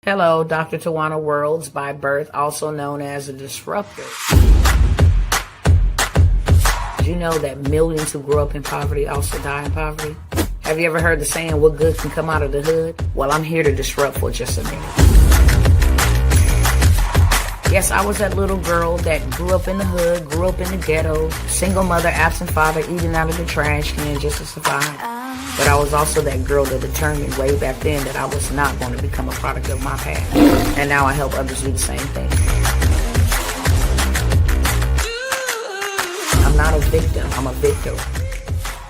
Hello, Dr. Tawana Worlds by birth, also known as a disruptor. Did you know that millions who grew up in poverty also die in poverty? Have you ever heard the saying, what good can come out of the hood? Well, I'm here to disrupt for just a minute. Yes, I was that little girl that grew up in the hood, grew up in the ghetto, single mother, absent father, eating out of the trash can just to survive. But I was also that girl that determined way back then that I was not going to become a product of my past. And now I help others do the same thing. I'm not a victim, I'm a victor.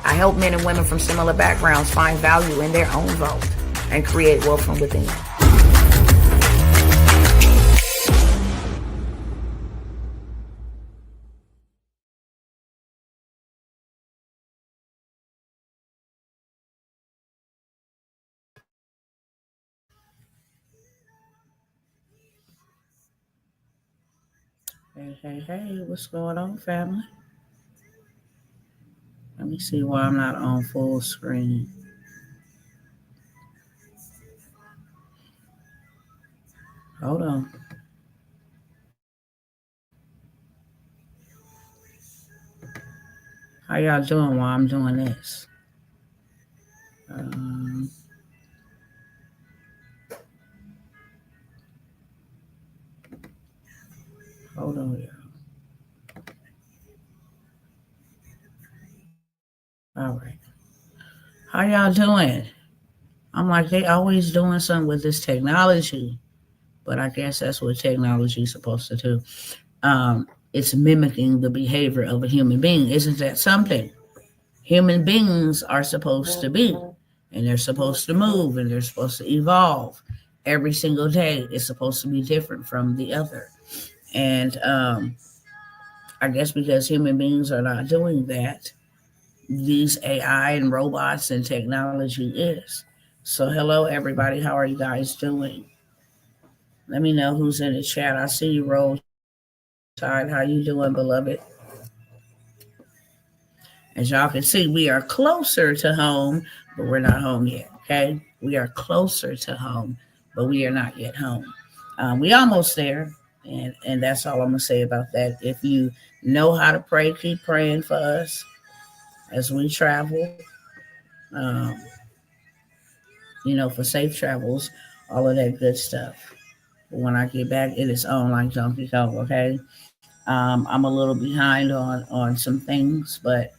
I help men and women from similar backgrounds find value in their own vault and create wealth from within. Hey, what's going on, family? Let me see why I'm not on full screen. Hold on. How y'all doing while I'm doing this? Hold on, y'all. All right. How y'all doing? I'm like, they always doing something with this technology, but I guess that's what technology is supposed to do. It's mimicking the behavior of a human being. Isn't that something? Human beings are supposed to be, and they're supposed to move, and they're supposed to evolve. Every single day is supposed to be different from the other. And I guess because human beings are not doing that, these AI and robots and technology is. So hello everybody, how are you guys doing? Let me know who's in the chat. I see you, Roll Tide. How you doing, beloved? As y'all can see, we are closer to home, but we're not home yet, okay? We are closer to home, but we are not yet home. We almost there, and that's all I'm going to say about that. If you know how to pray, keep praying for us as we travel, for safe travels, all of that good stuff. But when I get back, it is on like Donkey Kong, okay? I'm a little behind on some things, but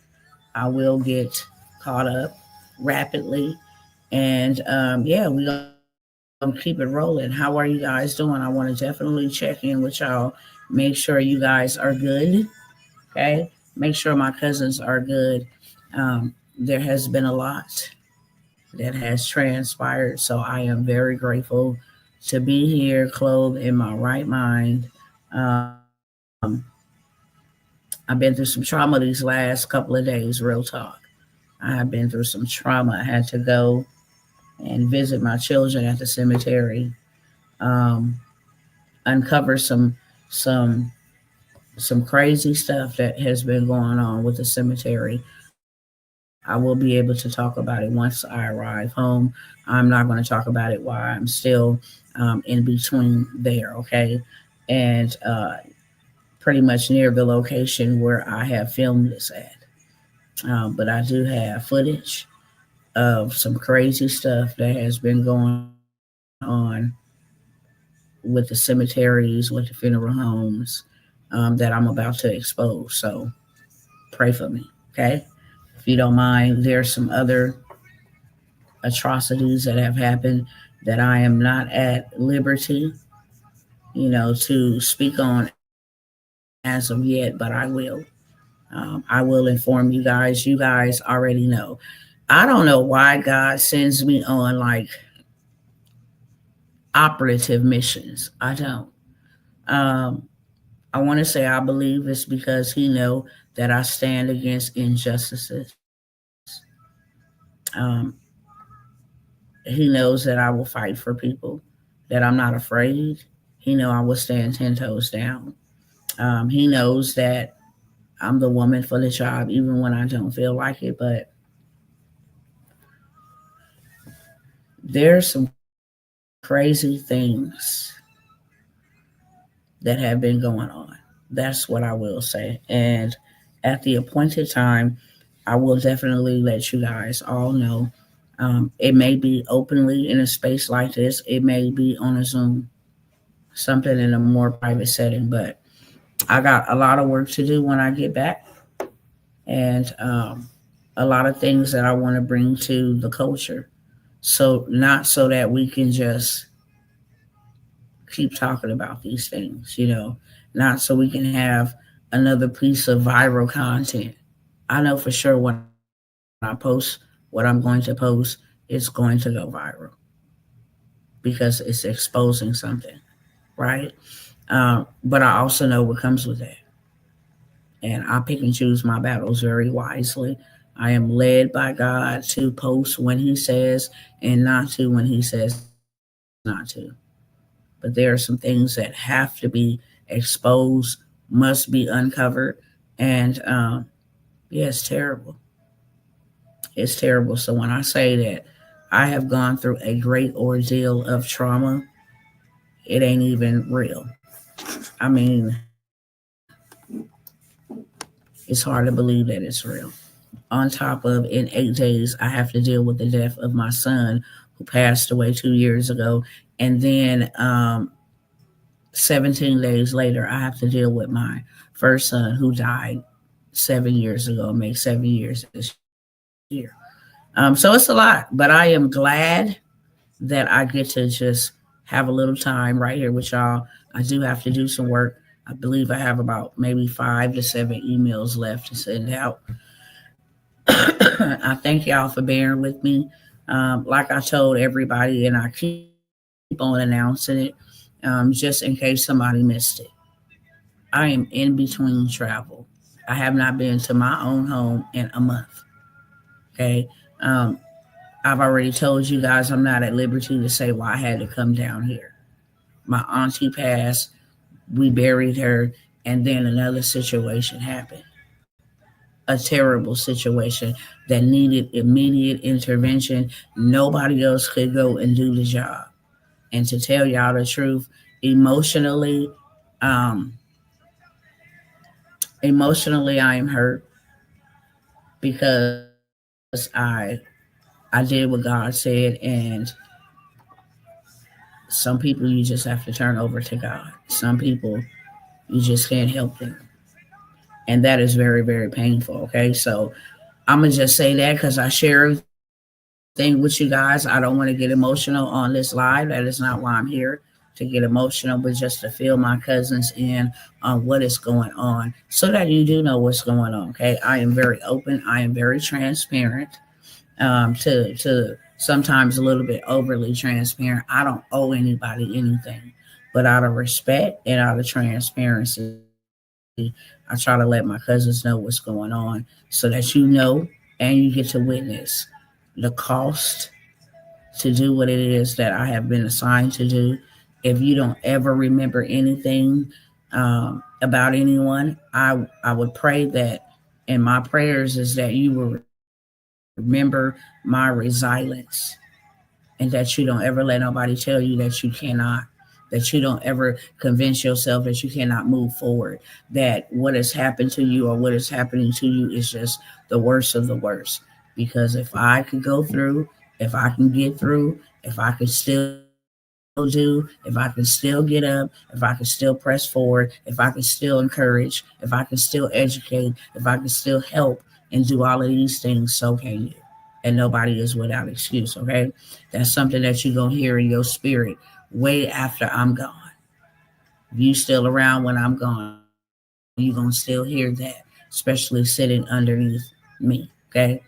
I will get caught up rapidly. And we're going to keep it rolling. How are you guys doing? I want to definitely check in with y'all. Make sure you guys are good. Okay. Make sure my cousins are good. There has been a lot that has transpired. So I am very grateful to be here, clothed in my right mind. I've been through some trauma these last couple of days, real talk. I have been through some trauma. I had to go and visit my children at the cemetery, uncover some crazy stuff that has been going on with the cemetery. I will be able to talk about it once I arrive home. I'm not going to talk about it while I'm still in between there, okay? And pretty much near the location where I have filmed this at. But I do have footage of some crazy stuff that has been going on with the cemeteries, with the funeral homes, that I'm about to expose. So pray for me, okay? If you don't mind, there's some other atrocities that have happened that I am not at liberty, to speak on as of yet, but I will. I will inform you guys. You guys already know. I don't know why God sends me on like operative missions. I don't. I want to say I believe it's because He know that I stand against injustices. Um, he knows that I will fight for people, that I'm not afraid. He know I will stand 10 toes down. He knows that I'm the woman for the job, even when I don't feel like it. But there's some crazy things that have been going on. That's what I will say. And at the appointed time, I will definitely let you guys all know. It may be openly in a space like this, it may be on a Zoom, something in a more private setting. But I got a lot of work to do when I get back, and a lot of things that I want to bring to the culture. So, not so that we can just keep talking about these things, not so we can have another piece of viral content. I know for sure when I post what I'm going to post, it's going to go viral because it's exposing something, right? But I also know what comes with that. And I pick and choose my battles very wisely. I am led by God to post when He says and not to when He says not to. But there are some things that have to be exposed, must be uncovered. And yeah, it's terrible. It's terrible. So when I say that I have gone through a great ordeal of trauma, it ain't even real. I mean, it's hard to believe that it's real. On top of, in 8 days, I have to deal with the death of my son who passed away 2 years ago. And then 17 days later, I have to deal with my first son who died 7 years ago, make 7 years this year. So it's a lot, but I am glad that I get to just have a little time right here with y'all. I do have to do some work. I believe I have about maybe 5 to 7 emails left to send out. I thank y'all for bearing with me. Like I told everybody, and I keep on announcing it, just in case somebody missed it. I am in between travel. I have not been to my own home in a month. Okay. Um, I've already told you guys I'm not at liberty to say why I had to come down here. My auntie passed, we buried her, and then another situation happened. A terrible situation that needed immediate intervention. Nobody else could go and do the job. And to tell y'all the truth, emotionally, um, emotionally, I am hurt because I did what God said, and some people you just have to turn over to God. Some people you just can't help them, and that is very, very painful. Okay, so I'm gonna just say that because I share everything with you guys. I don't want to get emotional on this live. That is not why I'm here, to get emotional, but just to fill my cousins in on what is going on so that you do know what's going on. Okay, I am very open. I am very transparent. To sometimes a little bit overly transparent. I don't owe anybody anything, but out of respect and out of transparency, I try to let my cousins know what's going on so that you know and you get to witness the cost to do what it is that I have been assigned to do. If you don't ever remember anything about anyone, I would pray that, and my prayers is that you will remember my resilience, and that you don't ever let nobody tell you that you cannot, that you don't ever convince yourself that you cannot move forward, that what has happened to you or what is happening to you is just the worst of the worst. Because if I could go through, if I can get through, if I could still do, if I can still get up, if I can still press forward, if I can still encourage, if I can still educate, if I can still help and do all of these things, so can you. And nobody is without excuse, okay? That's something that you're going to hear in your spirit way after I'm gone. If you still around when I'm gone, you're going to still hear that, especially sitting underneath me, okay?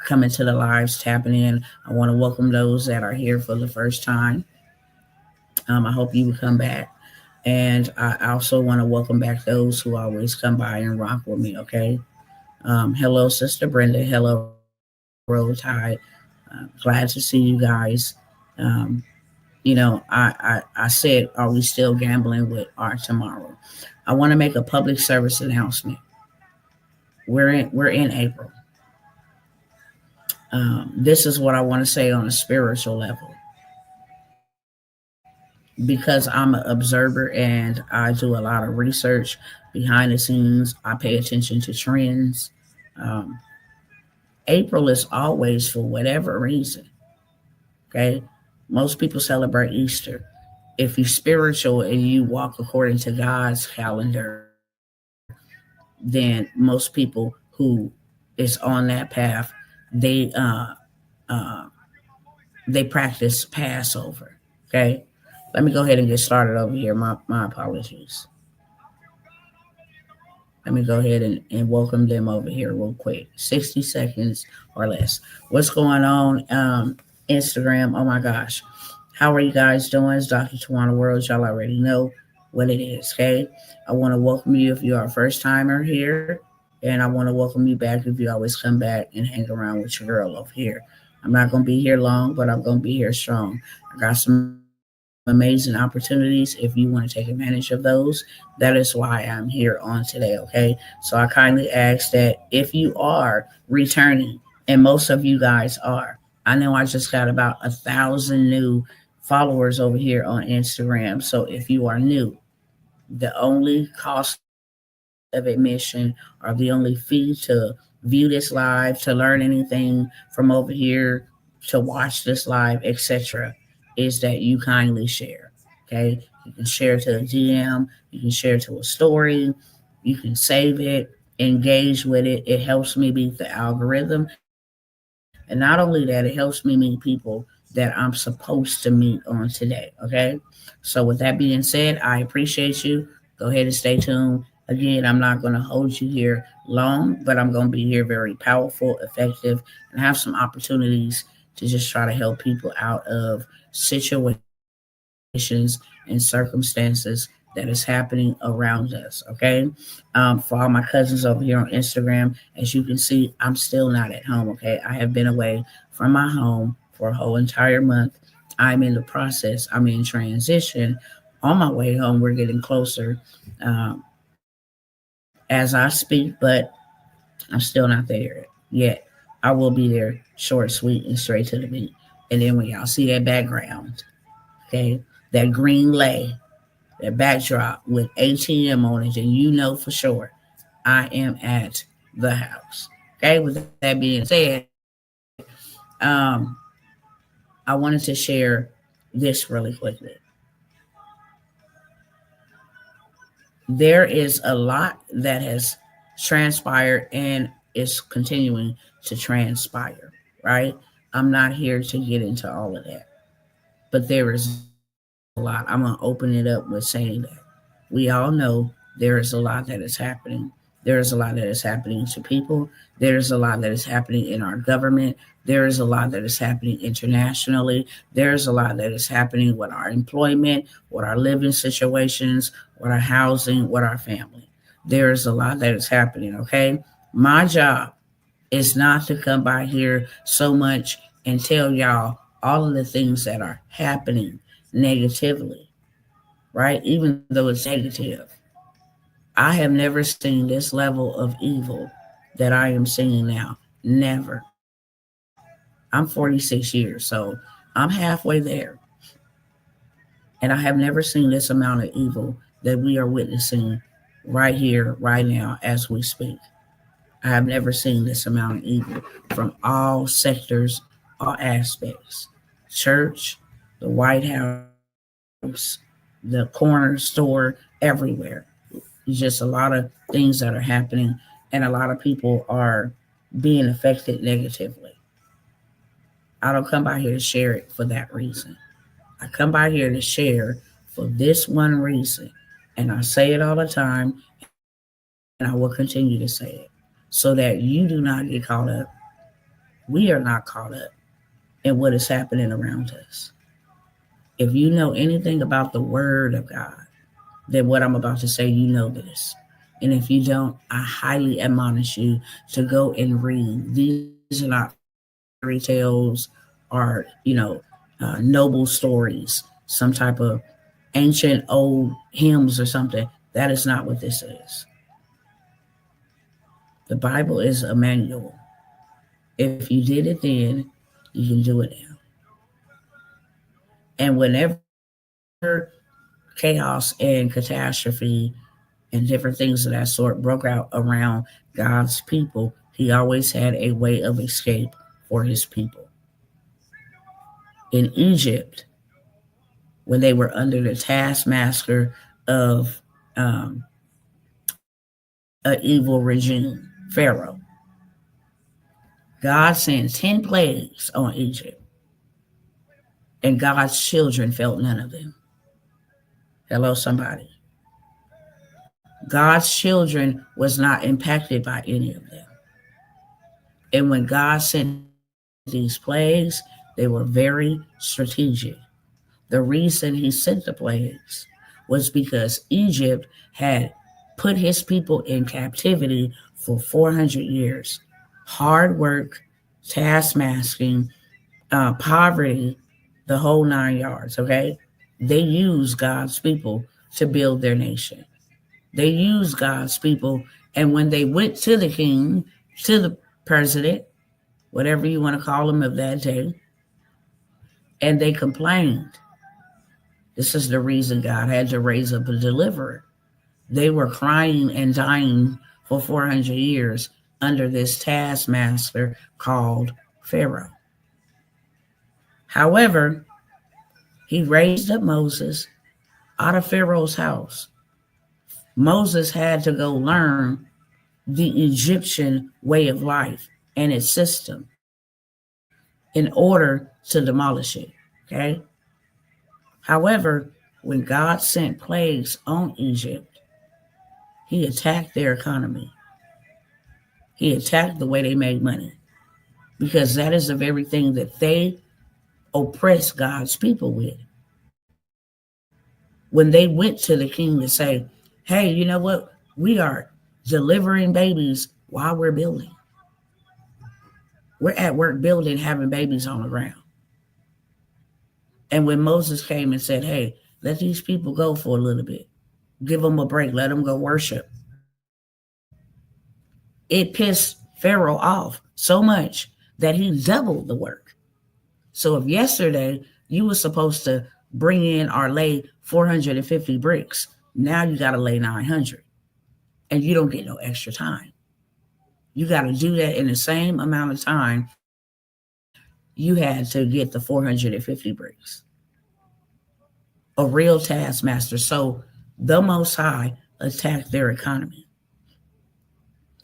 Coming to the lives, tapping in. I want to welcome those that are here for the first time. I hope you will come back. And I also want to welcome back those who always come by and rock with me, okay? Hello, Sister Brenda. Hello, Rose. Hi. Glad to see you guys. Um, I said, are we still gambling with art tomorrow? I want to make a public service announcement. We're in April. This is what I want to say on a spiritual level. because I'm an observer and I do a lot of research behind the scenes. I pay attention to trends. Um, April is always, for whatever reason, okay? Most people celebrate Easter. If you're spiritual and you walk according to God's calendar, then most people who is on that path, they uh, they practice Passover. Okay, let me go ahead and get started over here. My apologies. Let me go ahead and welcome them over here real quick. 60 seconds or less. What's going on? Instagram. Oh my gosh. How are you guys doing? It's Dr. Tawana World. Y'all already know what it is, okay? I want to welcome you if you are a first timer here. And I want to welcome you back if you always come back and hang around with your girl over here. I'm not going to be here long, but I'm going to be here strong. I got some amazing opportunities. If you want to take advantage of those, that is why I'm here on today, okay? So I kindly ask that if you are returning, and most of you guys are, I know I just got about 1,000 new followers over here on Instagram. So if you are new, the only cost of admission or the only fee to view this live, to learn anything from over here, to watch this live, etc., is that you kindly share. Okay, you can share to a DM, you can share to a story, you can save it, engage with it. It helps me beat the algorithm, and not only that, it helps me meet people that I'm supposed to meet on today. Okay, so with that being said, I appreciate you. Go ahead and stay tuned. Again, I'm not going to hold you here long, but I'm going to be here very powerful, effective, and have some opportunities to just try to help people out of situations and circumstances that is happening around us. Okay. For all my cousins over here on Instagram, as you can see, I'm still not at home. Okay. I have been away from my home for a whole entire month. I'm in the process, I'm in transition. On my way home, we're getting closer as I speak, but I'm still not there yet. I will be there short, sweet, and straight to the beat. And then when y'all see that background, okay, that green lay, that backdrop with ATM on it, and you know for sure I am at the house. Okay, with that being said, I wanted to share this really quickly. There is a lot that has transpired and is continuing to transpire, right? I'm not here to get into all of that, but there is a lot. I'm going to open it up with saying that. We all know there is a lot that is happening. There is a lot that is happening to people. There is a lot that is happening in our government. There is a lot that is happening internationally. There is a lot that is happening with our employment, with our living situations, with our housing, with our family. There is a lot that is happening, okay? My job is not to come by here so much and tell y'all all of the things that are happening negatively, right? Even though it's negative. I have never seen this level of evil that I am seeing now. Never. I'm 46 years, so I'm halfway there. And I have never seen this amount of evil that we are witnessing right here, right now, as we speak. I have never seen this amount of evil from all sectors, all aspects. Church, the White House, the corner store, everywhere. It's just a lot of things that are happening, and a lot of people are being affected negatively. I don't come by here to share it for that reason. I come by here to share for this one reason. And I say it all the time, and I will continue to say it so that you do not get caught up. We are not caught up in what is happening around us. If you know anything about the Word of God, then what I'm about to say, you know this. And if you don't, I highly admonish you to go and read. These are not fairy tales or, noble stories, some type of ancient old hymns or something. That is not what this is. The Bible is a manual. If you did it then, you can do it now. And whenever you chaos and catastrophe and different things of that sort broke out around God's people, he always had a way of escape for his people. In Egypt, when they were under the taskmaster of an evil regime, Pharaoh, God sent 10 plagues on Egypt, and God's children felt none of them. Hello, somebody. God's children was not impacted by any of them. And when God sent these plagues, they were very strategic. The reason he sent the plagues was because Egypt had put his people in captivity for 400 years. Hard work, task-masking, poverty, the whole 9 yards, okay? They used God's people to build their nation. They used God's people, and when they went to the king, to the president, whatever you want to call him of that day, and they complained, this is the reason God had to raise up a deliverer. They were crying and dying for 400 years under this taskmaster called Pharaoh. However, he raised up Moses out of Pharaoh's house. Moses had to go learn the Egyptian way of life and its system in order to demolish it. Okay? However, when God sent plagues on Egypt, he attacked their economy. He attacked the way they made money because that is the very thing that they oppressed God's people with. When they went to the king to say, hey, you know what? We are delivering babies while we're building. We're at work building, having babies on the ground. And when Moses came and said, hey, let these people go for a little bit, give them a break, let them go worship, it pissed Pharaoh off so much that he doubled the work. So if yesterday you were supposed to bring in or lay 450 bricks, now you got to lay 900, and you don't get no extra time. You got to do that in the same amount of time you had to get the 450 bricks. A real taskmaster. So the Most High attacked their economy.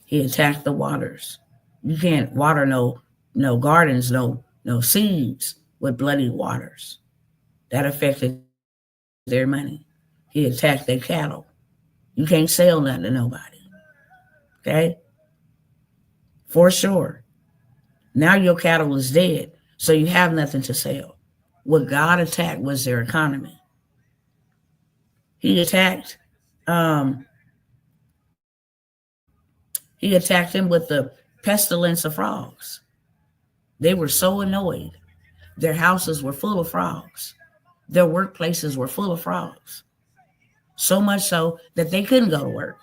He attacked the waters. You can't water no gardens, no seeds with bloody waters. That affected their money. He attacked their cattle. You can't sell nothing to nobody. Okay? For sure. Now your cattle is dead, so you have nothing to sell. What God attacked was their economy. He attacked them with the pestilence of frogs. They were so annoyed. Their houses were full of frogs. Their workplaces were full of frogs. So much so that they couldn't go to work.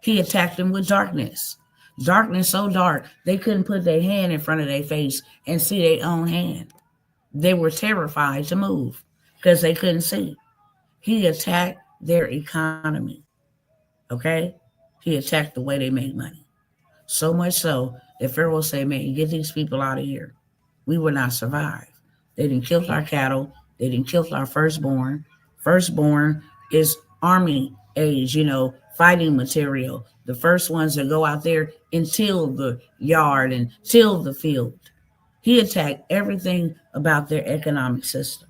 He attacked them with darkness. Darkness so dark, they couldn't put their hand in front of their face and see their own hand. They were terrified to move because they couldn't see. He attacked their economy. Okay? He attacked the way they made money. So much so that Pharaoh said, man, get these people out of here. We will not survive. They didn't kill our cattle. They didn't kill our firstborn. Firstborn is army age, fighting material. The first ones that go out there and till the yard and till the field. He attacked everything about their economic system.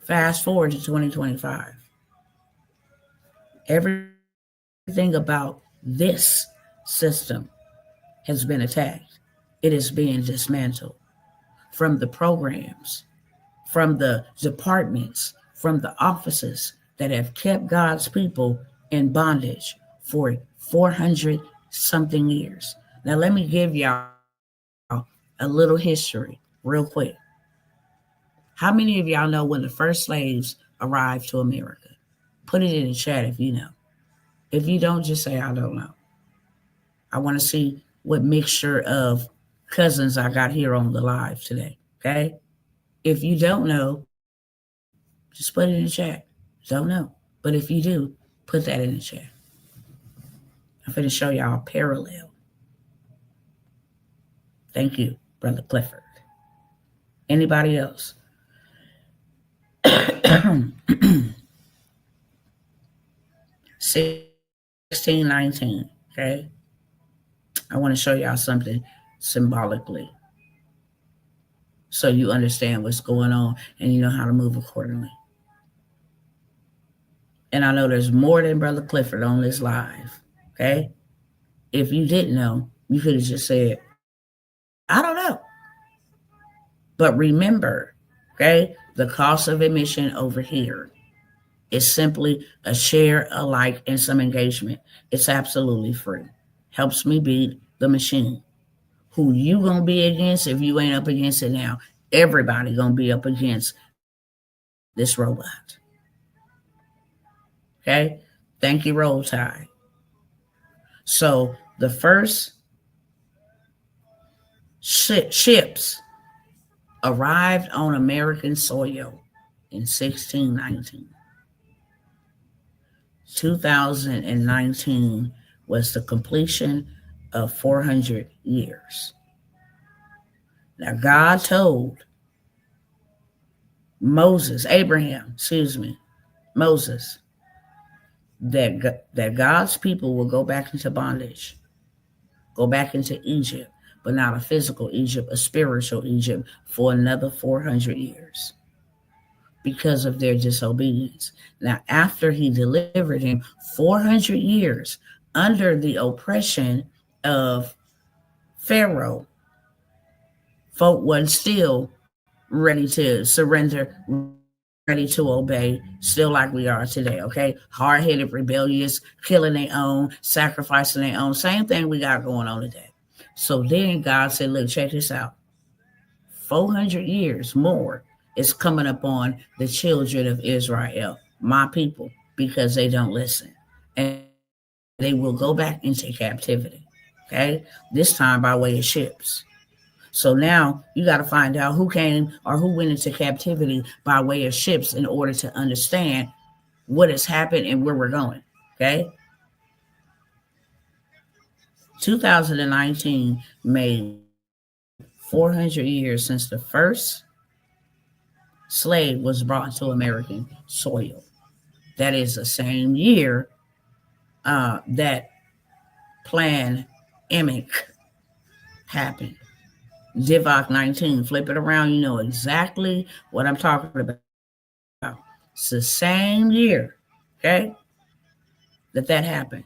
Fast forward to 2025. Everything about this system has been attacked. It is being dismantled from the programs, from the departments, from the offices that have kept God's people in bondage for 400 something years. Now, let me give y'all a little history real quick. How many of y'all know when the first slaves arrived to America? Put it in the chat if you know. If you don't, just say, I don't know. I want to see what mixture of cousins I got here on the live today, okay? If you don't know, Just put it in the chat. Don't know. But if you do, put that in the chat. I'm going to show y'all a parallel. Thank you, Brother Clifford. Anybody else? 1619. Okay. I want to show y'all something symbolically so you understand what's going on and you know how to move accordingly. And I know there's more than Brother Clifford on this live. Okay. If you didn't know, you could have just said, I don't know. But remember, okay, the cost of admission over here is simply a share, a like, and some engagement. It's absolutely free. Helps me beat the machine. Who you gonna be against if you ain't up against it now? Everybody gonna be up against this robot. Okay? Thank you, Roll Tide. So the first ships arrived on American soil in 1619. 2019 was the completion of 400 years. Now, God told Moses, that God's people will go back into bondage, go back into Egypt, but not a physical Egypt, a spiritual Egypt for another 400 years because of their disobedience. Now, after he delivered him 400 years under the oppression of Pharaoh, folk wasn't still ready to surrender, ready to obey, still like we are today, okay? Hard-headed, rebellious, killing their own, sacrificing their own. Same thing we got going on today. So then God said, look, check this out. 400 years more is coming upon the children of Israel, my people, because they don't listen. And they will go back into captivity, okay? This time by way of ships. So now you got to find out who came or who went into captivity by way of ships in order to understand what has happened and where we're going. Okay. 2019 made 400 years since the first slave was brought to American soil. That is the same year that Plan Emic happened. Divock 19, flip it around, you know exactly what I'm talking about. It's the same year, okay, that happened.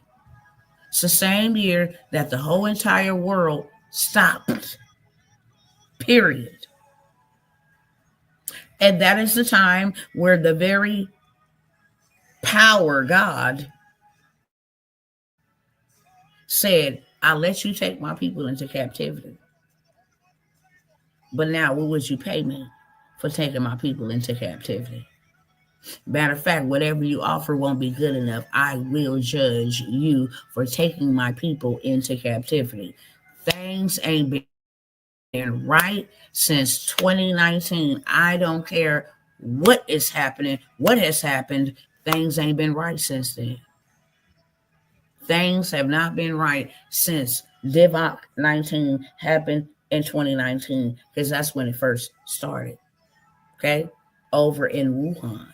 It's the same year that the whole entire world stopped, period. And that is the time where the very power, God, said, I'll let you take my people into captivity. But now, what would you pay me for taking my people into captivity? Matter of fact, whatever you offer won't be good enough. I will judge you for taking my people into captivity. Things ain't been right since 2019. I don't care what is happening, what has happened. Things ain't been right since then. Things have not been right since Divock 19 happened in 2019, because that's when it first started. Okay? Over in Wuhan.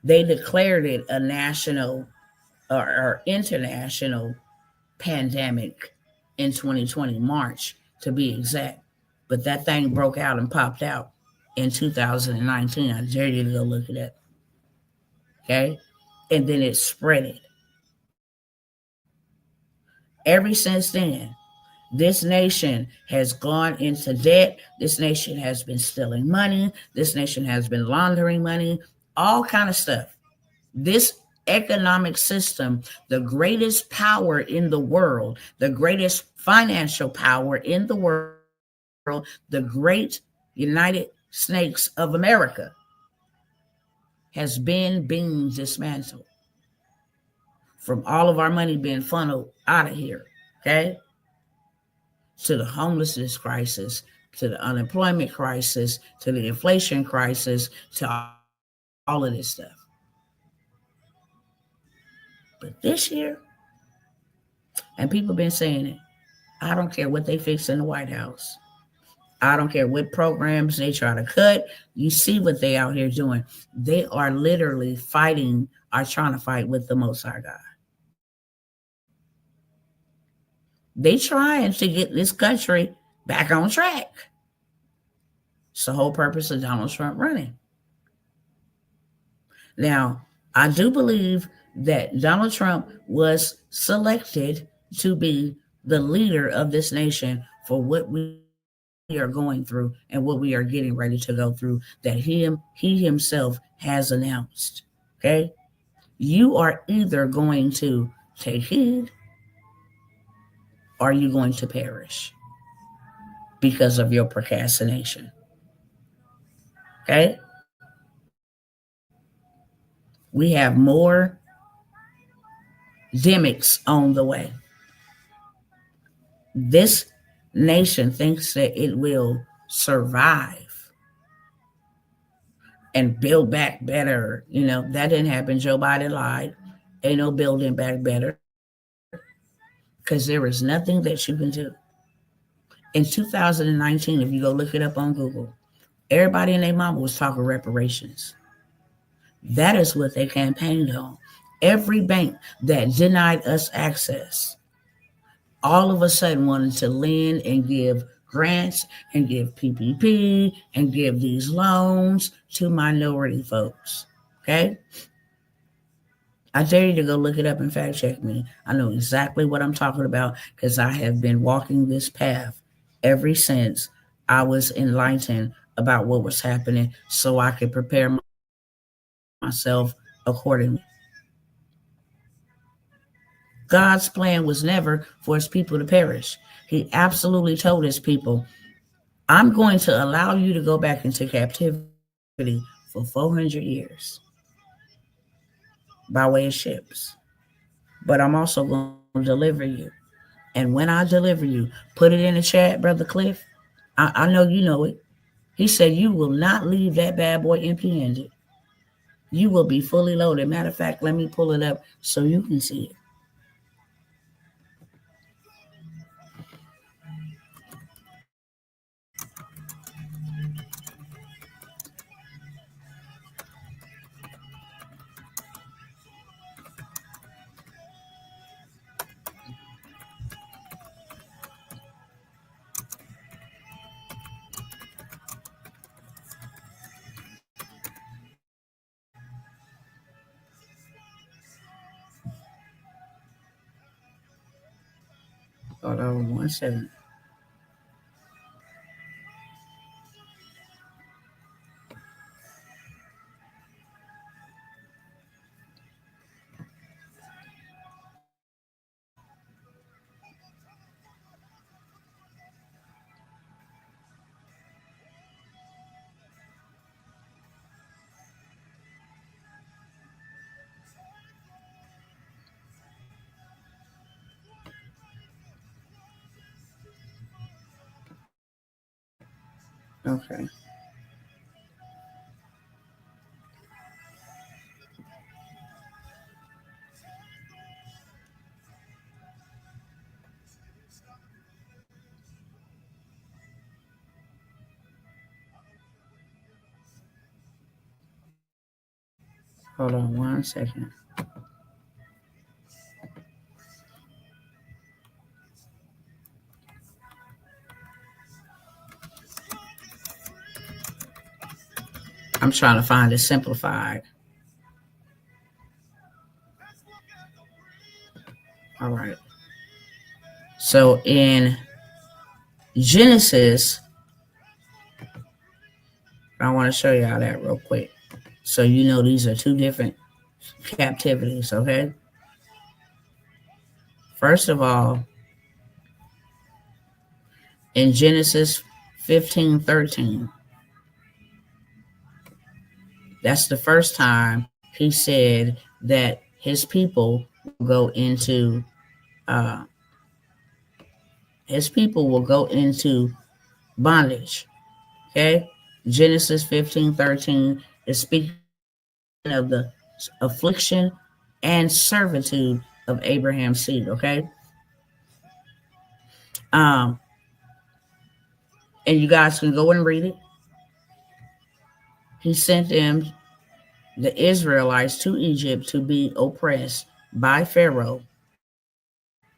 They declared it a national or international pandemic in 2020, March to be exact. But that thing broke out and popped out in 2019. I dare you to go look at it. Okay? And then it spread it. Ever since then, this nation has gone into debt. This nation has been stealing money. This nation has been laundering money, all kind of stuff. This economic system, the greatest power in the world, the greatest financial power in the world, the great United States of America, has been being dismantled. From all of our money being funneled out of here, okay? To the homelessness crisis, to the unemployment crisis, to the inflation crisis, to all of this stuff. But this year, and people been saying it, I don't care what they fix in the White House. I don't care what programs they try to cut. You see what they out here doing. They are literally fighting, are trying to fight with the Most High God. They trying to get this country back on track. It's the whole purpose of Donald Trump running. Now, I do believe that Donald Trump was selected to be the leader of this nation for what we are going through and what we are getting ready to go through, that he himself has announced. Okay? You are either going to take heed or you're going to perish because of your procrastination. Okay? We have more demics on the way. This nation thinks that it will survive and build back better. You know, that didn't happen. Joe Biden lied. Ain't no building back better because there is nothing that you can do. In 2019, if you go look it up on Google, everybody and their mama was talking reparations. That is what they campaigned on. Every bank that denied us access all of a sudden wanted to lend and give grants and give PPP and give these loans to minority folks. Okay? I dare you to go look it up and fact check me. I know exactly what I'm talking about because I have been walking this path ever since I was enlightened about what was happening so I could prepare myself accordingly. God's plan was never for his people to perish. He absolutely told his people, I'm going to allow you to go back into captivity for 400 years by way of ships. But I'm also going to deliver you. And when I deliver you, put it in the chat, Brother Cliff. I know you know it. He said, you will not leave that bad boy empty-handed. You will be fully loaded. Matter of fact, let me pull it up so you can see it. Hold on 1 second. Okay. Hold on 1 second. I'm trying to find it simplified. All right. So in Genesis, I want to show y'all that real quick. So you know these are two different captivities, okay? First of all, in Genesis 15:13, that's the first time he said that his people will go into bondage. Okay? Genesis 15:13 is speaking of the affliction and servitude of Abraham's seed. Okay. Um, and you guys can go and read it. He sent them, the Israelites, to Egypt to be oppressed by Pharaoh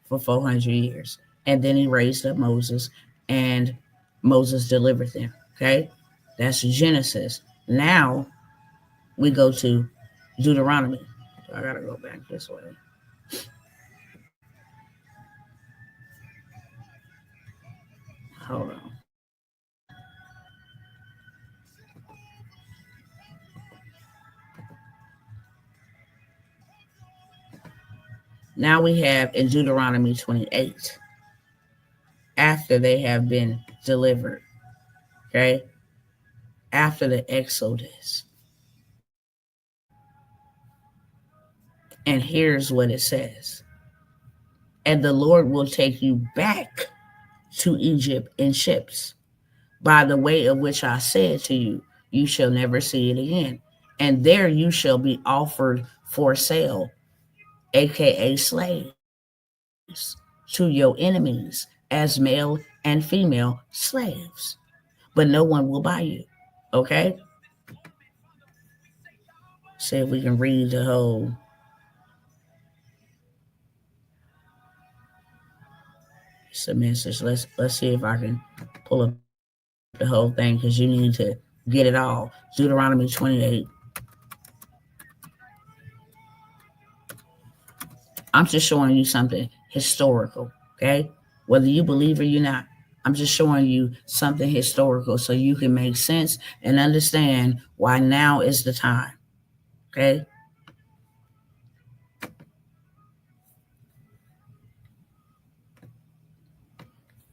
for 400 years. And then he raised up Moses, and Moses delivered them. Okay. That's Genesis. Now we go to Deuteronomy. So I got to go back this way. Hold on. Now we have in Deuteronomy 28, after they have been delivered, okay, after the Exodus. And here's what it says: And the Lord will take you back to Egypt in ships, by the way of which I said to you, you shall never see it again. And there you shall be offered for sale, aka slaves, to your enemies as male and female slaves. But no one will buy you. Okay? See if we can read the whole message. Let's see if I can pull up the whole thing, because you need to get it all. Deuteronomy 28. I'm just showing you something historical, okay? Whether you believe or you're not, I'm just showing you something historical so you can make sense and understand why now is the time, okay?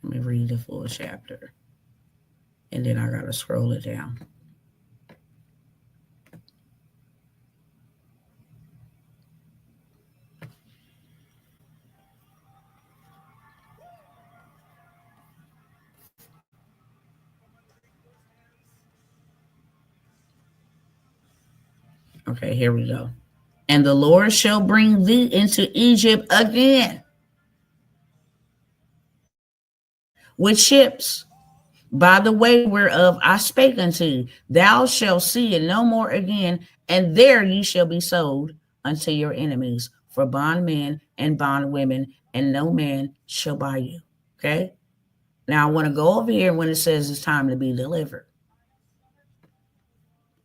Let me read the full chapter, and then I got to scroll it down. Okay, here we go. And the Lord shall bring thee into Egypt again with ships, by the way whereof I spake unto you. Thou shalt see it no more again, and there ye shall be sold unto your enemies for bondmen and bondwomen, and no man shall buy you. Okay? Now I want to go over here when it says it's time to be delivered.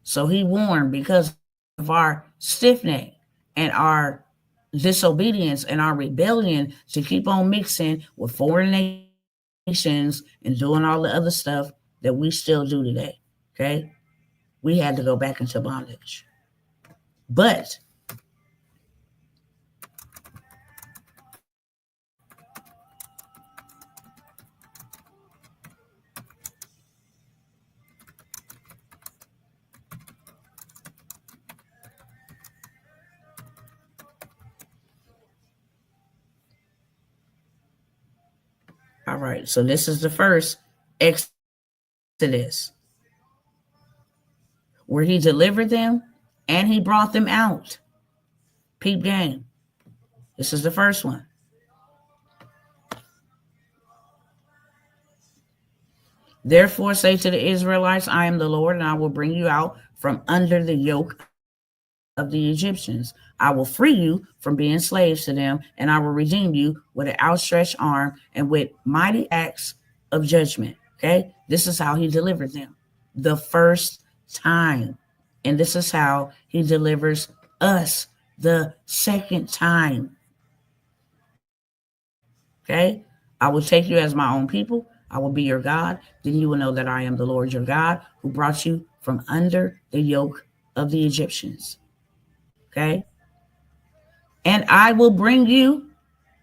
So he warned, because of our stiff neck and our disobedience and our rebellion to keep on mixing with foreign nations and doing all the other stuff that we still do today. Okay? We had to go back into bondage. But all right, so this is the first Exodus, where he delivered them and he brought them out. Peep game. This is the first one. Therefore say to the Israelites, I am the Lord, and I will bring you out from under the yoke of the Egyptians. I will free you from being slaves to them, and I will redeem you with an outstretched arm and with mighty acts of judgment. Okay? This is how he delivered them the first time. And this is how he delivers us the second time. Okay? I will take you as my own people. I will be your God. Then you will know that I am the Lord your God, who brought you from under the yoke of the Egyptians. Okay? And I will bring you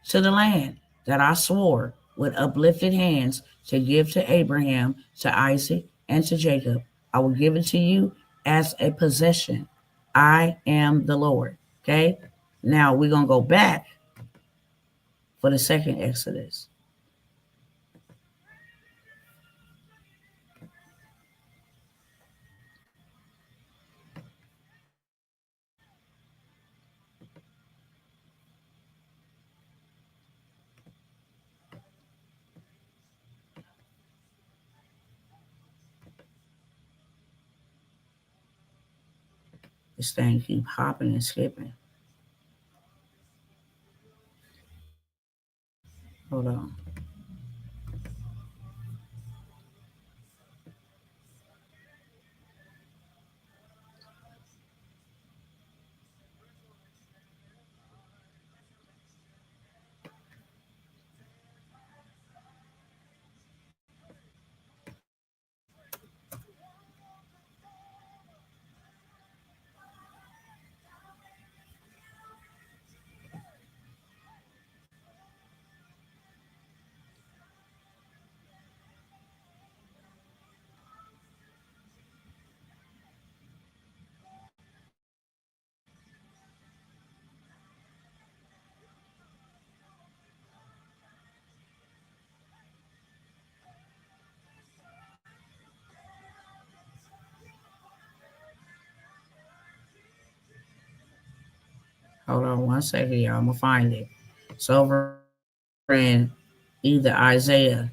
to the land that I swore with uplifted hands to give to Abraham, to Isaac, and to Jacob. I will give it to you as a possession. I am the Lord. Okay? Now we're going to go back for the second Exodus. This thing keep hopping and skipping. Hold on. Hold on 1 second, y'all. I'm gonna find it. It's over in either Isaiah.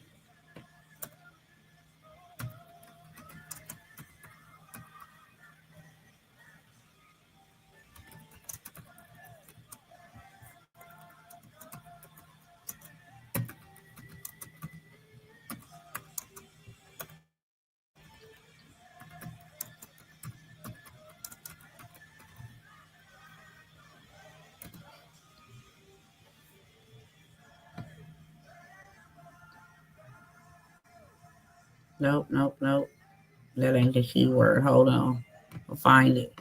Nope, nope, nope. That ain't the keyword. Hold on. I'll find it.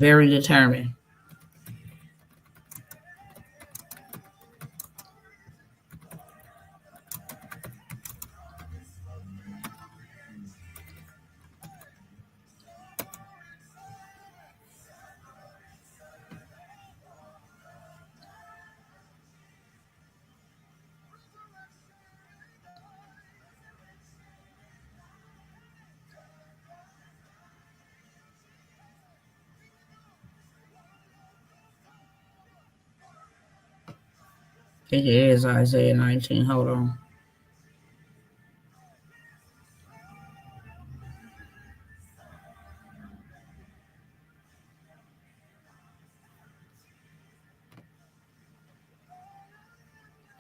Very determined. I think it is Isaiah 19. Hold on.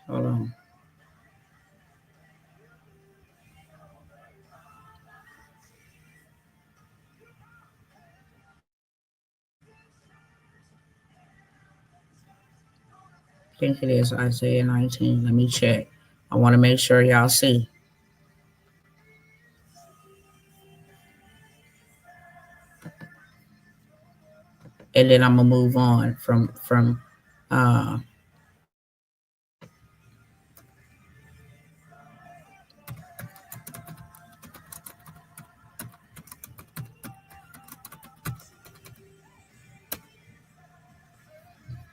Hold on. I think it is Isaiah 19. Let me check. I want to make sure y'all see. And then I'm gonna move on from uh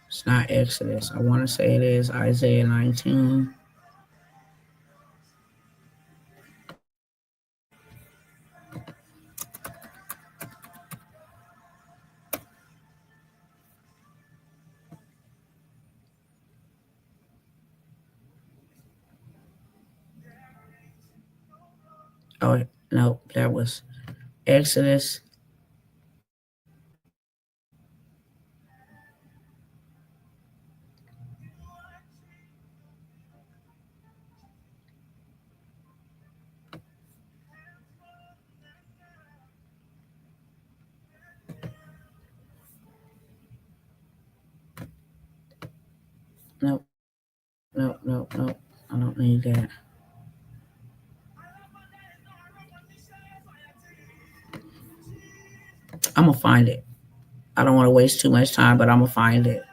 it's not Exodus. I want to say it is Isaiah 19. Oh no, that was Exodus. Nope, nope, nope, nope. I don't need that. I'm gonna find it. I don't want to waste too much time, but I'm gonna find it.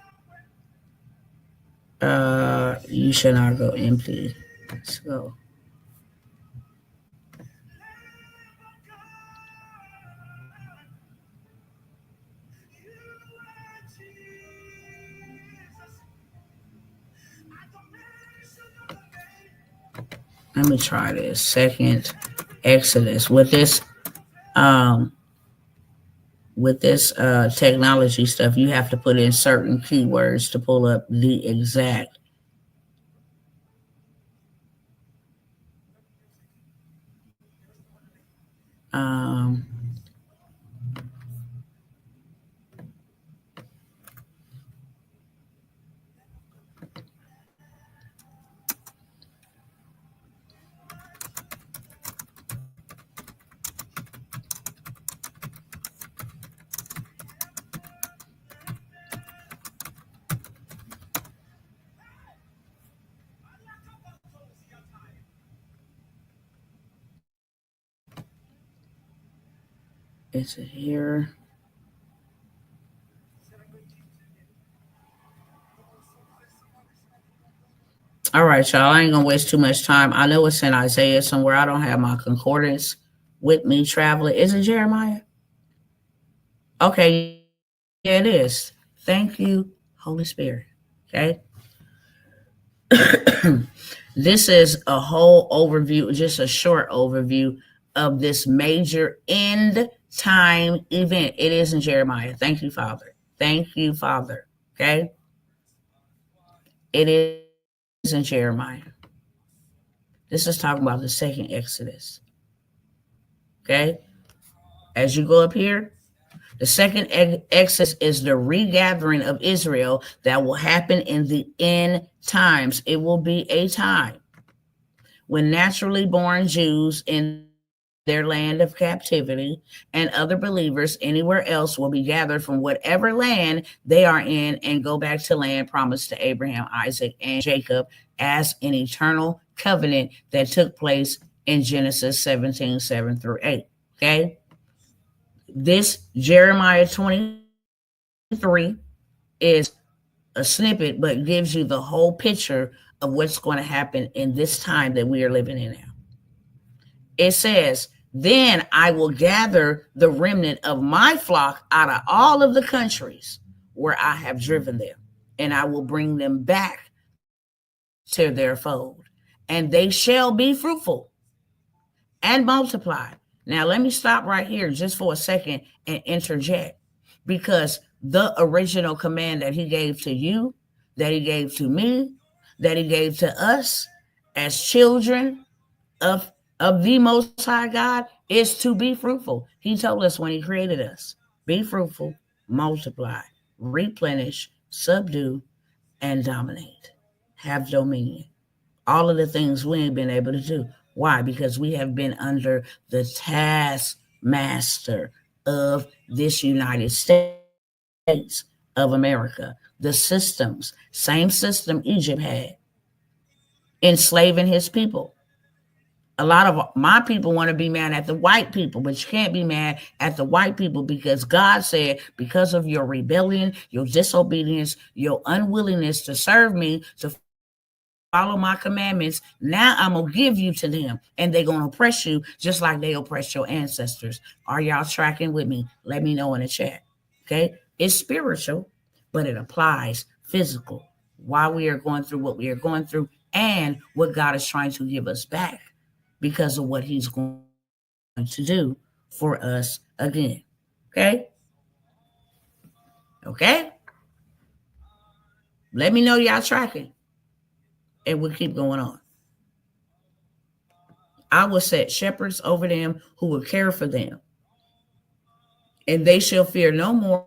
You should not go empty. Let's go. Let me try this. Second Exodus um with this technology stuff, you have to put in certain keywords to pull up the exact um Is it here? All right, y'all. I ain't gonna waste too much time. I know it's in Isaiah somewhere. I don't have my concordance with me traveling. Is it Jeremiah? Okay, yeah, it is. Thank you, Holy Spirit. Okay. This is a whole overview, just a short overview of this major end time event. It is in Jeremiah. Thank you, Father. Thank you, Father. Okay. It is in Jeremiah. This is talking about the second Exodus. Okay. As you go up here, the second Exodus is the regathering of Israel that will happen in the end times. It will be a time when naturally born Jews in their land of captivity and other believers anywhere else will be gathered from whatever land they are in and go back to land promised to Abraham, Isaac, and Jacob as an eternal covenant that took place in Genesis 17, 7 through 8. Okay? This Jeremiah 23 is a snippet, but gives you the whole picture of what's going to happen in this time that we are living in now. It says, then I will gather the remnant of my flock out of all of the countries where I have driven them, and I will bring them back to their fold, and they shall be fruitful and multiply. Now, let me stop right here just for a second and interject, because the original command that he gave to you, that he gave to me, that he gave to us as children of the Most High God is to be fruitful. He told us when he created us, be fruitful, multiply, replenish, subdue, and dominate. Have dominion. All of the things we ain't been able to do. Why? Because we have been under the taskmaster of this United States of America. The systems, same system Egypt had, enslaving his people. A lot of my people want to be mad at the white people, but you can't be mad at the white people because God said, because of your rebellion, your disobedience, your unwillingness to serve me, to follow my commandments, now I'm going to give you to them and they're going to oppress you just like they oppressed your ancestors. Are y'all tracking with me? Let me know in the chat. Okay. It's spiritual, but it applies physical. Why we are going through what we are going through and what God is trying to give us back because of what he's going to do for us again. Okay? Okay? Let me know y'all tracking. And we'll keep going on. I will set shepherds over them who will care for them. And they shall fear no more,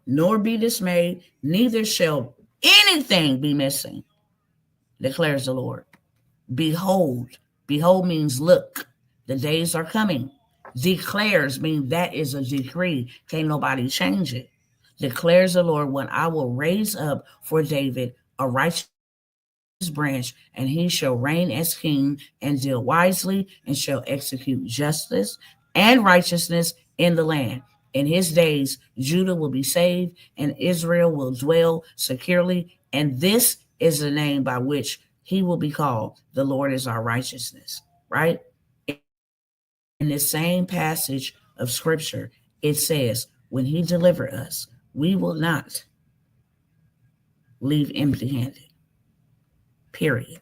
nor be dismayed, neither shall anything be missing, declares the Lord. Behold, behold means look, the days are coming. Declares means that is a decree. Can't nobody change it. Declares the Lord, when I will raise up for David a righteous branch, and he shall reign as king and deal wisely and shall execute justice and righteousness in the land. In his days, Judah will be saved and Israel will dwell securely. And this is the name by which he will be called. The Lord is our righteousness, right? In this same passage of scripture, it says, when he deliver us, we will not leave empty handed, period.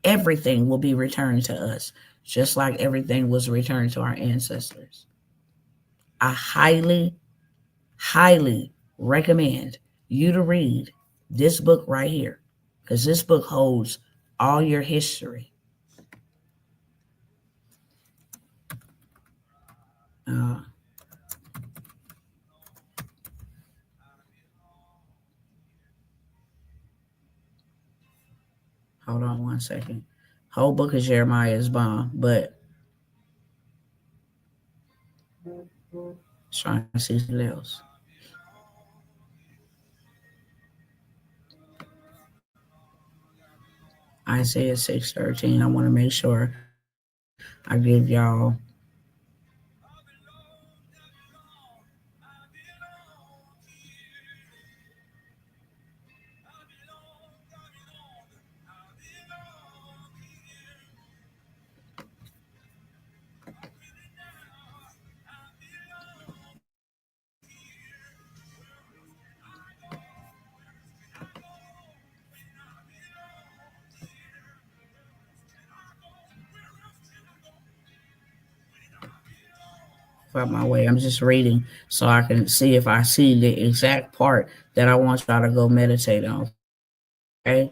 Everything will be returned to us, just like everything was returned to our ancestors. I highly, highly recommend you to read this book right here, because this book holds all your history. Uh, Hold on one second. Whole book of Jeremiah is bomb, but trying to see something else. Isaiah 6:13. I want to make sure I give y'all out my way. I'm just reading so I can see if I see the exact part that I want y'all to go meditate on. Okay.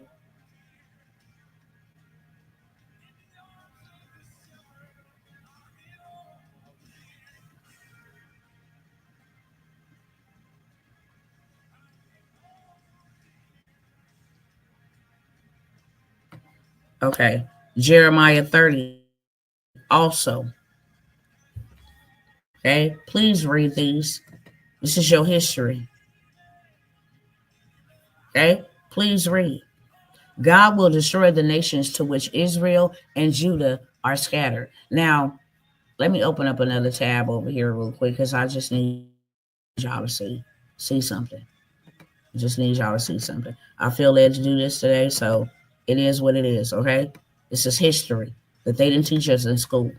Okay. Jeremiah 30 also. Okay. Please read these. This is your history. Okay. Please read. God will destroy the nations to which Israel and Judah are scattered. Now, let me open up another tab over here real quick because I just need y'all to see something. I just need y'all to see something. I feel led to do this today, so it is what it is, okay? This is history that they didn't teach us in school.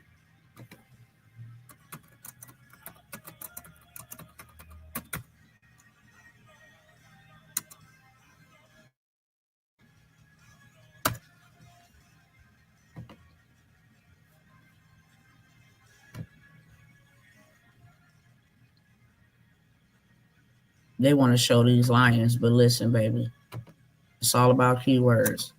They want to show these lions, but listen, baby, it's all about keywords.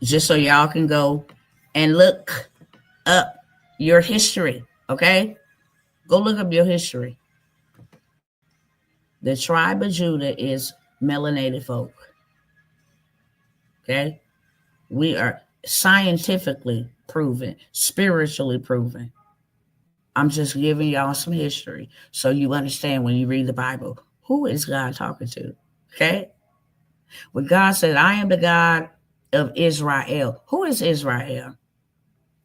Just so y'all can go and look up your history, okay? Go look up your history. The tribe of Judah is melanated folk, okay? We are scientifically proven, spiritually proven. I'm just giving y'all some history so you understand when you read the Bible, who is God talking to? Okay? When God said, I am the God of Israel. Who is Israel?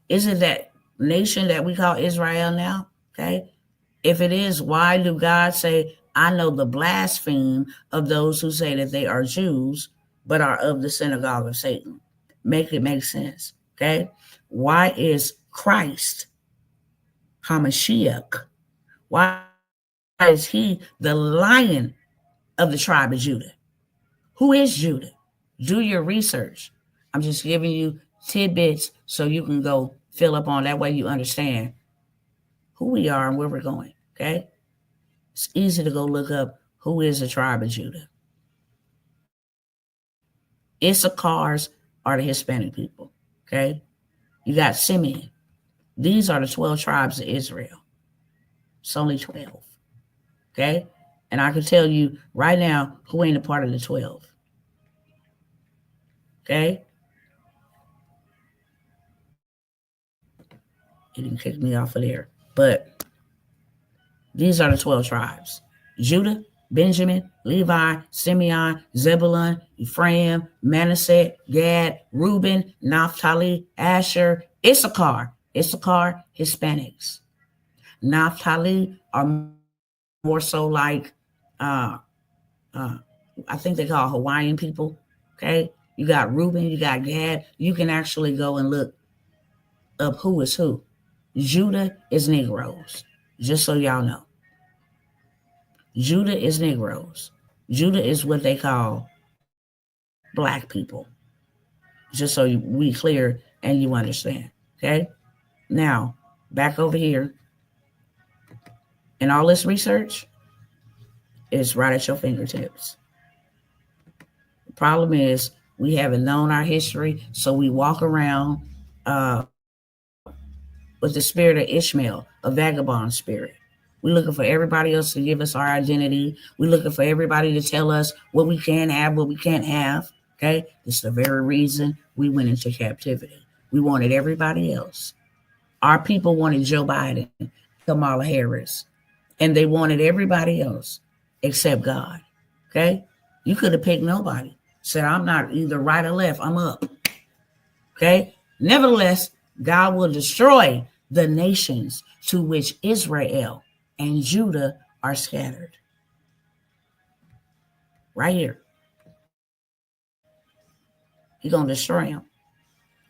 Is it that nation that we call Israel now? Okay? If it is, why do God say, I know the blaspheme of those who say that they are Jews, but are of the synagogue of Satan? Make it make sense. Okay? Why is Christ Hamashiach? Why is he the lion of the tribe of Judah? Who is Judah? Do your research. I'm just giving you tidbits so you can go fill up on that way you understand who we are and where we're going. Okay? It's easy to go look up who is the tribe of Judah. Issachars are the Hispanic people. Okay? You got Simeon. These are the 12 tribes of Israel. It's only 12. Okay? And I can tell you right now who ain't a part of the 12. Okay? It didn't kick me off of there. But these are the 12 tribes: Judah, Benjamin, Levi, Simeon, Zebulun, Ephraim, Manasseh, Gad, Reuben, Naphtali, Asher, Issachar. Issachar, Hispanics. Naphtali are more so like, uh, I think they call Hawaiian people. Okay? You got Reuben, you got Gad. You can actually go and look up who is who. Judah is Negroes, just so y'all know. Judah is Negroes. Judah is what they call black people, just so we clear and you understand. Okay? Now, back over here, and all this research is right at your fingertips. The problem is we haven't known our history, so we walk around with the spirit of Ishmael, a vagabond spirit. We're looking for everybody else to give us our identity. We're looking for everybody to tell us what we can have, what we can't have. Okay? This is the very reason we went into captivity. We wanted everybody else. Our people wanted Joe Biden, Kamala Harris, and they wanted everybody else except God. Okay? You could have picked nobody. Said, I'm not either right or left. I'm up. Okay? Nevertheless, God will destroy the nations to which Israel and Judah are scattered. Right here. He's going to destroy them.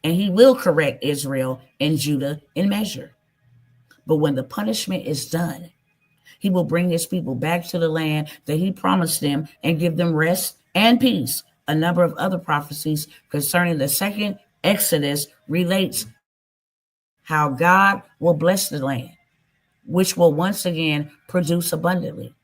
And he will correct Israel and Judah in measure. But when the punishment is done, He will bring his people back to the land that he promised them and give them rest and peace. A number of other prophecies concerning the second Exodus relates how God will bless the land, which will once again produce abundantly.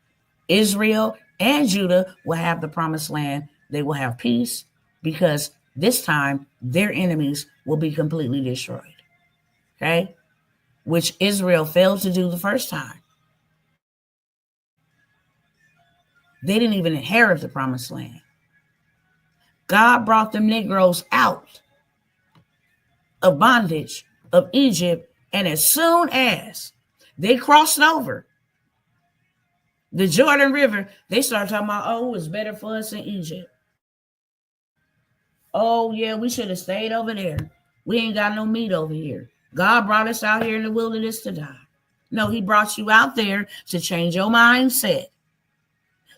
Israel and Judah will have the promised land. They will have peace because this time their enemies will be completely destroyed. Okay? Which Israel failed to do the first time. They didn't even inherit the promised land. God brought them Negroes out of bondage of Egypt, and as soon as they crossed over the Jordan River, they started talking about, oh, it's better for us in Egypt. Oh, yeah, we should have stayed over there. We ain't got no meat over here. God brought us out here in the wilderness to die. No, he brought you out there to change your mindset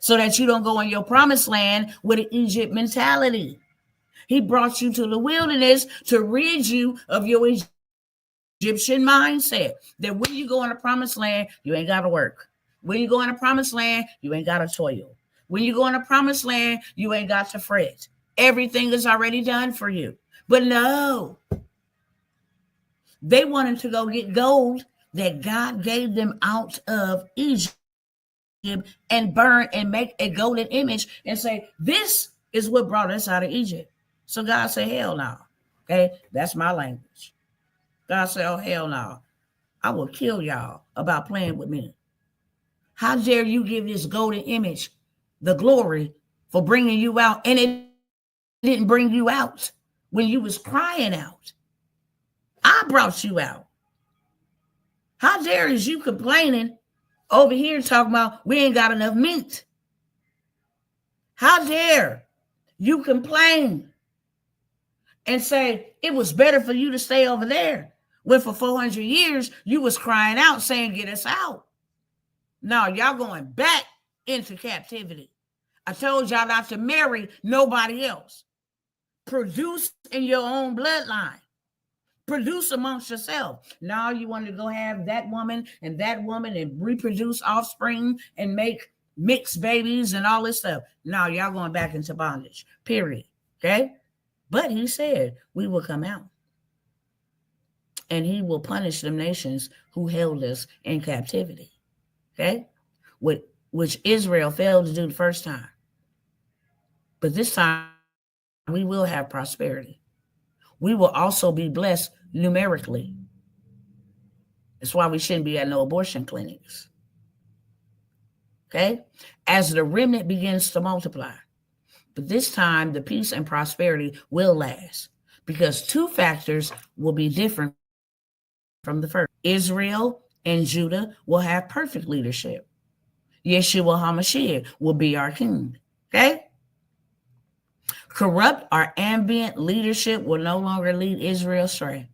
so that you don't go in your promised land with an Egypt mentality. He brought you to the wilderness to rid you of your Egyptian mindset. That when you go in the promised land, you ain't got to work. When you go in the promised land, you ain't got to toil. When you go in the promised land, you ain't got to fret. Everything is already done for you. But no, they wanted to go get gold that God gave them out of Egypt and burn and make a golden image and say, this is what brought us out of Egypt. So God said, hell no. Okay, that's my language. God said, oh, hell no. I will kill y'all about playing with me. How dare you give this golden image the glory for bringing you out, and it didn't bring you out when you was crying out. I brought you out. How dare is you complaining over here talking about we ain't got enough meat? How dare you complain and say it was better for you to stay over there when for 400 years you was crying out saying get us out? No, y'all going back into captivity. I told y'all not to marry nobody else. Produce in your own bloodline. Produce amongst yourself. Now you want to go have that woman and reproduce offspring and make mixed babies and all this stuff. Now y'all going back into bondage. Period. Okay? But he said we will come out. And he will punish them nations who held us in captivity. Okay? Which Israel failed to do the first time. But this time we will have prosperity. We will also be blessed numerically. That's why we shouldn't be at no abortion clinics. Okay? As the remnant begins to multiply. But this time, the peace and prosperity will last because two factors will be different from the first. Israel and Judah will have perfect leadership. Yeshua HaMashiach will be our king. Okay? Corrupt or ambient leadership will no longer lead Israel astray.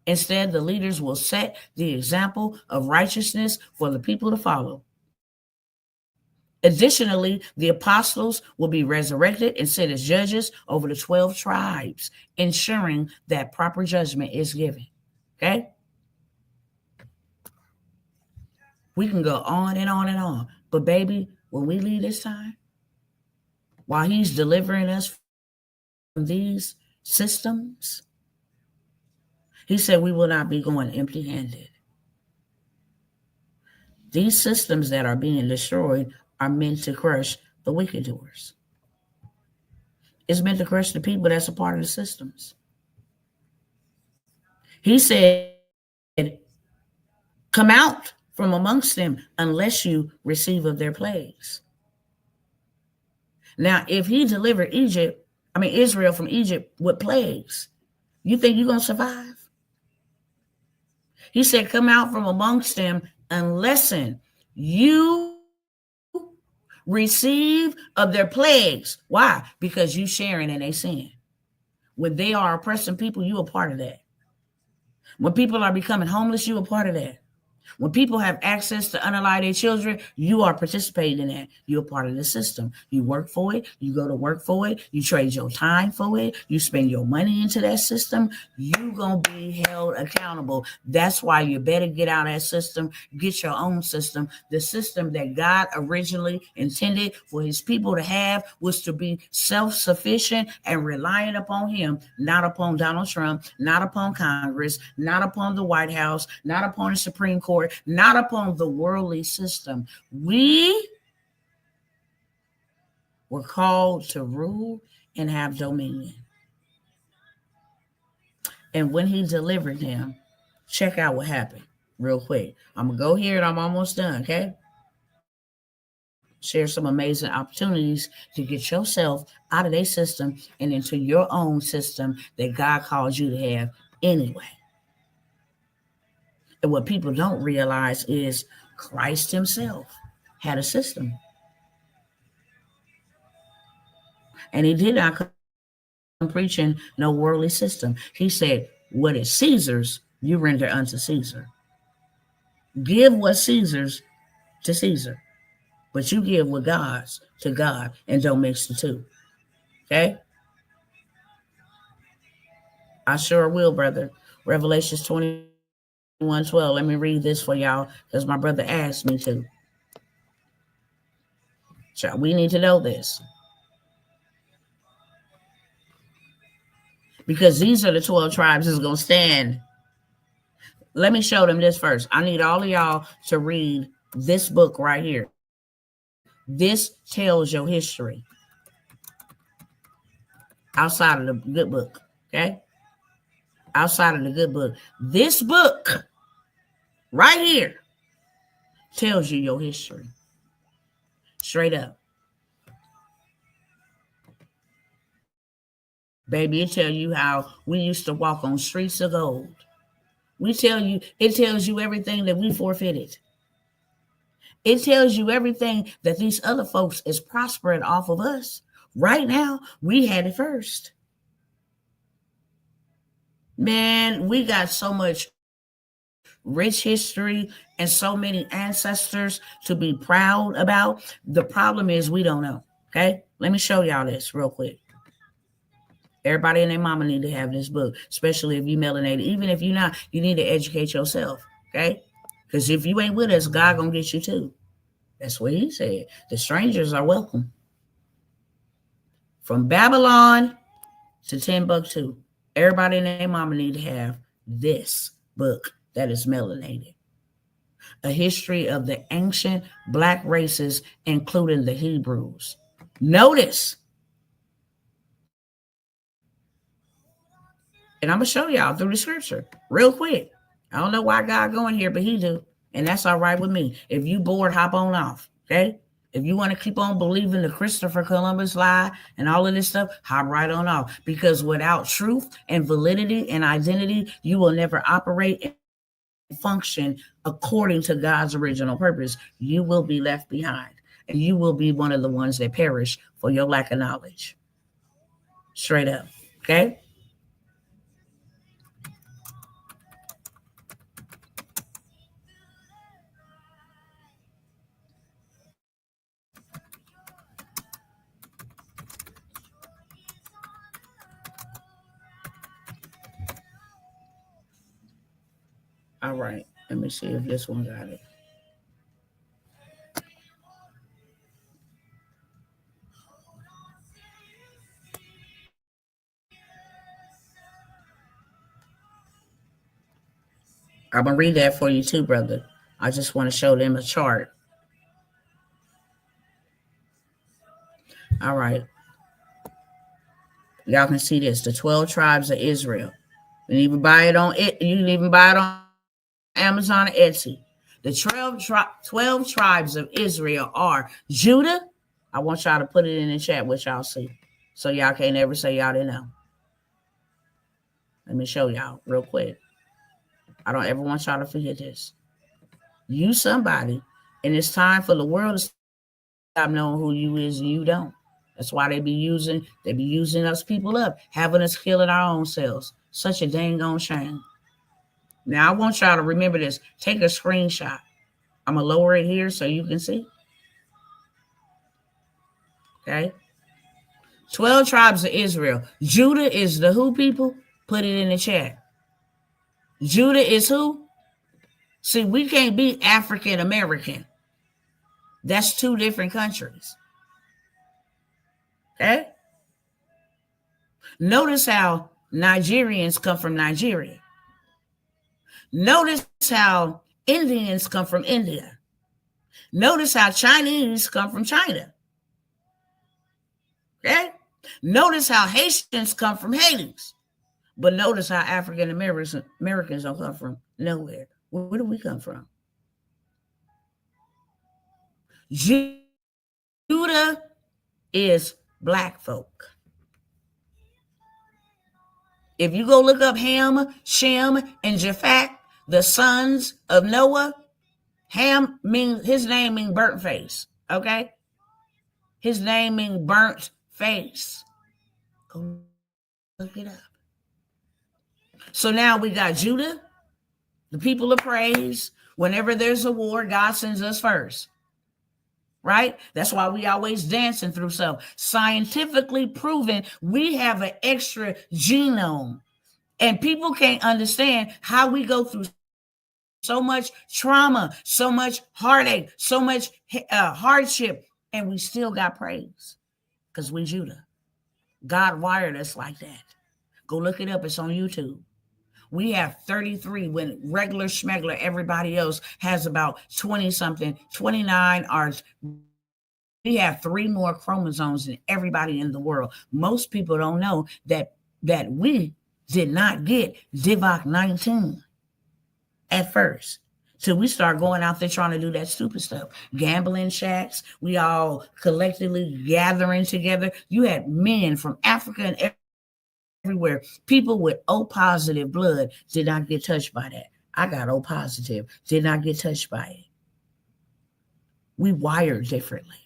Instead, the leaders will set the example of righteousness for the people to follow. Additionally, the apostles will be resurrected and sit as judges over the 12 tribes, ensuring that proper judgment is given. Okay? We can go on and on and on. But baby, when we leave this time, while he's delivering us from these systems, he said we will not be going empty-handed. These systems that are being destroyed are meant to crush the wicked doers. It's meant to crush the people that's a part of the systems. He said, come out from amongst them unless you receive of their plagues. Now, if he delivered Israel from Egypt with plagues, you think you're going to survive? He said, come out from amongst them unless you receive of their plagues. Why? Because you sharing in their sin. When they are oppressing people, you a part of that. When people are becoming homeless, you a part of that. When people have access to unalive their children, you are participating in that. You're part of the system. You work for it. You go to work for it. You trade your time for it. You spend your money into that system. You're going to be held accountable. That's why you better get out of that system. Get your own system. The system that God originally intended for his people to have was to be self-sufficient and reliant upon him, not upon Donald Trump, not upon Congress, not upon the White House, not upon the Supreme Court, not upon the worldly system. We were called to rule and have dominion. And when he delivered them, check out what happened real quick. I'm going to go here and I'm almost done, okay? Share some amazing opportunities to get yourself out of their system and into your own system that God calls you to have anyway. And what people don't realize is Christ himself had a system. And he did not come preaching no worldly system. He said, what is Caesar's, you render unto Caesar. Give what Caesar's to Caesar. But you give what God's to God and don't mix the two. Okay? I sure will, brother. Revelations 21:12. Let me read this for y'all because my brother asked me to. So we need to know this. Because these are the 12 tribes that's going to stand. Let me show them this first. I need all of y'all to read this book right here. This tells your history outside of the good book, okay? Outside of the good book. This book right here tells you your history. Straight up. Baby, it tells you how we used to walk on streets of gold. It tells you everything that we forfeited. It tells you everything that these other folks is prospering off of us. Right now, we had it first. Man, we got so much rich history and so many ancestors to be proud about. The problem is we don't know. Okay? Let me show y'all this real quick. Everybody and their mama need to have this book, especially if you melanated. Even if you're not, you need to educate yourself. Okay? Because if you ain't with us, God gonna get you too. That's what he said. The strangers are welcome. From Babylon to Timbuktu, everybody and their mama need to have this book that is melanated. A history of the ancient black races, including the Hebrews. Notice. And I'm going to show y'all through the scripture real quick. I don't know why God going here, but he do. And that's all right with me. If you bored, hop on off. Okay? If you want to keep on believing the Christopher Columbus lie and all of this stuff, hop right on off. Because without truth and validity and identity, you will never operate and function according to God's original purpose. You will be left behind. And you will be one of the ones that perish for your lack of knowledge. Straight up. Okay? All right. Let me see if this one got it. I'm going to read that for you too, brother. I just want to show them a chart. All right. Y'all can see this. The 12 tribes of Israel. You can even buy it on Amazon or Etsy. The 12 tribes of Israel are Judah. I want y'all to put it in the chat what y'all see. So y'all can't ever say y'all didn't know. Let me show y'all real quick. I don't ever want y'all to forget this. You somebody, and it's time for the world to stop knowing who you is and you don't. That's why they be using us people up, having us killing our own selves. Such a dang on shame. Now, I want y'all to remember this. Take a screenshot. I'm going to lower it here so you can see. Okay. 12 tribes of Israel. Judah is the who people? Put it in the chat. Judah is who? See, we can't be African American. That's two different countries. Okay? Notice how Nigerians come from Nigeria. Notice how Indians come from India. Notice how Chinese come from China. Okay? Notice how Haitians come from Haiti. But notice how African Americans don't come from nowhere. Where do we come from? Judah is black folk. If you go look up Ham, Shem, and Japheth, the sons of Noah, Ham means, his name means burnt face. Okay? His name means burnt face. Go look it up. So now we got Judah, the people of praise. Whenever there's a war, God sends us first. Right? That's why we always dancing through some scientifically proven we have an extra genome. And people can't understand how we go through so much trauma, so much heartache, so much hardship, and we still got praise because we Judah. God wired us like that. Go look it up. It's on YouTube. We have 33 when regular schmegler, everybody else has about 20 something, 29 are. We have 3 more chromosomes than everybody in the world. Most people don't know that we did not get Divock 19 at first. So we start going out there trying to do that stupid stuff. Gambling shacks. We all collectively gathering together. You had men from Africa and everywhere. People with O positive blood did not get touched by that. I got O positive. Did not get touched by it. We wired differently.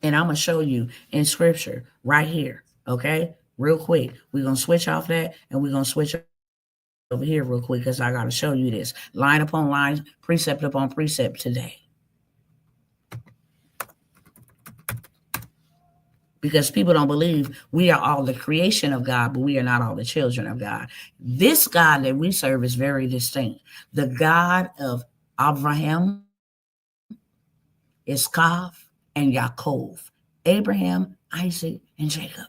And I'm going to show you in scripture right here. Okay? Real quick. We're going to switch off that and we're going to switch over here real quick because I got to show you this. Line upon line, precept upon precept today. Because people don't believe we are all the creation of God, but we are not all the children of God. This God that we serve is very distinct. The God of Abraham, Iskaf, and Yaakov. Abraham, Isaac, and Jacob.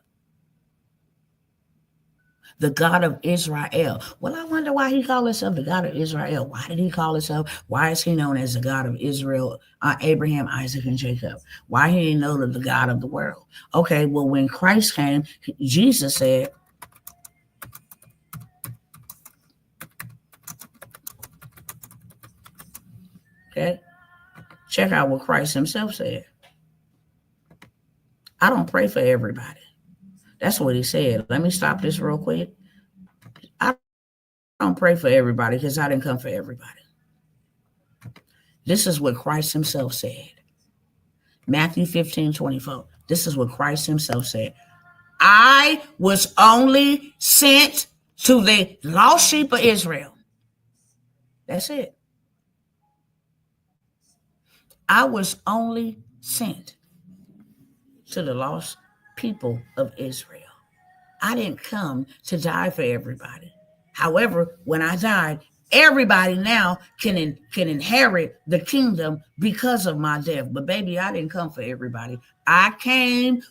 The God of Israel. Well, I wonder why he called himself the God of Israel. Why did he call himself? Why is he known as the God of Israel, Abraham, Isaac, and Jacob? Why he didn't know the God of the world? Okay, well, when Christ came, Jesus said, okay, check out what Christ himself said. I don't pray for everybody. That's what he said. Let me stop this real quick. I don't pray for everybody because I didn't come for everybody. This is what Christ himself said. Matthew 15:24. This is what Christ himself said. I was only sent to the lost sheep of Israel. That's it. I was only sent to the lost people of Israel. I didn't come to die for everybody. However, when I died, everybody now can inherit the kingdom because of my death. But baby, I didn't come for everybody. I came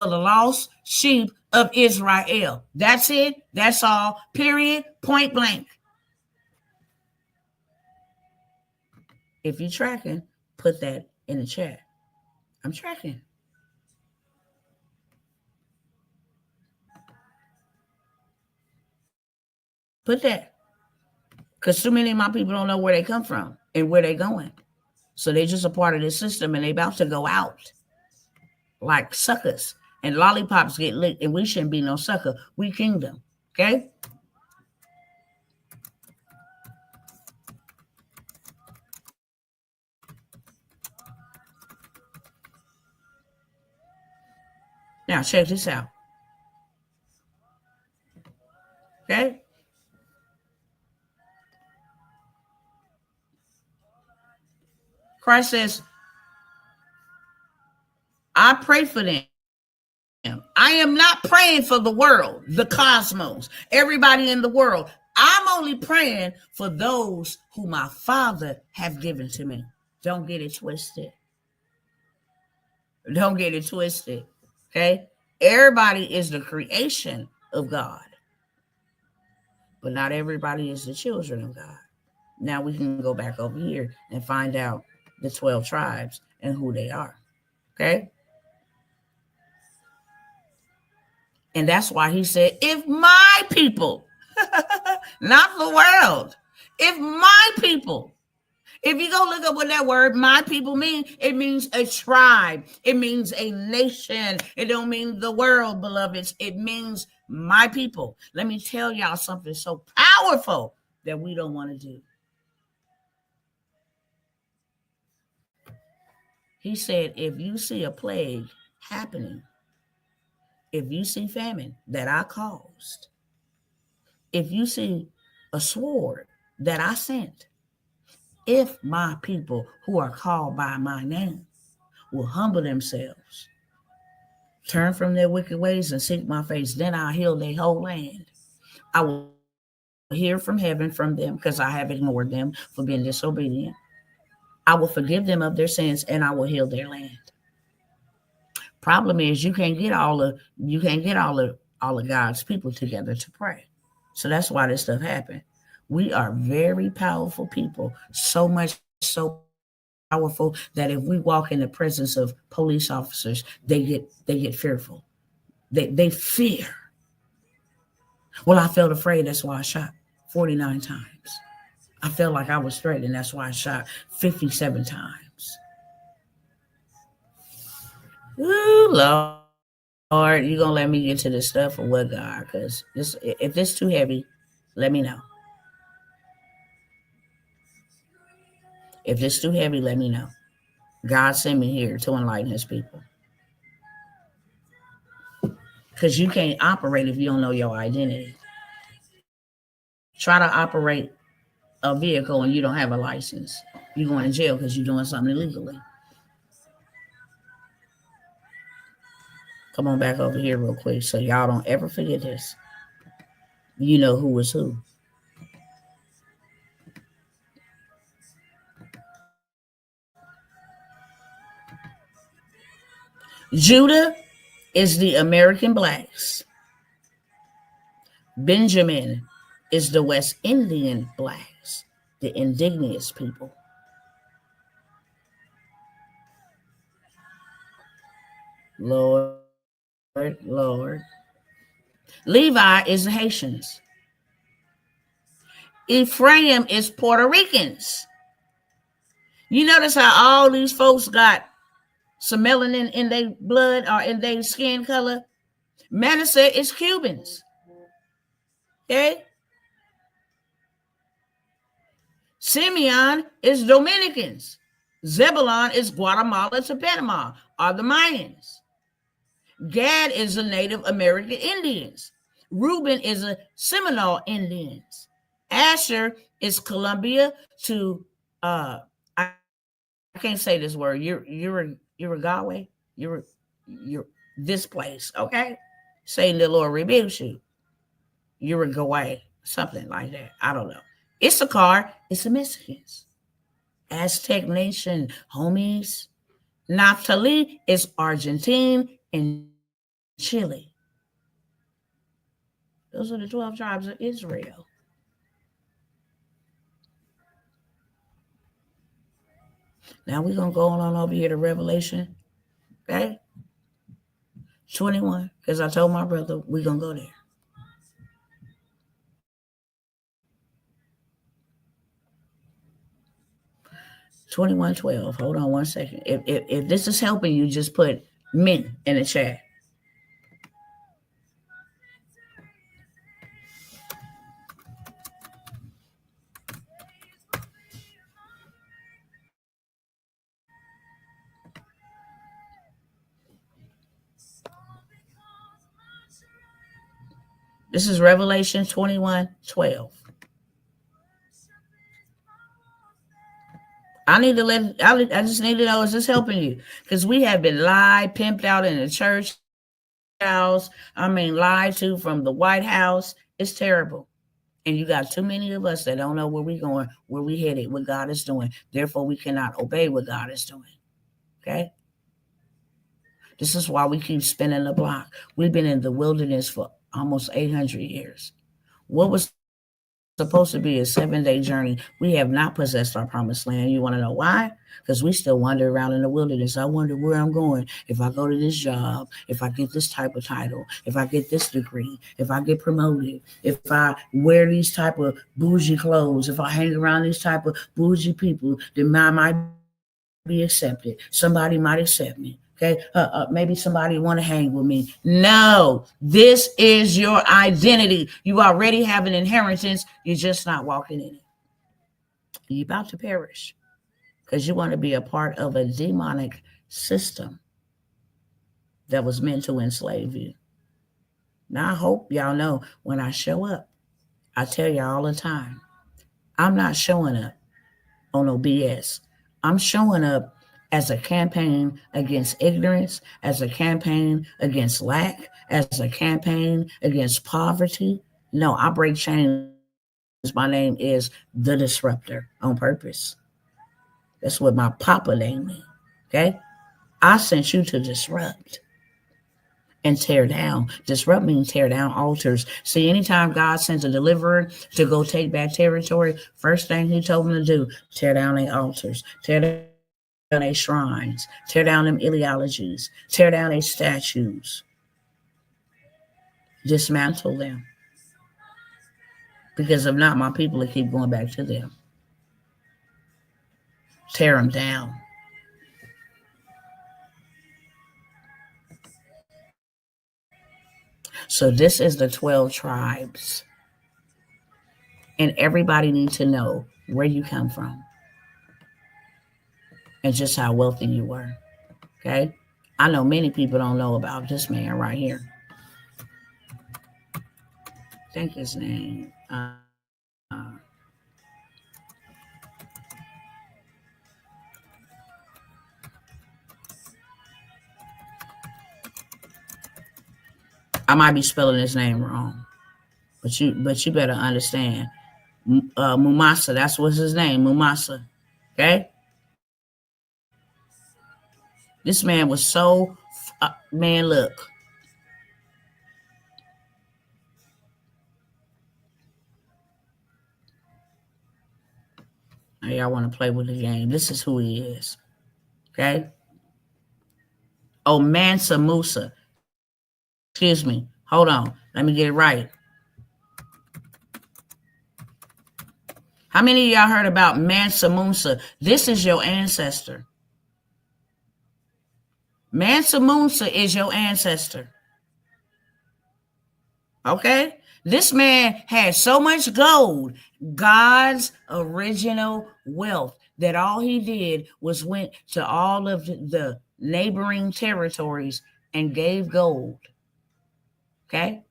for the lost sheep of Israel. That's it. That's all. Period. Point blank. If you're tracking, put that in the chat. I'm tracking. Put that. Because too many of my people don't know where they come from and where they're going. So they're just a part of the system and they're about to go out like suckers. And lollipops get licked and we shouldn't be no sucker. We kingdom. Okay? Now check this out. Christ says, I pray for them. I am not praying for the world, the cosmos, everybody in the world. I'm only praying for those who my Father have given to me. Don't get it twisted. Don't get it twisted. Okay? Everybody is the creation of God, but not everybody is the children of God. Now we can go back over here and find out the 12 tribes and who they are. Okay? And that's why he said, if my people, not the world, if my people, if you go look up what that word, my people, means, it means a tribe. It means a nation. It don't mean the world, beloveds. It means my people. Let me tell y'all something so powerful that we don't want to do. He said, if you see a plague happening, if you see famine that I caused, if you see a sword that I sent, if my people who are called by my name will humble themselves, turn from their wicked ways and seek my face, then I'll heal their whole land. I will hear from heaven from them because I have ignored them for being disobedient. I will forgive them of their sins and I will heal their land. Problem is you can't get all of God's people together to pray. So that's why this stuff happened. We are very powerful people, so much so powerful that if we walk in the presence of police officers, they get fearful. They fear. Well, I felt afraid, that's why I shot 49 times. I felt like I was threatened, that's why I shot 57 times. Ooh, Lord, you gonna let me get to this stuff or what, God? Because if this too heavy, let me know. If it's too heavy, let me know. God sent me here to enlighten his people. Because you can't operate if you don't know your identity. Try to operate a vehicle and you don't have a license. You're going to jail because you're doing something illegally. Come on back over here real quick so y'all don't ever forget this. You know who is who. Judah is the American blacks. Benjamin is the West Indian blacks, the indigenous people. Lord. Levi is the Haitians. Ephraim is Puerto Ricans. You notice how all these folks got some melanin in their blood or in their skin color? Manasseh is Cubans. Okay? Simeon is Dominicans. Zebulon is Guatemala to Panama, or the Mayans. Gad is the Native American Indians. Reuben is a Seminole Indians. Asher is Columbia to I can't say this word. Uruguay. You're this place, okay? Saying the Lord rebukes you. Uruguay, something like that. I don't know. Issachar is the Mexicans. Aztec nation, homies. Naphtali is Argentine and Chile. Those are the 12 tribes of Israel. Now we're going to go on over here to Revelation, okay? 21, because I told my brother we're going to go there. $21.12. Hold on one second. If this is helping you, just put men in the chat. This is Revelation 21:12. I just need to know, is this helping you? Because we have been lied, pimped out in the church house. I mean, lied to from the White House. It's terrible. And you got too many of us that don't know where we're going, where we headed, what God is doing. Therefore, we cannot obey what God is doing. Okay? This is why we keep spinning the block. We've been in the wilderness for almost 800 years. What was supposed to be a 7-day journey, we have not possessed our promised land. You want to know why? Because we still wander around in the wilderness. I wonder where I'm going. If I go to this job, if I get this type of title, if I get this degree, if I get promoted, if I wear these type of bougie clothes, if I hang around these type of bougie people, then I might be accepted. Somebody might accept me. Okay, maybe somebody want to hang with me. No, this is your identity. You already have an inheritance. You're just not walking in it. You're about to perish because you want to be a part of a demonic system that was meant to enslave you. Now, I hope y'all know when I show up, I tell y'all all the time, I'm not showing up on no BS. I'm showing up as a campaign against ignorance, as a campaign against lack, as a campaign against poverty. No, I break chains. My name is the Disruptor on purpose. That's what my papa named me. Okay? I sent you to disrupt and tear down. Disrupt means tear down altars. See, anytime God sends a deliverer to go take back territory, first thing he told them to do, tear down their altars, tear down their shrines, tear down them ideologies, tear down their statues, dismantle them. Because if not, my people will keep going back to them. Tear them down. So this is the 12 tribes. And everybody needs to know where you come from and just how wealthy you were. Okay? I know many people don't know about this man right here. I think his name. I might be spelling his name wrong, but you better understand. Mumasa, that's what's his name, Mumasa. Okay? This man was so, man, look. Now y'all want to play with the game. This is who he is. Okay? Oh, Mansa Musa. Excuse me. Hold on. Let me get it right. How many of y'all heard about Mansa Musa? This is your ancestor. Mansa Musa is your ancestor. Okay? This man had so much gold, God's original wealth, that all he did was went to all of the neighboring territories and gave gold. Okay?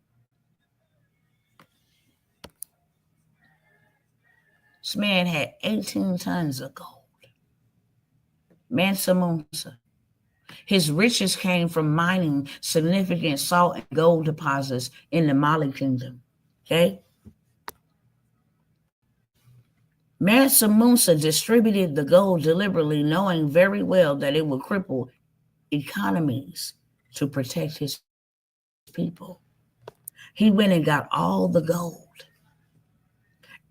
This man had 18 tons of gold. Mansa Musa. His riches came from mining significant salt and gold deposits in the Mali kingdom. Okay? Mansa Musa distributed the gold deliberately, knowing very well that it would cripple economies to protect his people. He went and got all the gold.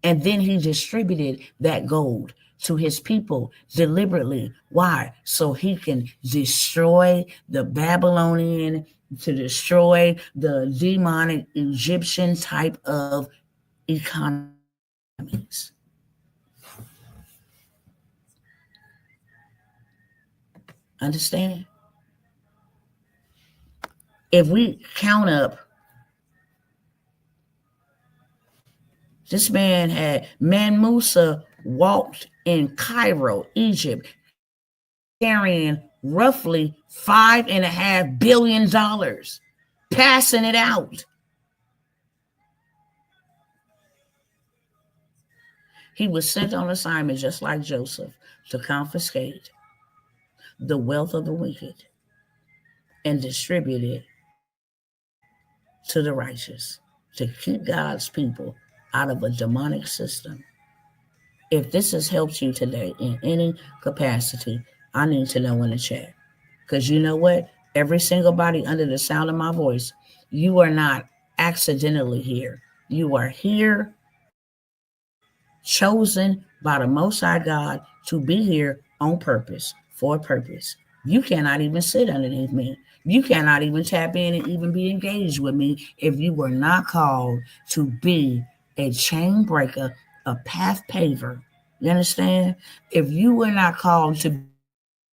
And then he distributed that gold to his people deliberately. Why? So he can destroy the Babylonian, to destroy the demonic Egyptian type of economies. Understand? If we count up, this man Musa walked in Cairo, Egypt, carrying roughly $5.5 billion, passing it out. He was sent on assignment just like Joseph to confiscate the wealth of the wicked and distribute it to the righteous, to keep God's people out of a demonic system. If this has helped you today in any capacity, I need to know in the chat. Because you know what? Every single body under the sound of my voice, you are not accidentally here. You are here, chosen by the Most High God to be here on purpose, for a purpose. You cannot even sit underneath me. You cannot even tap in and even be engaged with me if you were not called to be a chain breaker, a path paver. You understand? If you were not called to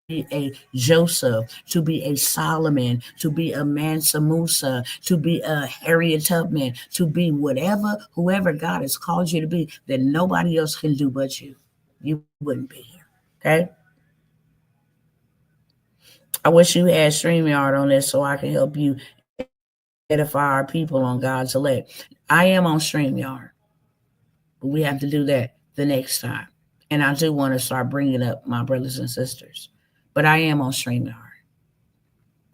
be a Joseph, to be a Solomon, to be a Mansa Musa, to be a Harriet Tubman, to be whoever God has called you to be, that nobody else can do but you wouldn't be here. Okay? I wish you had StreamYard on this so I can help you edify our people on God's elect. I am on StreamYard, but we have to do that the next time. And I do want to start bringing up my brothers and sisters. But I am on StreamYard.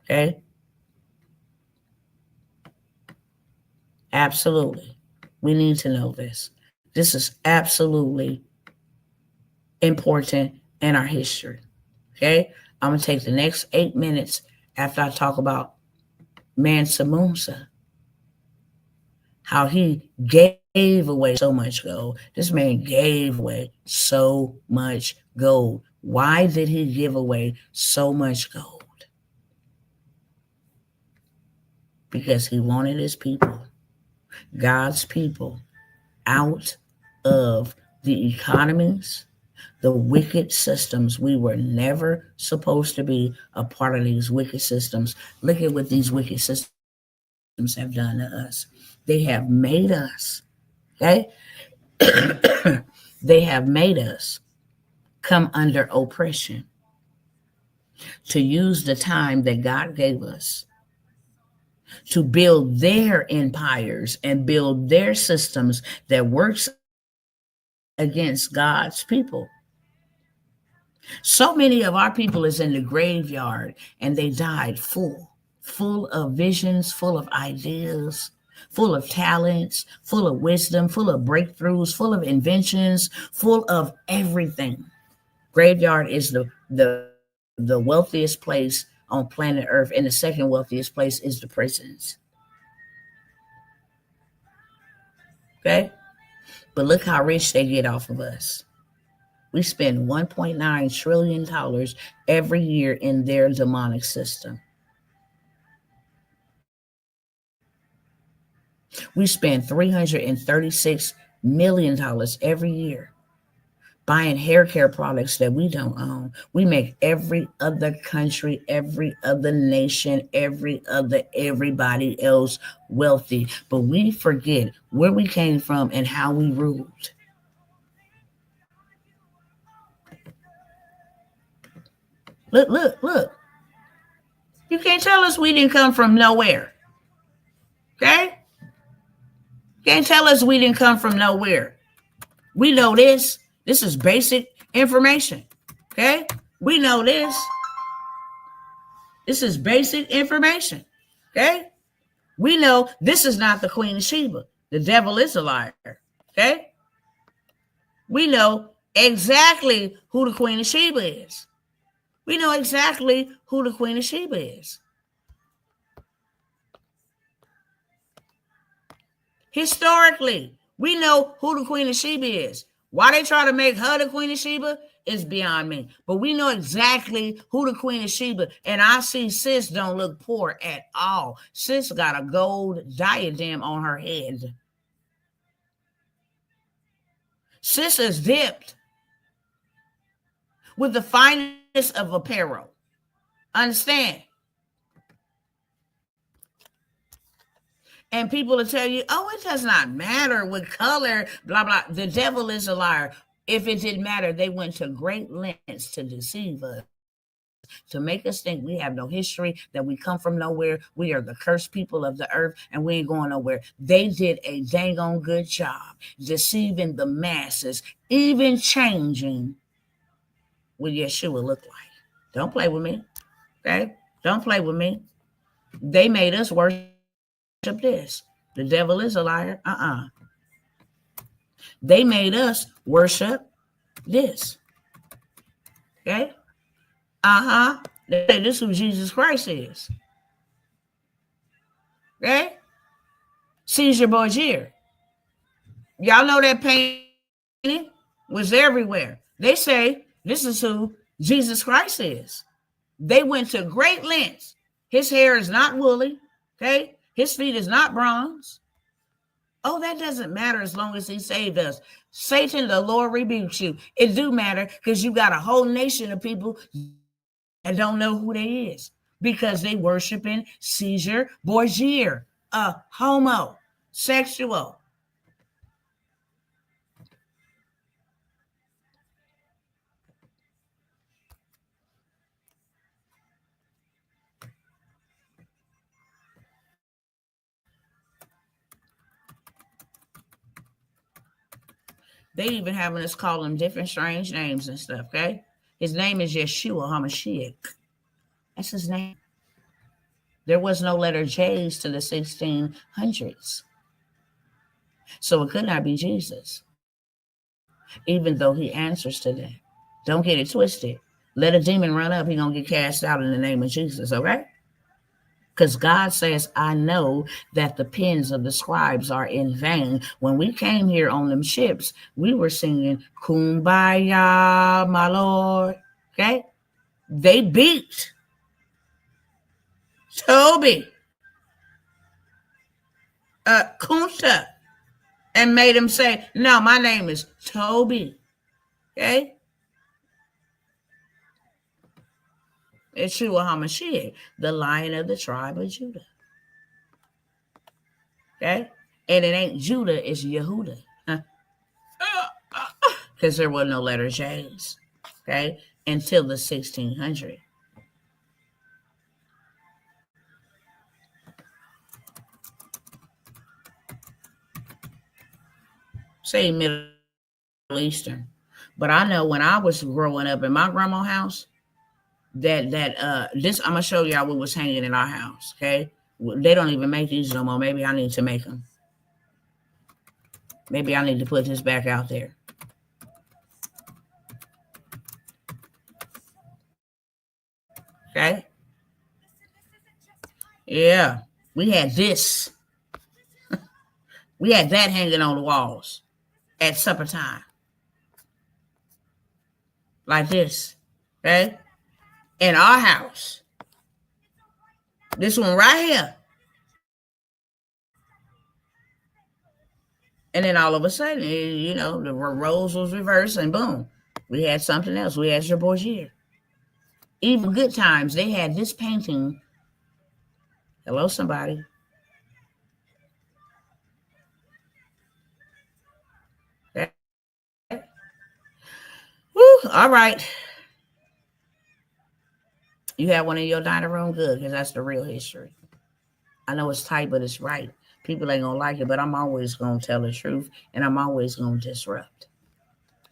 Okay? Absolutely. We need to know this. This is absolutely important in our history. Okay? I'm going to take the next 8 minutes after I talk about Mansa Musa, how he gave away so much gold. This man gave away so much gold. Why did he give away so much gold? Because he wanted his people, God's people, out of the economies, the wicked systems. We were never supposed to be a part of these wicked systems. Look at what these wicked systems have done to us. They have made us, okay? They have made us come under oppression, to use the time that God gave us to build their empires and build their systems that works against God's people. So many of our people is in the graveyard and they died full of visions, full of ideas, full of talents, full of wisdom, full of breakthroughs, full of inventions, full of everything. Graveyard is the wealthiest place on planet Earth, and the second wealthiest place is the prisons. Okay? But look how rich they get off of us. We spend $1.9 trillion every year in their demonic system. We spend $336 million every year buying hair care products that we don't own. We make every other country, every other nation, everybody else wealthy. But we forget where we came from and how we ruled. Look. You can't tell us we didn't come from nowhere. Okay? Can't tell us we didn't come from nowhere. We know this. This is basic information. Okay? We know this. This is basic information. Okay? We know this is not the Queen of Sheba. The devil is a liar. Okay? We know exactly who the Queen of Sheba is. We know exactly who the Queen of Sheba is. Historically, we know who the Queen of Sheba is. Why they try to make her the Queen of Sheba is beyond me. But we know exactly who the Queen of Sheba. And I see sis don't look poor at all. Sis got a gold diadem on her head. Sis is dipped with the finest of apparel. Understand? And people will tell you, oh, it does not matter what color, blah, blah. The devil is a liar. If it didn't matter, they went to great lengths to deceive us. to make us think we have no history, that we come from nowhere. We are the cursed people of the earth and we ain't going nowhere. They did a dang on good job deceiving the masses, even changing what Yeshua looked like. Don't play with me. Okay? Don't play with me. They made us worship this. The devil is a liar. They made us worship this. Okay? They say this is who Jesus Christ is. Okay? Caesar Borgia. Y'all know that painting was everywhere. They say this is who Jesus Christ is. They went to great lengths. His hair is not woolly. Okay? His feet is not bronze. Oh, that doesn't matter as long as he saved us. Satan, the Lord rebukes you. It do matter because you got a whole nation of people that don't know who they is because they worshiping Caesar Borgia, a homosexual. They even having us call him different strange names and stuff, okay? His name is Yeshua HaMashiach. That's his name. There was no letter J's to the 1600s. So it could not be Jesus, even though he answers to that. Don't get it twisted. Let a demon run up, he's going to get cast out in the name of Jesus, okay? Because God says, I know that the pens of the scribes are in vain. When we came here on them ships, we were singing, Kumbaya, my Lord. Okay? They beat Toby, Kunta, and made him say, no, my name is Toby. Okay? Yeshua HaMashiach, the Lion of the tribe of Judah. Okay? And it ain't Judah, it's Yehuda. Because there were no letter J's. Okay? Until the 1600. Say Middle Eastern. But I know when I was growing up in my grandma's house, that this I'm gonna show y'all what was hanging in our house. Okay, they don't even make these no more. Maybe I need to make them. Maybe I need to put this back out there. Okay. Yeah, we had this. We had that hanging on the walls at supper time, like this. Okay, in our house. This one right here. And then all of a sudden, you know, the roles was reversed and boom, we had something else. We had your Borgia. Even Good Times, they had this painting. Hello, somebody. Okay. Woo, all right. You have one in your dining room? Good, because that's the real history. I know it's tight, but it's right. People ain't going to like it, but I'm always going to tell the truth, and I'm always going to disrupt.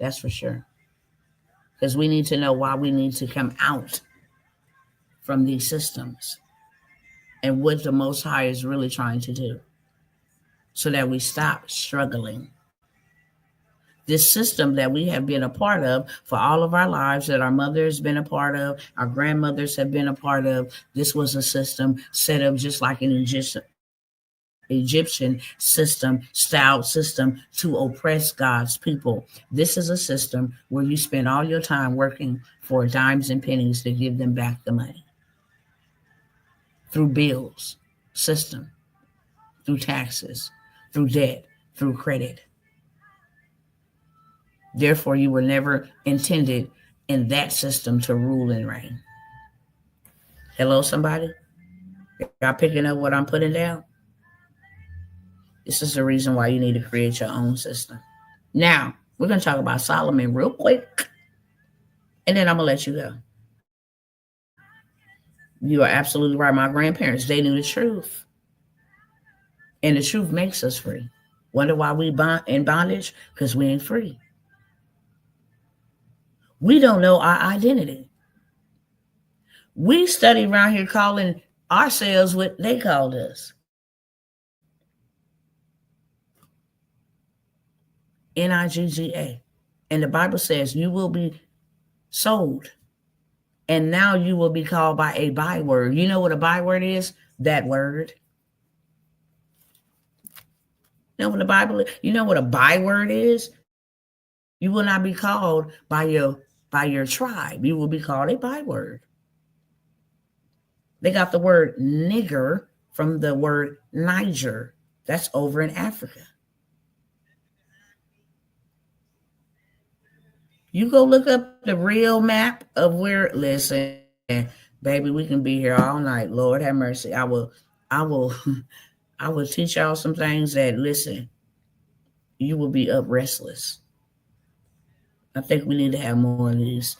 That's for sure. Because we need to know why we need to come out from these systems and what the Most High is really trying to do so that we stop struggling. This system that we have been a part of for all of our lives, that our mothers been a part of, our grandmothers have been a part of, this was a system set up just like an Egyptian system, styled system to oppress God's people. This is a system where you spend all your time working for dimes and pennies to give them back the money. Through bills, system, through taxes, through debt, through credit. Therefore, you were never intended in that system to rule and reign. Hello, somebody? Y'all picking up what I'm putting down? This is the reason why you need to create your own system. Now, we're going to talk about Solomon real quick, and then I'm going to let you go. You are absolutely right. My grandparents, they knew the truth. And the truth makes us free. Wonder why we in bondage? Because we ain't free. We don't know our identity. We study around here calling ourselves what they called us. Nigga. And the Bible says you will be sold. And now you will be called by a byword. You know what a byword is? That word. You know what the Bible is? You know what a byword is? You will not be called by your tribe. You will be called a byword. They got the word nigger from the word Niger. That's over in Africa. You go look up the real map of where, listen, baby, we can be here all night. Lord have mercy. I will, I will teach y'all some things that, listen, you will be up restless. I think we need to have more of these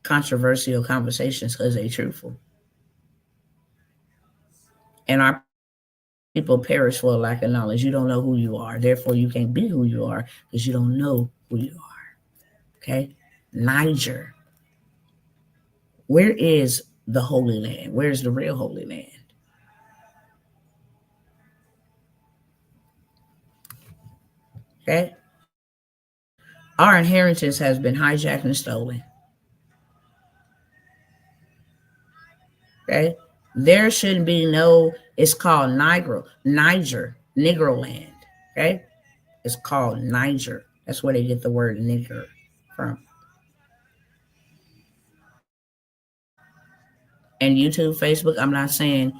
controversial conversations because they're truthful. And our people perish for a lack of knowledge. You don't know who you are. Therefore, you can't be who you are because you don't know who you are. Okay? Niger. Where is the Holy Land? Where's the real Holy Land? Okay? Our inheritance has been hijacked and stolen. Okay? There shouldn't be no, it's called Niger, Negro land. Okay? It's called Niger. That's where they get the word nigger from. And YouTube, Facebook, I'm not saying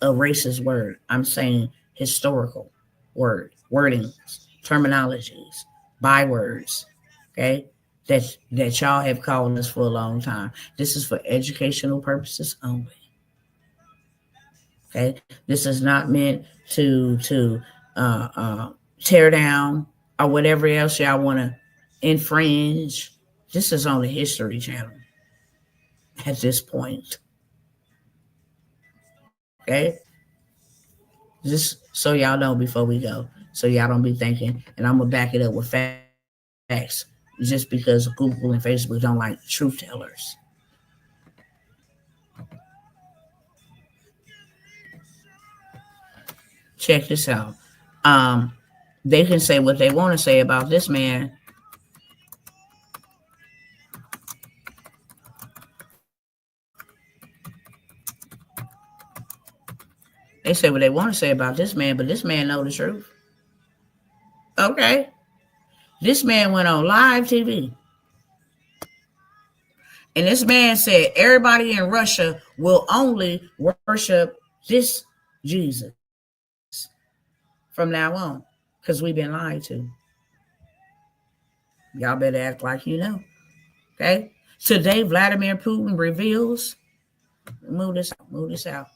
a racist word. I'm saying historical wordings, terminologies, bywords, okay? That y'all have called us for a long time. This is for educational purposes only. Okay? This is not meant to tear down or whatever else y'all want to infringe. This is on the History Channel at this point. Okay? Just so y'all know before we go. So y'all don't be thinking, and I'm going to back it up with facts, just because Google and Facebook don't like truth tellers. Check this out. They can say what they want to say about this man. They say what they want to say about this man, but this man know the truth. Okay. This man went on live TV. And this man said everybody in Russia will only worship this Jesus from now on, because we've been lied to. Y'all better act like you know. Okay? Today, Vladimir Putin reveals, move this out.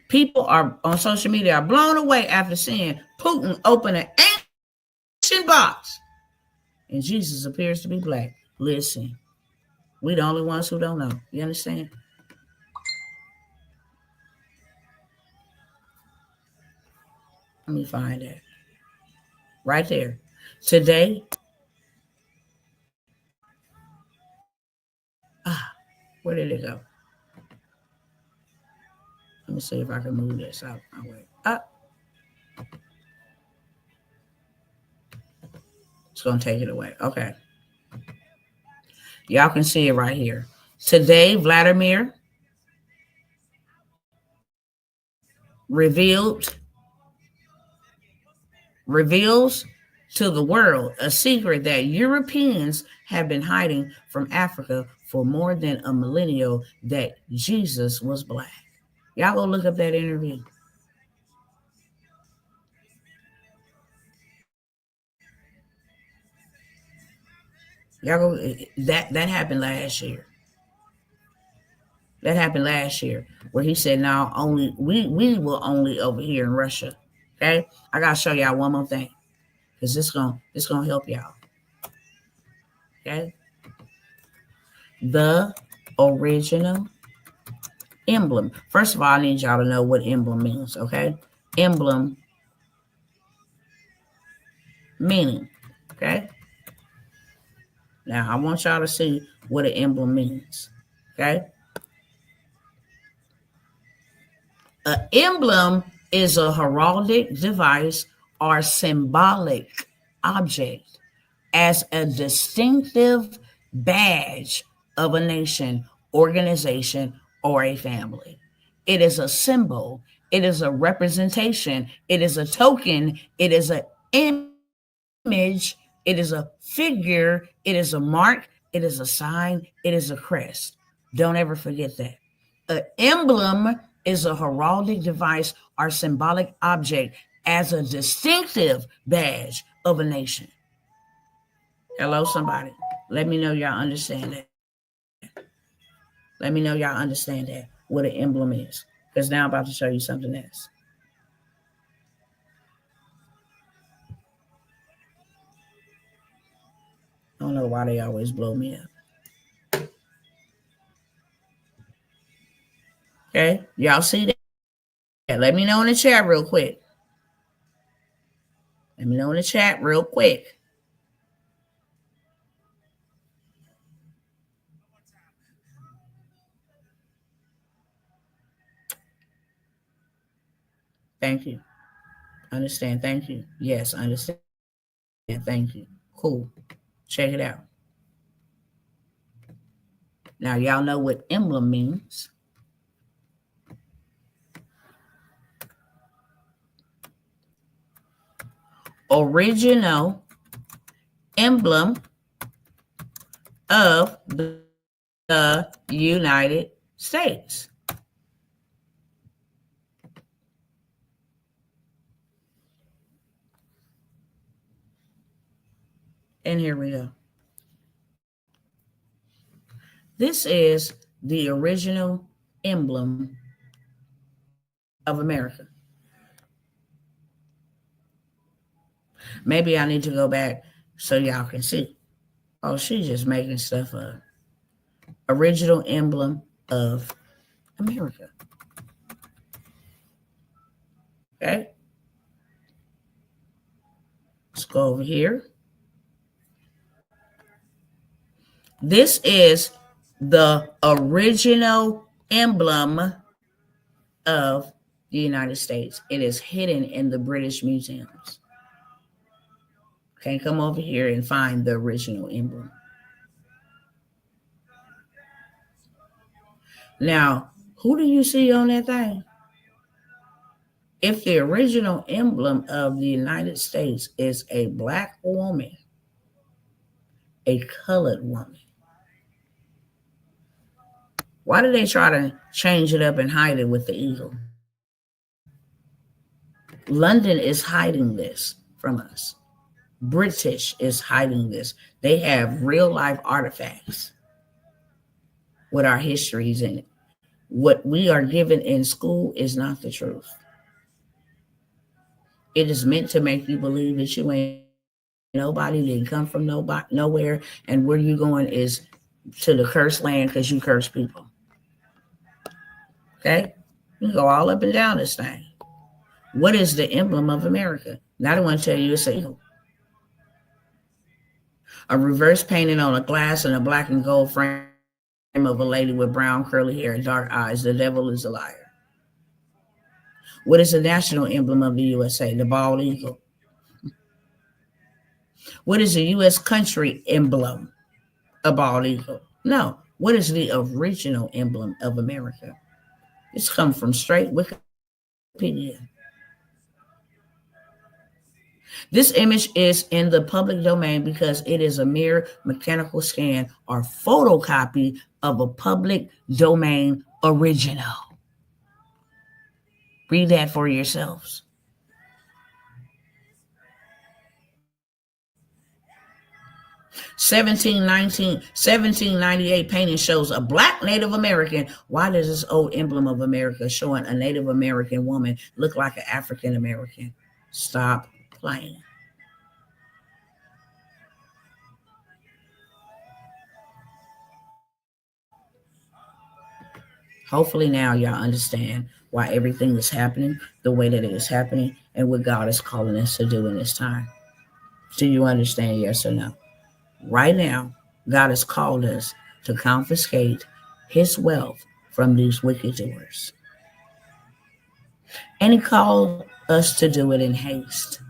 People are on social media are blown away after seeing Putin open an ancient box. And Jesus appears to be black. Listen, we the only ones who don't know. You understand? Let me find that. Right there. Today, where did it go? Let me see if I can move this out my way. It's going to take it away. Okay. Y'all can see it right here. Today, Vladimir reveals to the world a secret that Europeans have been hiding from Africa for more than a millennium, that Jesus was black. Y'all go look up that interview. Y'all go, that happened last year. That happened last year, where he said, "Now only we will only over here in Russia." Okay, I gotta show y'all one more thing, because this gonna help y'all. Okay, the original emblem. First of all, I need y'all to know what emblem means, okay? Emblem meaning, okay? Now, I want y'all to see what an emblem means, okay? An emblem is a heraldic device or symbolic object as a distinctive badge of a nation, organization, or a family. It is a symbol, it is a representation, it is a token, it is an image, it is a figure, it is a mark, it is a sign, it is a crest. Don't ever forget that. An emblem is a heraldic device or symbolic object as a distinctive badge of a nation. Hello, somebody. Let me know y'all understand that. Let me know y'all understand that, what an emblem is. Because now I'm about to show you something else. I don't know why they always blow me up. Okay? Y'all see that? Let me know in the chat real quick. Let me know in the chat real quick. Thank you. Understand. Thank you. Yes, understand. Thank you. Cool. Check it out. Now, y'all know what emblem means. Original emblem of the United States. And here we go. This is the original emblem of America. Maybe I need to go back so y'all can see. Oh, she's just making stuff up. Original emblem of America. Okay. Let's go over here. This is the original emblem of the United States. It is hidden in the British museums. Okay, come over here and find the original emblem. Now, who do you see on that thing? If the original emblem of the United States is a black woman, a colored woman, why do they try to change it up and hide it with the eagle? London is hiding this from us. British is hiding this. They have real life artifacts with our histories in it. What we are given in school is not the truth. It is meant to make you believe that you ain't nobody, didn't come from nowhere, and where you going is to the cursed land because you curse people. Okay? You go all up and down this thing. What is the emblem of America? Now I want to tell you it's a reverse painting on a glass and a black and gold frame of a lady with brown curly hair and dark eyes. The devil is a liar. What is the national emblem of the USA? The bald eagle. What is the U.S. country emblem? A bald eagle. No. What is the original emblem of America? It's come from straight Wikipedia. This image is in the public domain because it is a mere mechanical scan or photocopy of a public domain original. Read that for yourselves. 1798 painting shows a black Native American. Why does this old emblem of America showing a Native American woman look like an African American? Stop playing. Hopefully now y'all understand why everything is happening the way that it is happening and what God is calling us to do in this time. Do you understand? Yes or no? Right now, God has called us to confiscate his wealth from these wicked doers. And he called us to do it in haste,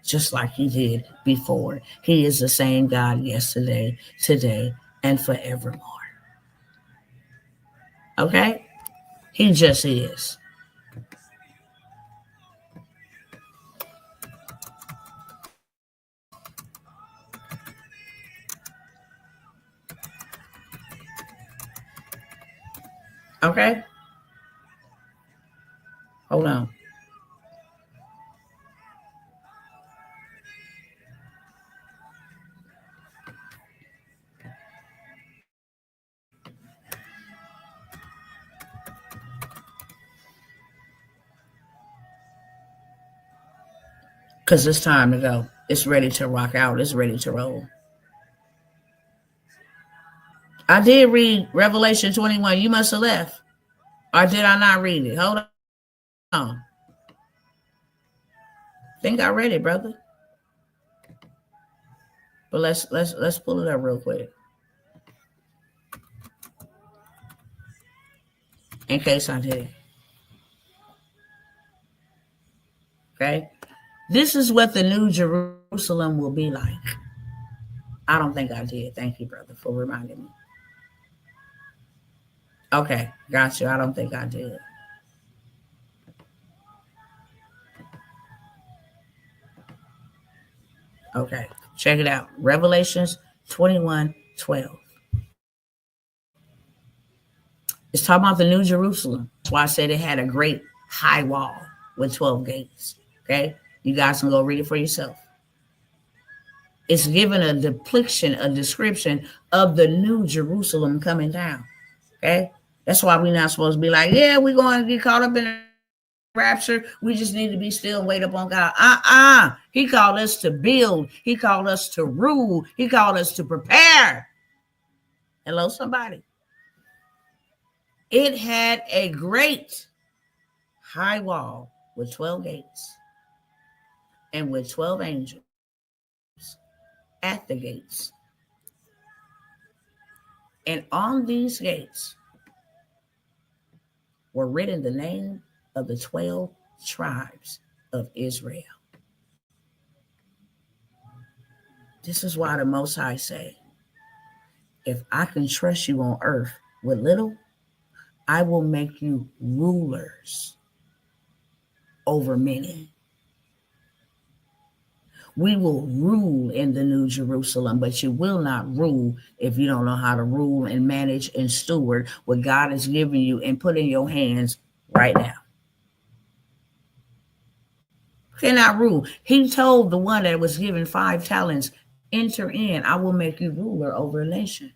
just like he did before. He is the same God yesterday, today, and forevermore. Okay? He just is. Okay? Hold on. Because it's time to go. It's ready to rock out. It's ready to roll. I did read Revelation 21. You must have left. Or did I not read it? Hold on. I think I read it, brother. But let's pull it up real quick. In case I did. Okay? This is what the New Jerusalem will be like. I don't think I did. Thank you, brother, for reminding me. Okay, got you. I don't think I did. Okay, check it out. Revelations 21:12. It's talking about the New Jerusalem. That's why I said it had a great high wall with 12 gates. Okay, you guys can go read it for yourself. It's given a depiction, a description of the New Jerusalem coming down. Okay, that's why we're not supposed to be like, yeah, we're going to get caught up in the rapture. We just need to be still and wait upon God. He called us to build. He called us to rule. He called us to prepare. Hello, somebody. It had a great high wall with 12 gates and with 12 angels at the gates. And on these gates were written the name of the 12 tribes of Israel. This is why the Most High say, if I can trust you on earth with little, I will make you rulers over many. We will rule in the New Jerusalem, but you will not rule if you don't know how to rule and manage and steward what God has given you and put in your hands right now. You cannot rule. He told the one that was given 5 talents, enter in, I will make you ruler over a nation.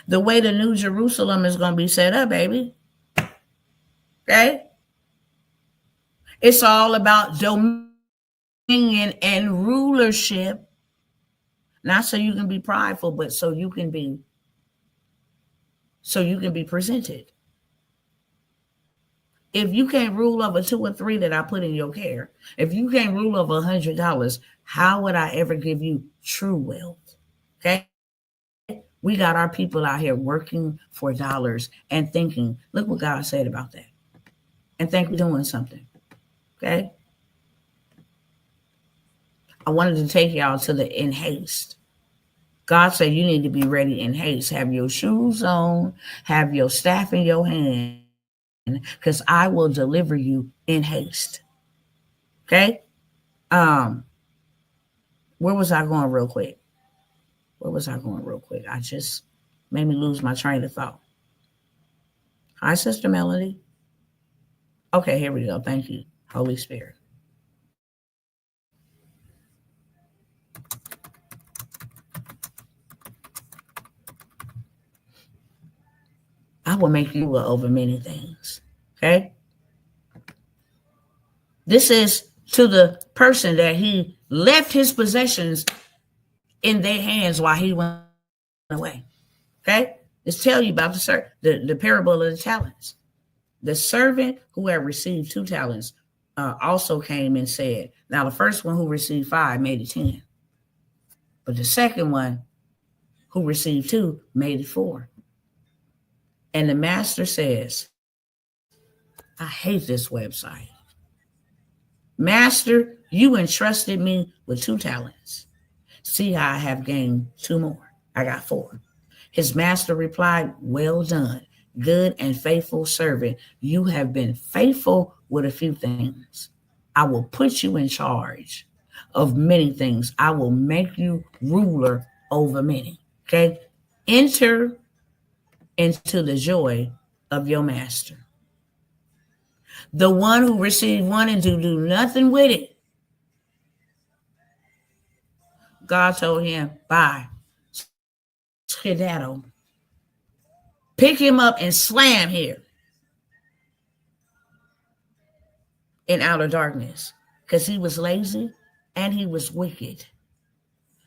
The way the New Jerusalem is going to be set up, baby. Okay? It's all about dominion and rulership. Not so you can be prideful, but so you can be presented. If you can't rule over 2 or 3 that I put in your care, if you can't rule over $100, how would I ever give you true wealth? Okay? We got our people out here working for dollars and thinking, look what God said about that. And think we're doing something. Okay? I wanted to take y'all to the in haste. God said you need to be ready in haste. Have your shoes on, have your staff in your hand, because I will deliver you in haste. Okay? Where was I going real quick? I just made me lose my train of thought. Hi, Sister Melody. Okay, here we go. Thank you, Holy Spirit. I will make you ruler over many things. Okay? This is to the person that he left his possessions in their hands while he went away. Okay? Let's tell you about the parable of the talents. The servant who had received 2 talents also came and said, now the first one who received 5 made it 10. But the second one who received 2 made it 4. And the master says, I hate this website. Master, you entrusted me with 2 talents. See how I have gained 2 more. I got 4. His master replied, well done, good and faithful servant. You have been faithful with a few things. I will put you in charge of many things. I will make you ruler over many. Okay? Enter into the joy of your master. The one who received 1 and do nothing with it. God told him, bye, skedaddle. Pick him up and slam here in outer darkness, because he was lazy and he was wicked.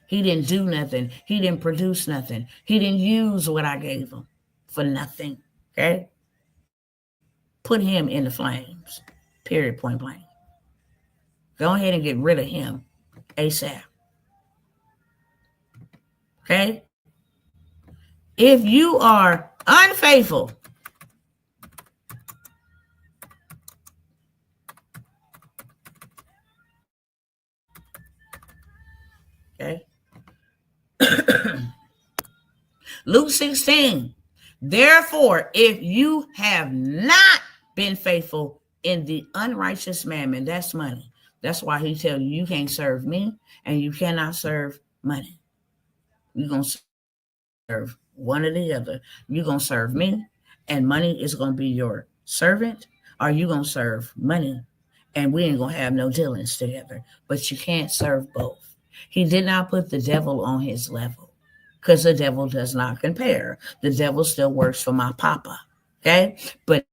He didn't do nothing. He didn't produce nothing. He didn't use what I gave him for nothing. Okay? Put him in the flames. Period, point blank. Go ahead and get rid of him ASAP. Okay? If you are unfaithful, okay? Luke 16. Therefore, if you have not been faithful in the unrighteous mammon, that's money. That's why he tells you you can't serve me and you cannot serve money. You're going to serve one or the other. You're going to serve me and money is going to be your servant, or you're going to serve money and we ain't going to have no dealings together. But you can't serve both. He did not put the devil on his level, because the devil does not compare. The devil still works for my papa, okay? But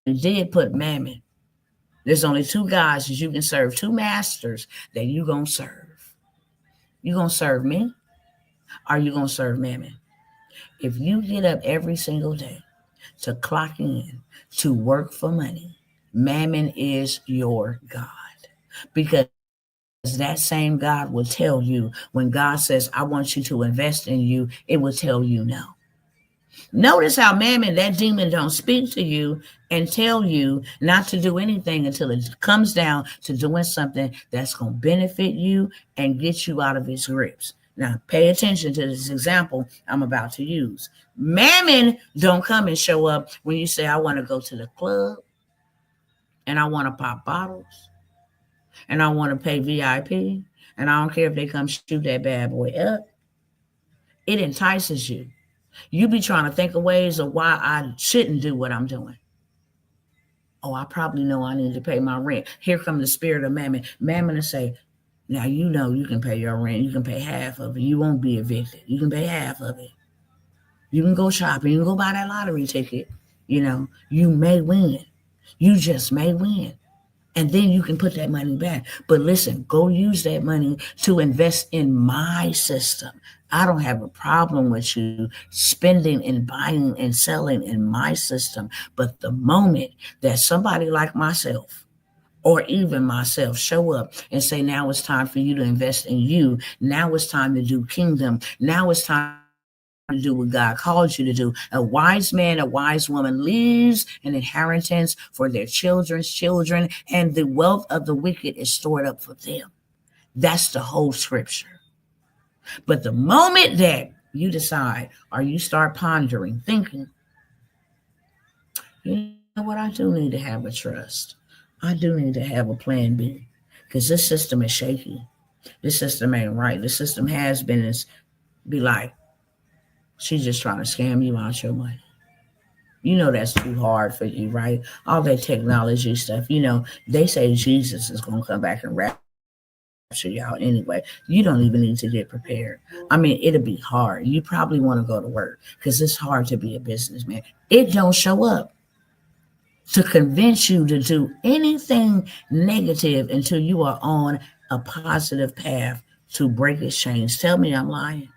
he did put mammon. There's only 2 guys that you can serve, 2 masters that you going to serve. You going to serve me, or you going to serve mammon? If you get up every single day to clock in, to work for money, mammon is your God. Because that same God will tell you, when God says, I want you to invest in you, it will tell you no. Notice how mammon, that demon, don't speak to you and tell you not to do anything until it comes down to doing something that's going to benefit you and get you out of his grips. Now, pay attention to this example I'm about to use. Mammon don't come and show up when you say, I want to go to the club and I want to pop bottles and I want to pay VIP, and I don't care if they come shoot that bad boy up. It entices you. You be trying to think of ways of why I shouldn't do what I'm doing. Oh, I probably know I need to pay my rent. Here comes the spirit of mammon. Mammon will say, now you know you can pay your rent. You can pay half of it. You won't be evicted. You can pay half of it. You can go shopping. You can go buy that lottery ticket. You know, you may win. You just may win. And then you can put that money back. But listen, go use that money to invest in my system. I don't have a problem with you spending and buying and selling in my system. But the moment that somebody like myself, or even myself, show up and say, now it's time for you to invest in you. Now it's time to do kingdom. Now it's time to do what God called you to do. A wise man, a wise woman leaves an inheritance for their children's children, and the wealth of the wicked is stored up for them. That's the whole scripture. But the moment that you decide, or you start pondering, thinking, you know what, I do need to have a trust. I do need to have a plan B, because this system is shaky. This system ain't right. The system has been, is be like, she's just trying to scam you out your money. You know that's too hard for you, right? All that technology stuff. You know, they say Jesus is going to come back and rapture y'all anyway. You don't even need to get prepared. I mean, it'll be hard. You probably want to go to work because it's hard to be a businessman. It don't show up to convince you to do anything negative until you are on a positive path to break its chains. Tell me I'm lying.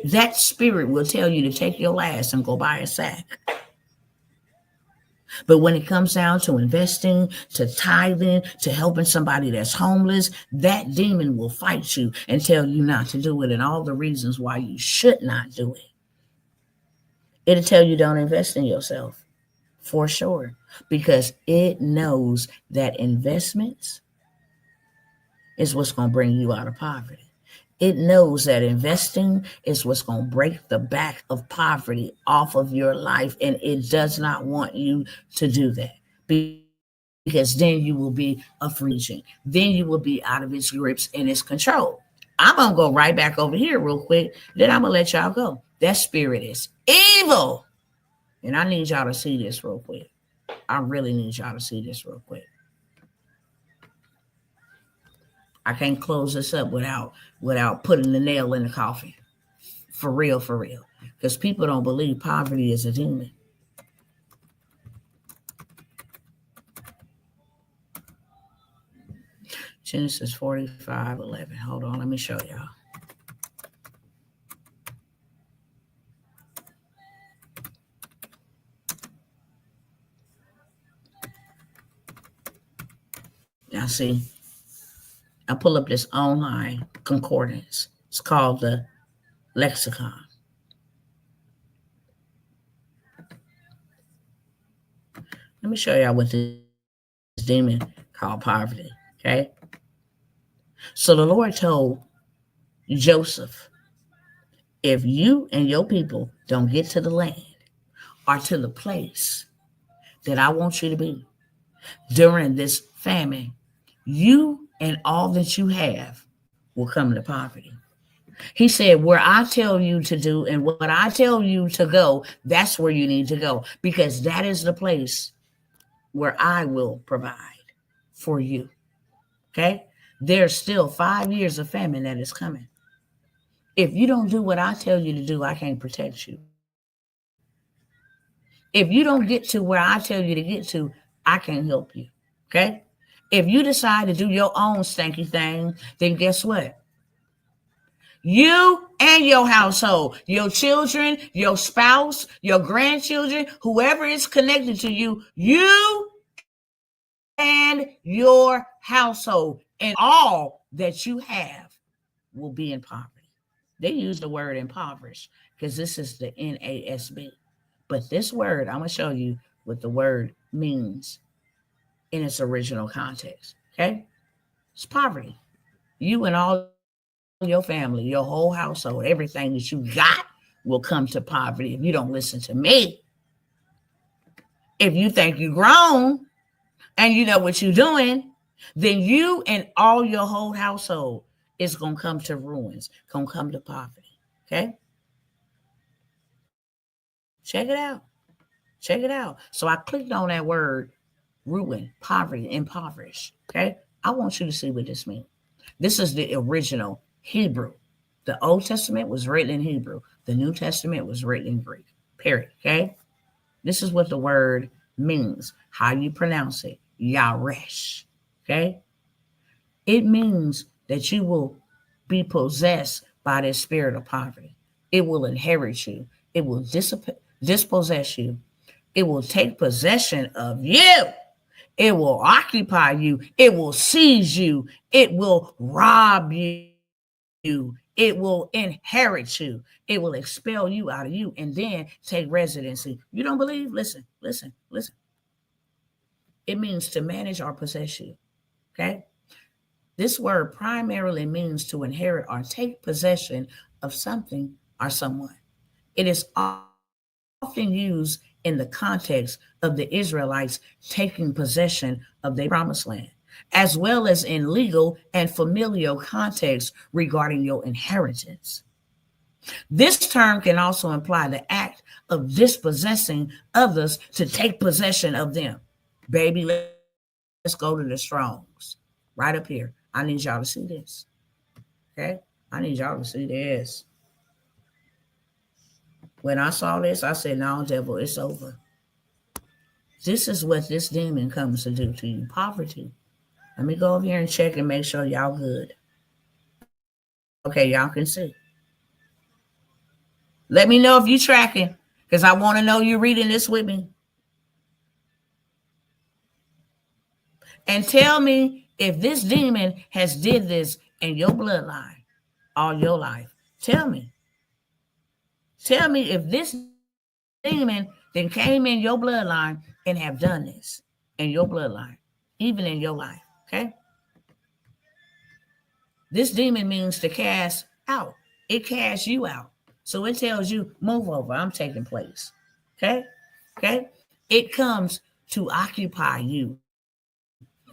That spirit will tell you to take your last and go buy a sack. But when it comes down to investing, to tithing, to helping somebody that's homeless, that demon will fight you and tell you not to do it and all the reasons why you should not do it. It'll tell you don't invest in yourself for sure, because it knows that investments is what's going to bring you out of poverty. It knows that investing is what's going to break the back of poverty off of your life, and it does not want you to do that, because then you will be a free agent. Then you will be out of its grips and its control. I'm going to go right back over here real quick. Then I'm going to let y'all go. That spirit is evil. And I need y'all to see this real quick. I really need y'all to see this real quick. I can't close this up without putting the nail in the coffin. For real, for real. Because people don't believe poverty is a demon. Genesis 45:11. Hold on, let me show y'all. Now see, I pull up this online concordance. It's called the lexicon. Let me show y'all what this demon called poverty. Okay. So the Lord told Joseph, if you and your people don't get to the land or to the place that I want you to be during this famine, you and all that you have will come to poverty. He said, where I tell you to do and what I tell you to go, that's where you need to go, because that is the place where I will provide for you. Okay? There's still 5 years of famine that is coming. If you don't do what I tell you to do, I can't protect you. If you don't get to where I tell you to get to, I can't help you. Okay? If you decide to do your own stanky thing, then guess what? You and your household, your children, your spouse, your grandchildren, whoever is connected to you, you and your household and all that you have will be in poverty. They use the word impoverished because this is the NASB. But this word, I'm going to show you what the word means in its original context. Okay? It's poverty. You and all your family, your whole household, everything that you got will come to poverty if you don't listen to me. If you think you're grown and you know what you're doing, then you and all your whole household is going to come to ruins, going to come to poverty. Okay? Check it out. Check it out. So I clicked on that word, ruin, poverty, impoverished. Okay? I want you to see what this means. This is the original Hebrew. The Old Testament was written in Hebrew. The New Testament was written in Greek. Period. Okay? This is what the word means. How you pronounce it. Yaresh. Okay? It means that you will be possessed by this spirit of poverty. It will inherit you. It will dispossess you. It will take possession of you. It will occupy you. It will seize you. It will rob you. It will inherit you. It will expel you out of you and then take residency. You don't believe? Listen. It means to manage or possess you. Okay? This word primarily means to inherit or take possession of something or someone. It is often used in the context of the Israelites taking possession of their promised land, as well as in legal and familial context regarding your inheritance. This term can also imply the act of dispossessing others to take possession of them. Baby, let's go to the Strongs. Right up here. I need y'all to see this. Okay? I need y'all to see this. When I saw this, I said, no, devil, it's over. This is what this demon comes to do to you. Poverty. Let me go over here and check and make sure y'all good. Okay, y'all can see. Let me know if you're tracking, because I want to know you're reading this with me. And tell me if this demon has did this in your bloodline all your life. Tell me. Tell me if this demon then came in your bloodline and have done this in your bloodline, even in your life. Okay? This demon means to cast out. It casts you out. So it tells you, move over. I'm taking place. Okay? Okay? It comes to occupy you.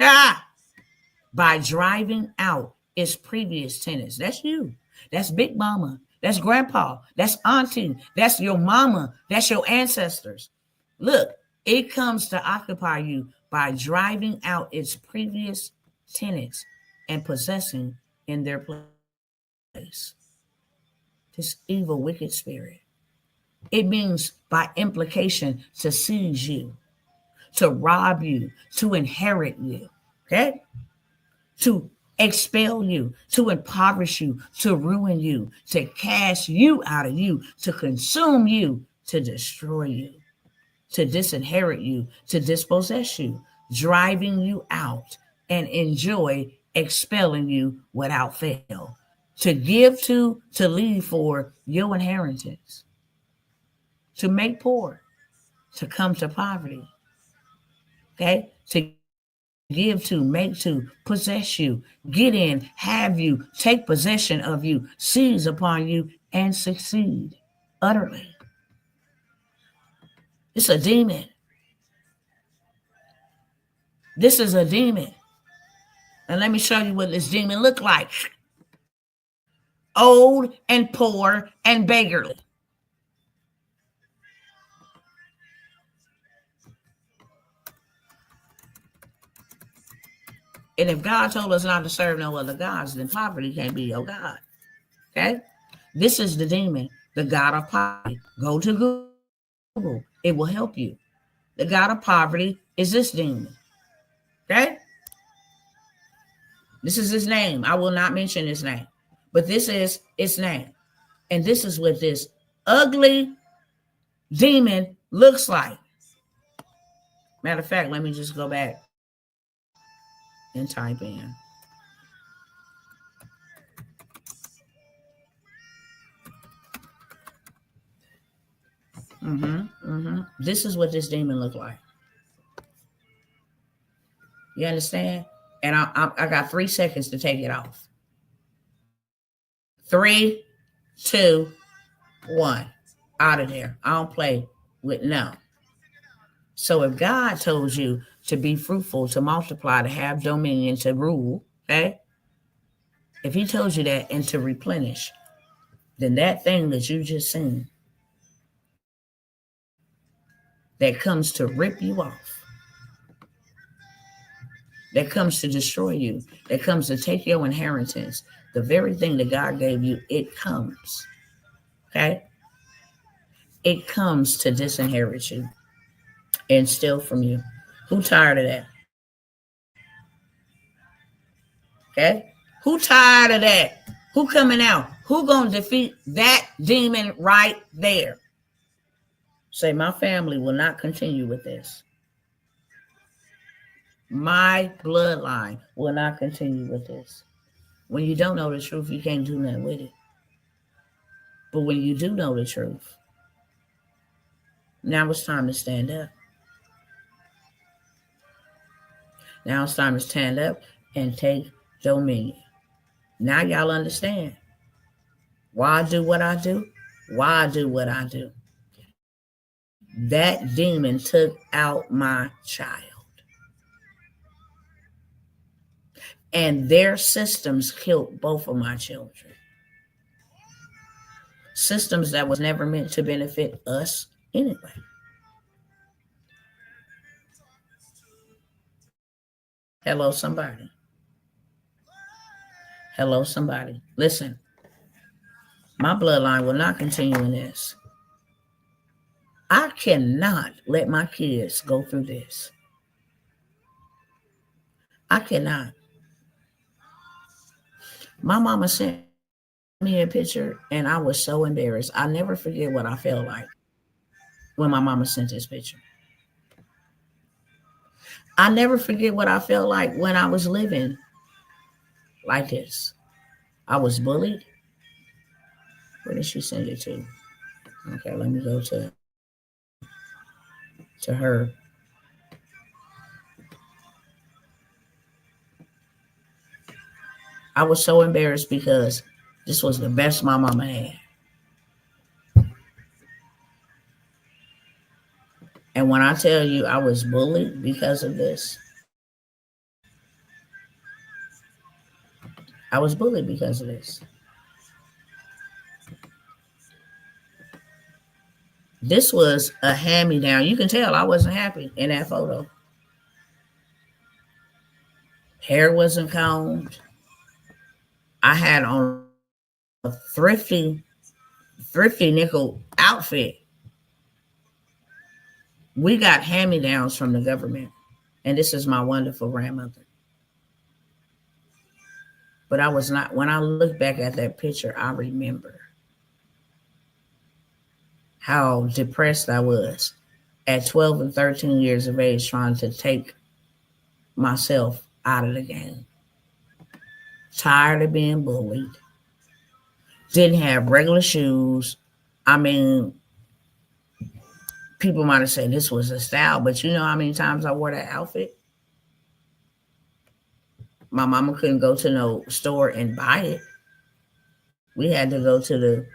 Ah! By driving out its previous tenants. That's you. That's Big Mama. That's Grandpa. That's Auntie. That's your mama. That's your ancestors. Look, it comes to occupy you by driving out its previous tenants and possessing in their place. This evil, wicked spirit. It means by implication to seize you, to rob you, to inherit you. Okay? To expel you, to impoverish you, to ruin you, to cast you out of you, to consume you, to destroy you, to disinherit you, to dispossess you, driving you out and enjoy expelling you without fail, to give to leave for your inheritance, to make poor, to come to poverty, okay, to give to, make to, possess you, get in, have you, take possession of you, seize upon you, and succeed utterly. It's a demon. This is a demon. And let me show you what this demon look like. Old and poor and beggarly. And if God told us not to serve no other gods, then poverty can't be your God. Okay? This is the demon, the God of poverty. Go to Google. It will help you. The God of poverty is this demon. Okay? This is his name. I will not mention his name. But this is its name. And this is what this ugly demon looks like. Matter of fact, let me just go back and type in. This is what this demon looked like. You understand? And I got 3 seconds to take it off. 3, 2, 1. Out of there. I don't play with no. So if God told you to be fruitful, to multiply, to have dominion, to rule, okay? If he told you that and to replenish, then that thing that you just seen that comes to rip you off, that comes to destroy you, that comes to take your inheritance, the very thing that God gave you, it comes, okay? It comes to disinherit you and steal from you. Who tired of that? Okay? Who tired of that? Who coming out? Who gonna defeat that demon right there? Say, my family will not continue with this. My bloodline will not continue with this. When you don't know the truth, you can't do nothing with it. But when you do know the truth, now it's time to stand up. Now it's time to stand up and take dominion. Now y'all understand why I do what I do, why I do what I do. That demon took out my child. And their systems killed both of my children. Systems that was never meant to benefit us anyway. Hello, somebody. Hello, somebody. Listen, my bloodline will not continue in this. I cannot let my kids go through this. I cannot. My mama sent me a picture, and I was so embarrassed. I never forget what I felt like when my mama sent this picture. I never forget what I felt like when I was living like this. I was bullied. Where did she send it to? Okay, let me go to her. I was so embarrassed because this was the best my mama had. And when I tell you I was bullied because of this, I was bullied because of this. This was a hand me down. You can tell I wasn't happy in that photo. Hair wasn't combed. I had on a thrifty nickel outfit. We got hand me downs from the government. And this is my wonderful grandmother. But I was not, when I look back at that picture, I remember how depressed I was at 12 and 13 years of age trying to take myself out of the game. Tired of being bullied. Didn't have regular shoes. I mean, people might have said this was a style, but you know how many times I wore that outfit? My mama couldn't go to no store and buy it. We had to go to the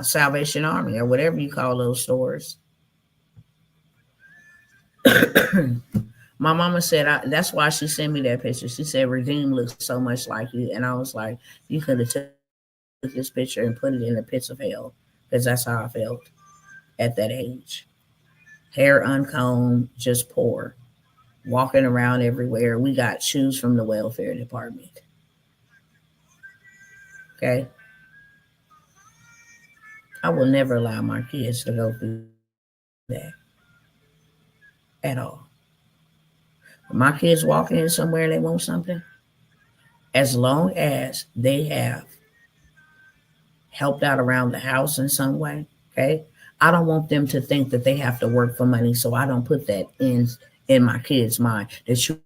Salvation Army or whatever you call those stores. My mama said, that's why she sent me that picture. She said, Redeem looks so much like you. And I was like, you could have took this picture and put it in the pits of hell because that's how I felt at that age. Hair uncombed, just poor, walking around everywhere. We got shoes from the welfare department. Okay. I will never allow my kids to go through that at all. When my kids walk in somewhere and they want something, as long as they have helped out around the house in some way, okay? I don't want them to think that they have to work for money, so I don't put that in my kids' mind that you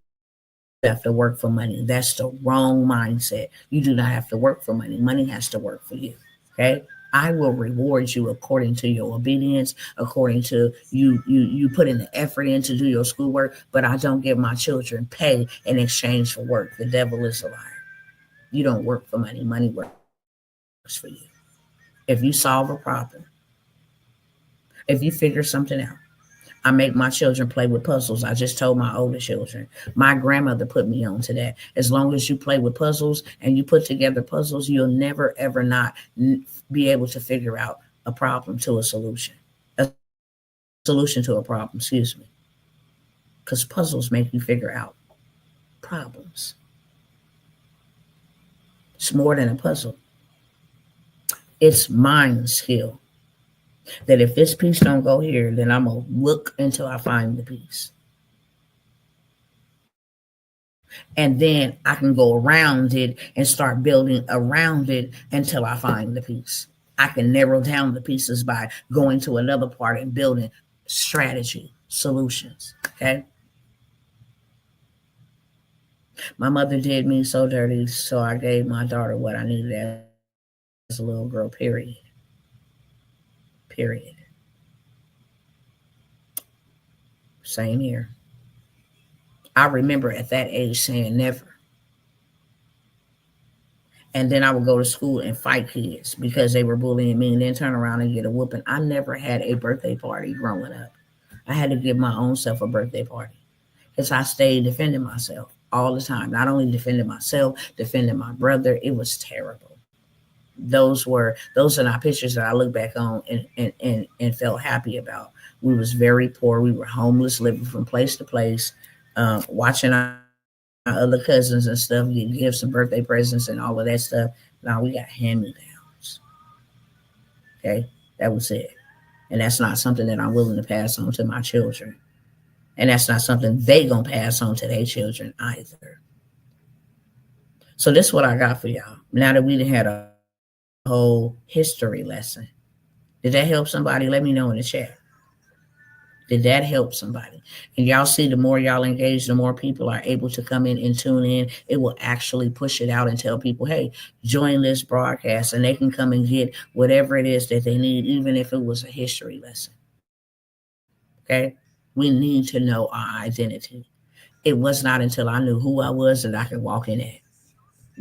have to work for money. That's the wrong mindset. You do not have to work for money. Money has to work for you. Okay? I will reward you according to your obedience, according to you putting the effort in to do your schoolwork, but I don't give my children pay in exchange for work. The devil is a liar. You don't work for money. Money works for you. If you solve a problem, if you figure something out, I make my children play with puzzles. I just told my older children. My grandmother put me on to that. As long as you play with puzzles and you put together puzzles, you'll never ever not be able to figure out a problem to a solution. A solution to a problem, excuse me. Because puzzles make you figure out problems. It's more than a puzzle. It's mind skill. That if this piece don't go here, then I'm gonna look until I find the piece. And then I can go around it and start building around it until I find the piece. I can narrow down the pieces by going to another part and building strategy, solutions. Okay. My mother did me so dirty, so I gave my daughter what I needed as a little girl, period. Period. Same here. I remember at that age saying never. And then I would go to school and fight kids because they were bullying me and then turn around and get a whooping. I never had a birthday party growing up. I had to give my own self a birthday party because I stayed defending myself all the time. Not only defending myself, defending my brother. It was terrible. Those are not pictures that I look back on and felt happy about. We was very poor. We were homeless, living from place to place, watching our other cousins and stuff get gifts and birthday presents and all of that stuff. Now we got hand me downs. Okay, that was it. And that's not something that I'm willing to pass on to my children. And that's not something they gonna pass on to their children either. So this is what I got for y'all. Now that we done had a whole whole history lesson. Did that help somebody? Let me know in the chat. Did that help somebody? And y'all see, the more y'all engage, the more people are able to come in and tune in. It will actually push it out and tell people, hey, join this broadcast, and they can come and get whatever it is that they need, even if it was a history lesson. Okay? We need to know our identity. It was not until I knew who I was that I could walk in it.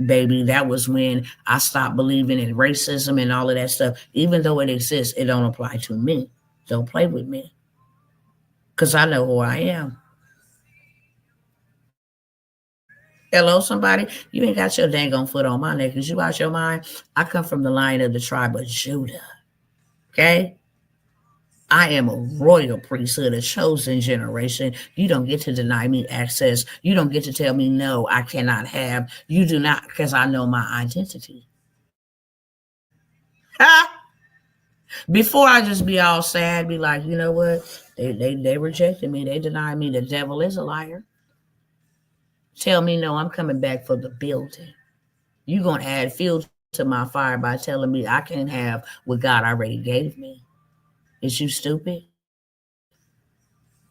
Baby, that was when I stopped believing in racism and all of that stuff. Even though it exists, it don't apply to me. Don't play with me, because I know who I am. Hello, somebody. You ain't got your dang on foot on my neck. Is you out your mind? I come from the line of the tribe of Judah. Okay? I am a royal priesthood, a chosen generation. You don't get to deny me access. You don't get to tell me, no, I cannot have. You do not, because I know my identity. Before I just be all sad, be like, you know what? They rejected me. They denied me. The devil is a liar. Tell me, no, I'm coming back for the building. You going to add fuel to my fire by telling me I can't have what God already gave me. Is you stupid?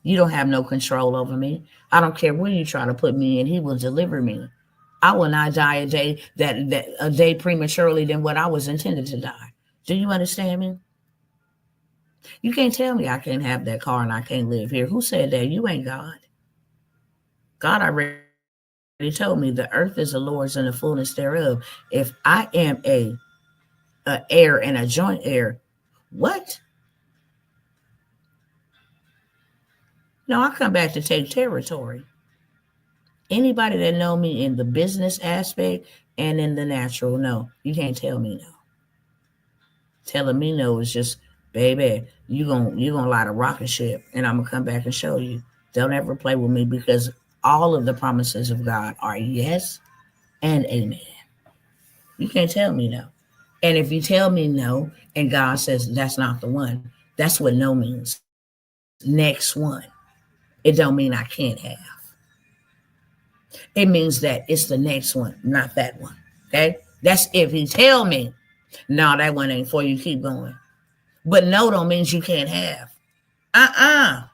You don't have no control over me. I don't care where you try to put me in. He will deliver me. I will not die that a day prematurely than what I was intended to die. Do you understand me? You can't tell me I can't have that car and I can't live here. Who said that? You ain't God. God already told me the earth is the Lord's and the fullness thereof. If I am a heir and a joint heir, what? No, I come back to take territory. Anybody that know me in the business aspect and in the natural, no, you can't tell me no. Telling me no is just, baby, you gonna light a rocket ship, and I'm gonna come back and show you. Don't ever play with me, because all of the promises of God are yes and amen. You can't tell me no. And if you tell me no, and God says that's not the one, that's what no means. Next one. It don't mean I can't have. It means that it's the next one, not that one. Okay? That's if he tell me, no, that one ain't for you, keep going. But no don't mean you can't have. Uh-uh.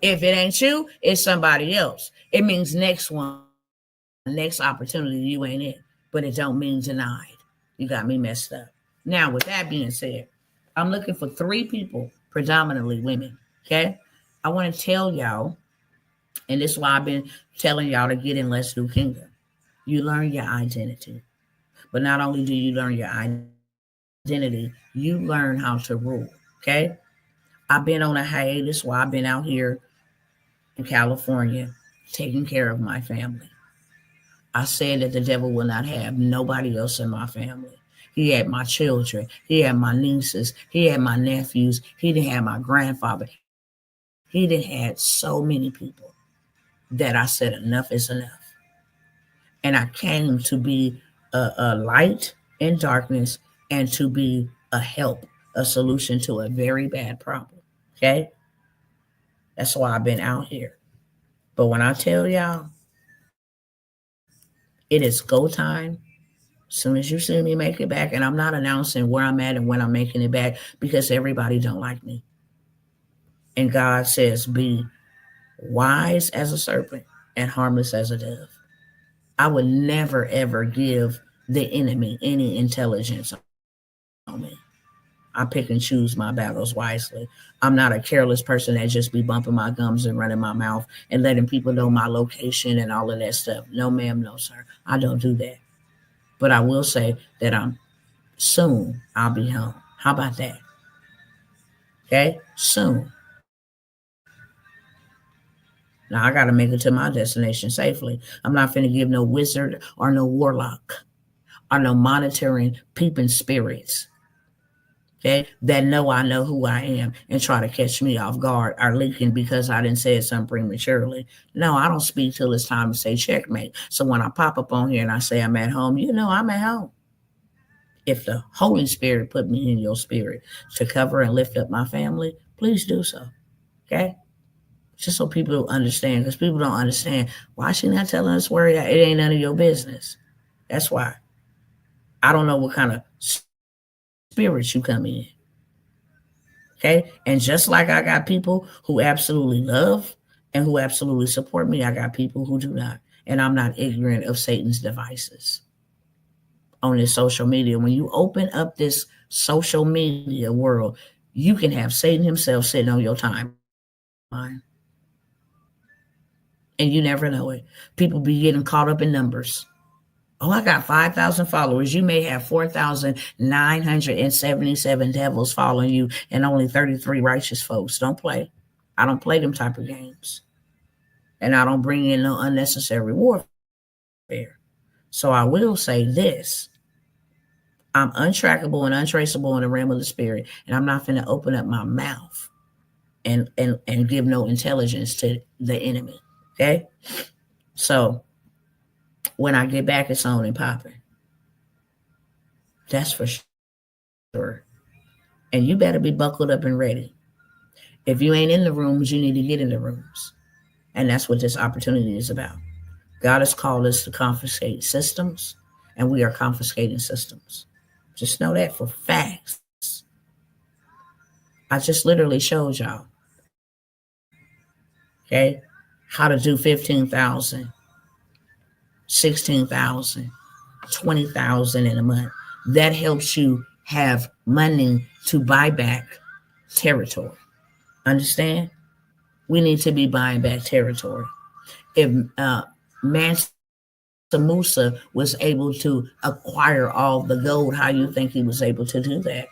If it ain't you, it's somebody else. It means next one, next opportunity, you ain't it. But it don't mean denied. You got me messed up. Now, with that being said, I'm looking for 3 people, predominantly women. Okay? I want to tell y'all, and this is why I've been telling y'all to get in Let's Do Kingdom. You learn your identity. But not only do you learn your identity, you learn how to rule. Okay? I've been on a hiatus while I've been out here in California taking care of my family. I said that the devil will not have nobody else in my family. He had my children. He had my nieces. He had my nephews. He didn't have my grandfather. He didn't had so many people that I said enough is enough. And I came to be a light in darkness and to be a help, a solution to a very bad problem. Okay? That's why I've been out here. But when I tell y'all, it is go time. As soon as you see me make it back, and I'm not announcing where I'm at and when I'm making it back, because everybody don't like me. And God says, be wise as a serpent and harmless as a dove. I would never ever give the enemy any intelligence on me. I pick and choose my battles wisely. I'm not a careless person that just be bumping my gums and running my mouth and letting people know my location and all of that stuff. No, ma'am, no, sir. I don't do that. But I will say that I'm soon I'll be home. How about that? Okay? Soon. Now I gotta make it to my destination safely. I'm not finna give no wizard or no warlock or no monitoring peeping spirits, okay, that know I know who I am and try to catch me off guard or leaking because I didn't say something prematurely. No, I don't speak till it's time to say checkmate. So when I pop up on here and I say I'm at home, you know I'm at home. If the Holy Spirit put me in your spirit to cover and lift up my family, please do so. Okay? Just so people understand, because people don't understand, why she not telling us where it ain't none of your business. That's why. I don't know what kind of spirits you come in. Okay. And just like I got people who absolutely love and who absolutely support me, I got people who do not. And I'm not ignorant of Satan's devices on this social media. When you open up this social media world, you can have Satan himself sitting on your timeline. And you never know it. People be getting caught up in numbers. Oh, I got 5,000 followers. You may have 4,977 devils following you and only 33 righteous folks. Don't play. I don't play them type of games. And I don't bring in no unnecessary warfare. So I will say this. I'm untrackable and untraceable in the realm of the spirit. And I'm not going to open up my mouth and give no intelligence to the enemy. Okay? So when I get back, it's on and popping. That's for sure. And you better be buckled up and ready. If you ain't in the rooms, you need to get in the rooms. And that's what this opportunity is about. God has called us to confiscate systems, and we are confiscating systems. Just know that for facts. I just literally showed y'all, okay, how to do 15,000, 16,000, 20,000 in a month. That helps you have money to buy back territory. Understand? We need to be buying back territory. If Mansa Musa was able to acquire all the gold, how you think he was able to do that?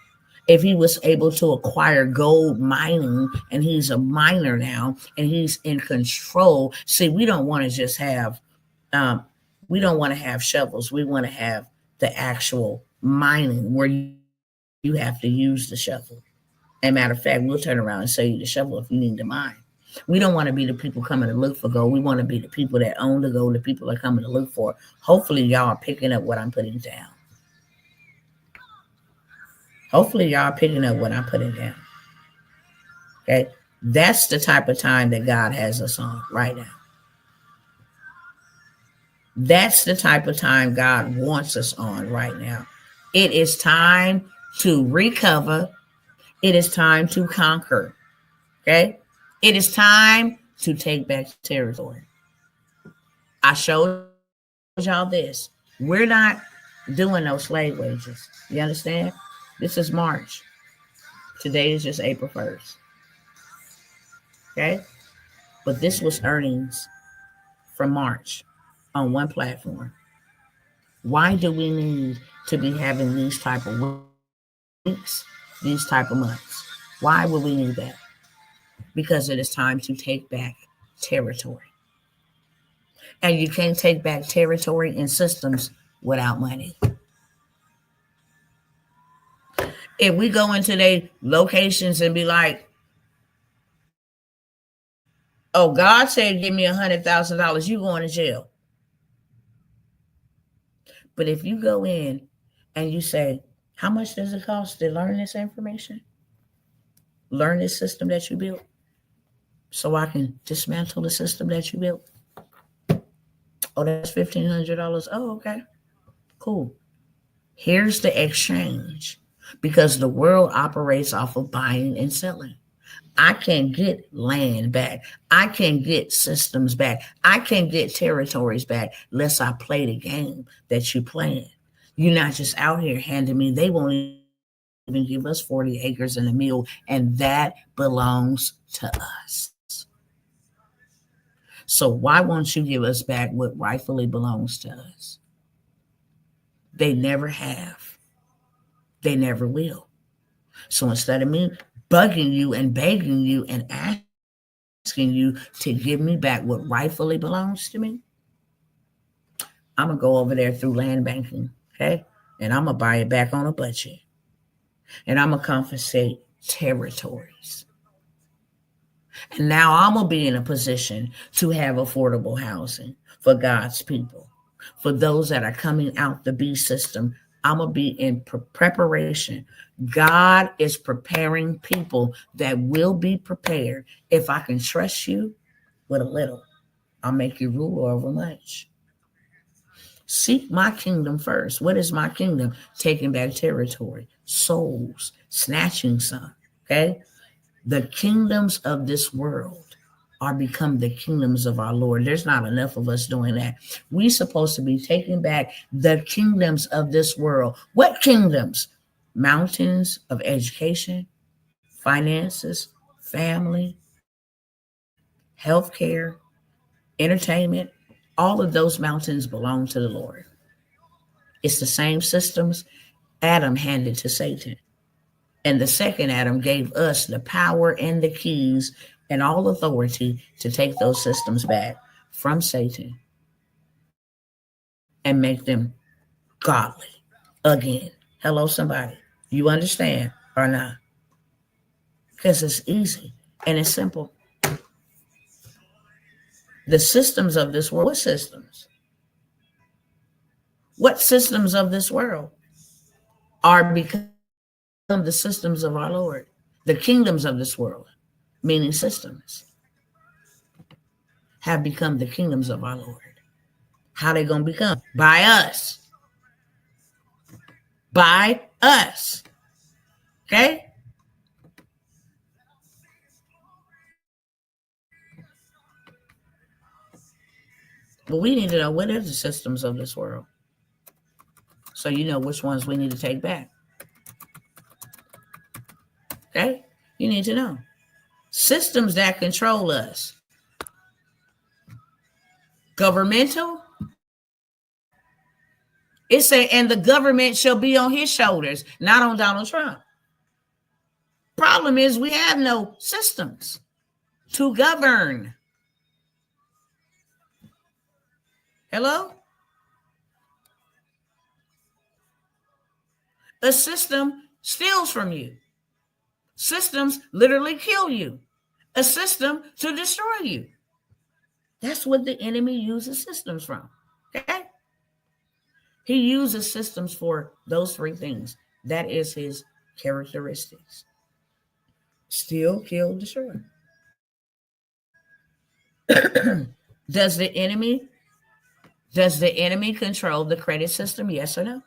If he was able to acquire gold mining and he's a miner now and he's in control. See, we don't want to just have, we don't want to have shovels. We want to have the actual mining where you have to use the shovel. And matter of fact, we'll turn around and sell you the shovel if you need to mine. We don't want to be the people coming to look for gold. We want to be the people that own the gold, the people that are coming to look for. Hopefully, y'all are picking up what I'm putting down. Hopefully, y'all are picking up what I'm putting down. Okay? That's the type of time that God has us on right now. That's the type of time God wants us on right now. It is time to recover. It is time to conquer. Okay? It is time to take back territory. I showed y'all this. We're not doing no slave wages. You understand? This is March. Today is just April 1st. Okay? But this was earnings from March on one platform. Why do we need to be having these type of weeks, these type of months? Why would we need that? Because it is time to take back territory. And you can't take back territory and systems without money. If we go into their locations and be like, oh, God said, give me $100,000, you going to jail. But if you go in and you say, how much does it cost to learn this information? Learn this system that you built so I can dismantle the system that you built. Oh, that's $1,500. Oh, okay. Cool. Here's the exchange, because the world operates off of buying and selling. I can get land back. I can get systems back. I can get territories back unless I play the game that you're playing. You're not just out here handing me. They won't even give us 40 acres and a mule, and that belongs to us. So why won't you give us back what rightfully belongs to us? They never have. They never will. So instead of me bugging you and begging you and asking you to give me back what rightfully belongs to me, I'm going to go over there through land banking, okay? And I'm going to buy it back on a budget. And I'm going to confiscate territories. And now I'm going to be in a position to have affordable housing for God's people. For those that are coming out the B system, I'm going to be in preparation. God is preparing people that will be prepared. If I can trust you with a little, I'll make you ruler over much. Seek my kingdom first. What is my kingdom? Taking back territory, souls, snatching some. Okay? The kingdoms of this world are become the kingdoms of our Lord. There's not enough of us doing that. We're supposed to be taking back the kingdoms of this world. What kingdoms? Mountains of education, finances, family, healthcare, entertainment. All of those mountains belong to the Lord. It's the same systems Adam handed to Satan. And the second Adam gave us the power and the keys and all authority to take those systems back from Satan and make them godly again. Hello, somebody. You understand or not? Because it's easy and it's simple. The systems of this world, what systems? What systems of this world are become the systems of our Lord? The kingdoms of this world, meaning systems, have become the kingdoms of our Lord. How they gonna become? By us. By us. Okay? But we need to know what are the systems of this world, so you know which ones we need to take back. Okay? You need to know. Systems that control us. Governmental. It say, and the government shall be on his shoulders, not on Donald Trump. Problem is we have no systems to govern. Hello? A system steals from you. Systems literally kill you. A system to destroy you. That's what the enemy uses systems from. Okay? He uses systems for those three things. That is his characteristics. Steal, kill, destroy. Does the enemy control the credit system? Yes or no?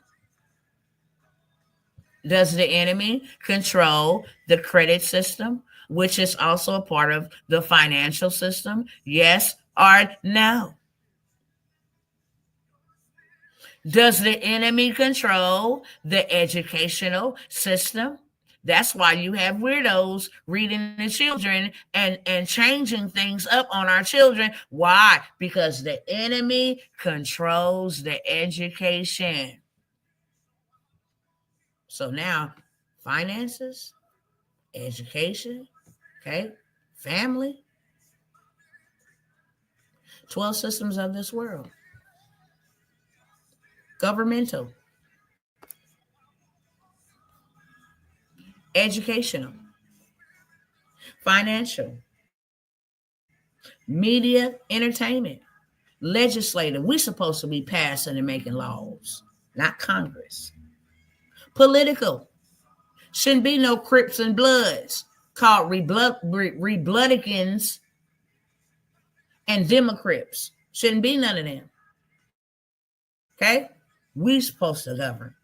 Does the enemy control the credit system, which is also a part of the financial system? Yes or no? Does the enemy control the educational system? That's why you have weirdos reading the children and changing things up on our children. Why? Because the enemy controls the education. So now, finances, education, okay, family, 12 systems of this world, governmental, educational, financial, media, entertainment, legislative. We're supposed to be passing and making laws, not Congress. Political. Shouldn't be no Crips and Bloods called Republicans and Democrats. Shouldn't be none of them. Okay? We supposed to govern.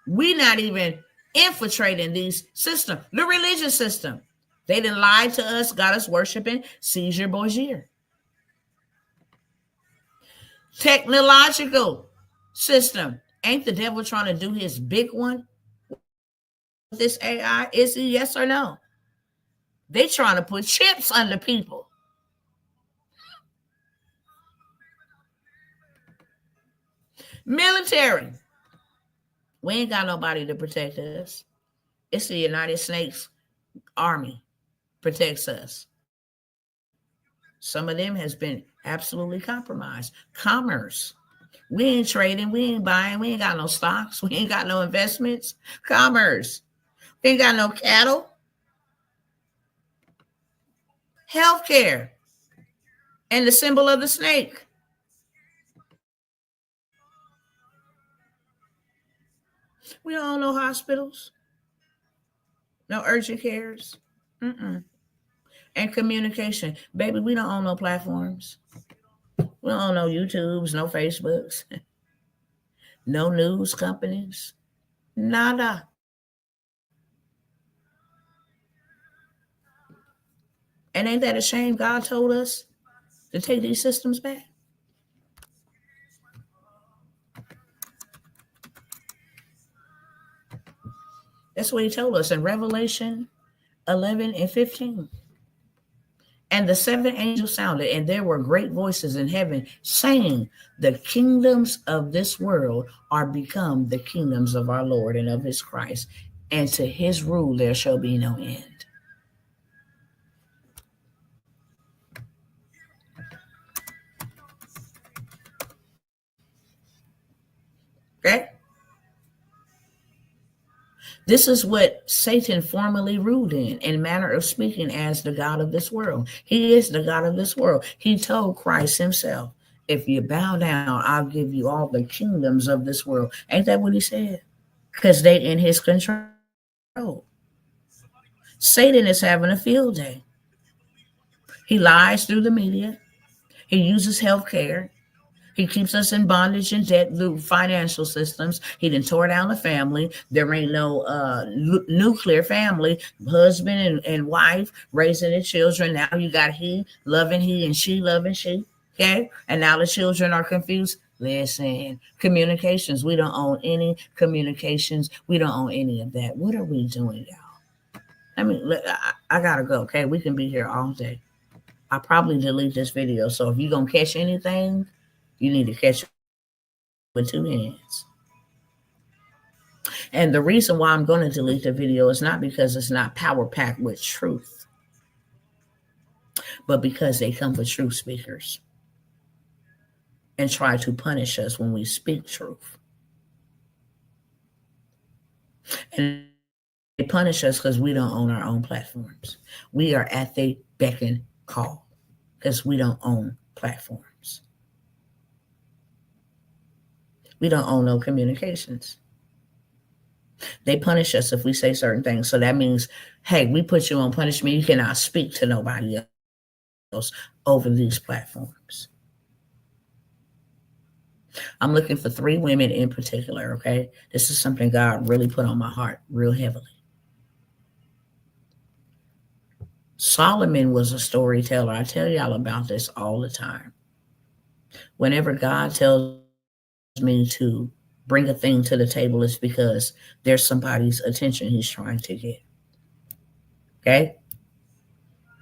We not even infiltrating these systems. The religious system. They done lied to us, got us worshiping Caesar Borgia. Technological system. Ain't the devil trying to do his big one with this AI? Is he? Yes or no? They trying to put chips under people. Military. We ain't got nobody to protect us. It's the United States Army protects us. Some of them has been absolutely compromised. Commerce. We ain't trading. We ain't buying. We ain't got no stocks. We ain't got no investments. Commerce. We ain't got no cattle. Healthcare. And the symbol of the snake. We don't own no hospitals. No urgent cares. Mm-mm. And communication. Baby, we don't own no platforms. We don't own no YouTubes, no Facebooks. No news companies. Nada. And ain't that a shame? God told us to take these systems back. That's what he told us in Revelation 11 and 15. And the seven angels sounded, and there were great voices in heaven saying, the kingdoms of this world are become the kingdoms of our Lord and of his Christ, and to his rule there shall be no end. Okay? This is what Satan formerly ruled in manner of speaking, as the God of this world. He is the God of this world. He told Christ himself, if you bow down, I'll give you all the kingdoms of this world. Ain't that what he said? Because they in his control. Satan is having a field day. He lies through the media. He uses healthcare. He keeps us in bondage and debt through financial systems. He done tore down the family. There ain't no nuclear family, husband and wife raising the children. Now you got he loving he and she loving she. Okay? And now the children are confused. Listen, communications. We don't own any communications. We don't own any of that. What are we doing, y'all? I mean, I gotta go, okay? We can be here all day. I'll probably delete this video. So if you're going to catch anything, you need to catch it with two hands. And the reason why I'm going to delete the video is not because it's not power packed with truth, but because they come for truth speakers and try to punish us when we speak truth. And they punish us because we don't own our own platforms. We are at the beck and call because we don't own platforms. We don't own no communications. They punish us if we say certain things. So that means, hey, we put you on punishment. You cannot speak to nobody else over these platforms. I'm looking for 3 women in particular, okay? This is something God really put on my heart real heavily. Solomon was a storyteller. I tell y'all about this all the time. Whenever God tells me to bring a thing to the table, it's because there's somebody's attention he's trying to get. Okay?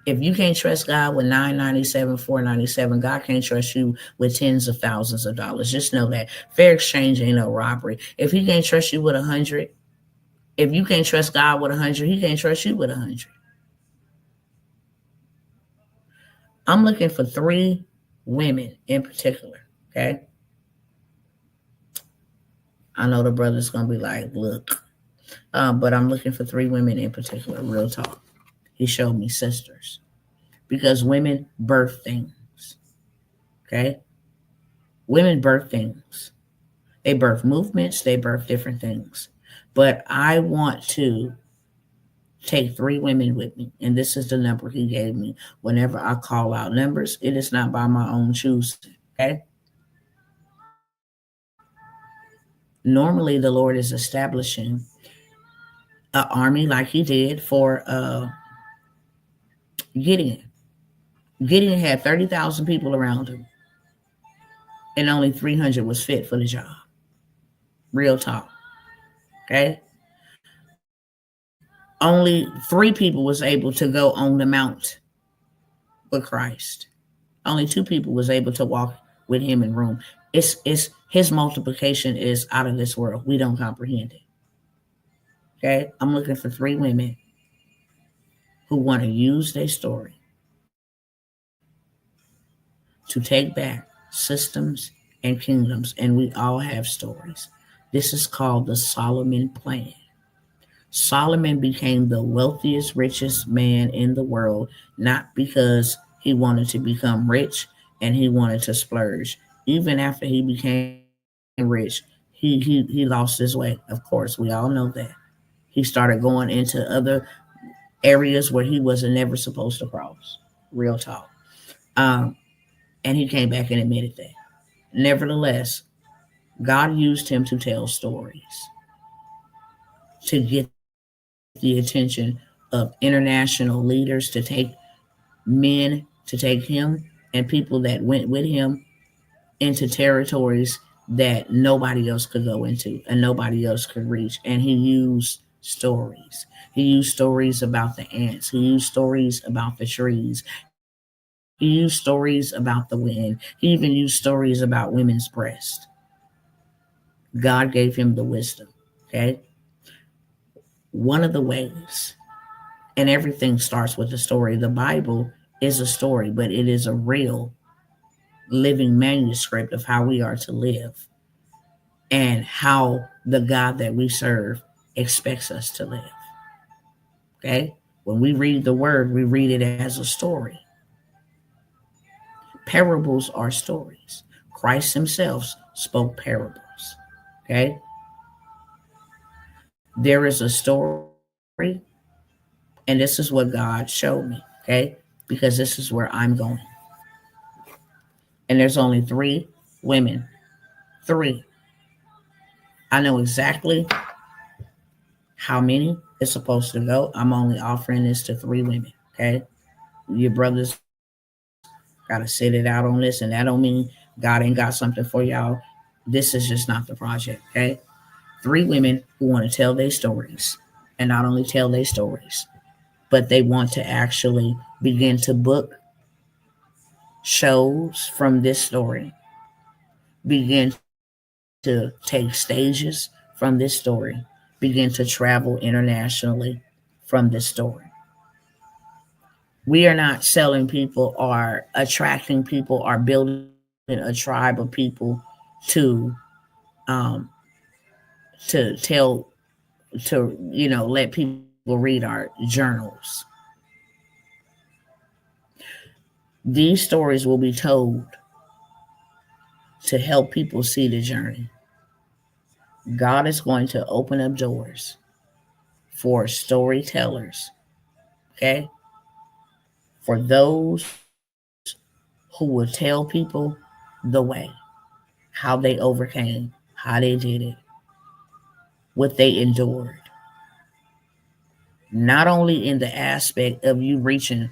If you can't trust God with $9.97, $4.97, God can't trust you with tens of thousands of dollars. Just know that. Fair exchange ain't no robbery. If he can't trust you with 100, if you can't trust God with 100, he can't trust you with 100. I'm looking for 3 women in particular, okay? I know the brother's going to be like, look. But I'm looking for 3 women in particular, real talk. He showed me sisters. Because women birth things, okay? Women birth things. They birth movements. They birth different things. But I want to take 3 women with me. And this is the number he gave me. Whenever I call out numbers, it is not by my own choosing, okay? Normally, the Lord is establishing an army like he did for Gideon. Gideon had 30,000 people around him, and only 300 was fit for the job. Real talk, okay? Only 3 people was able to go on the mount with Christ. Only 2 people was able to walk with him in room. It's his multiplication is out of this world. We don't comprehend it. Okay? I'm looking for 3 women who want to use their story to take back systems and kingdoms. And we all have stories. This is called the Solomon Plan. Solomon became the wealthiest, richest man in the world, not because he wanted to become rich and he wanted to splurge. Even after he became rich, he lost his way. Of course, we all know that. He started going into other areas where he wasn't never supposed to cross. Real talk. And he came back and admitted that. Nevertheless, God used him to tell stories to get the attention of international leaders, to take men, to take him and people that went with him into territories that nobody else could go into and nobody else could reach. And he used stories. He used stories about the ants. He used stories about the trees. He used stories about the wind. He even used stories about women's breast. God gave him the wisdom. Okay. One of the ways, and everything starts with a story. The Bible is a story, but it is a real living manuscript of how we are to live and how the God that we serve expects us to live. Okay? When we read the word, we read it as a story. Parables are stories. Christ himself spoke parables. Okay? There is a story, and this is what God showed me. Okay? Because this is where I'm going. And there's only three women. Three. I know exactly how many is supposed to go. I'm only offering this to three women. Okay? Your brothers gotta sit it out on this, and that don't mean God ain't got something for y'all. This is just not the project. Okay? Three women who want to tell their stories, and not only tell their stories, but they want to actually begin to book shows from this story, begin to take stages from this story, begin to travel internationally from this story. We are not selling people or attracting people or building a tribe of people to um, tell let people read our journals. These stories will be told to help people see the journey. God is going to open up doors for storytellers, okay? For those who will tell people the way, how they overcame, how they did it, what they endured. Not only in the aspect of you reaching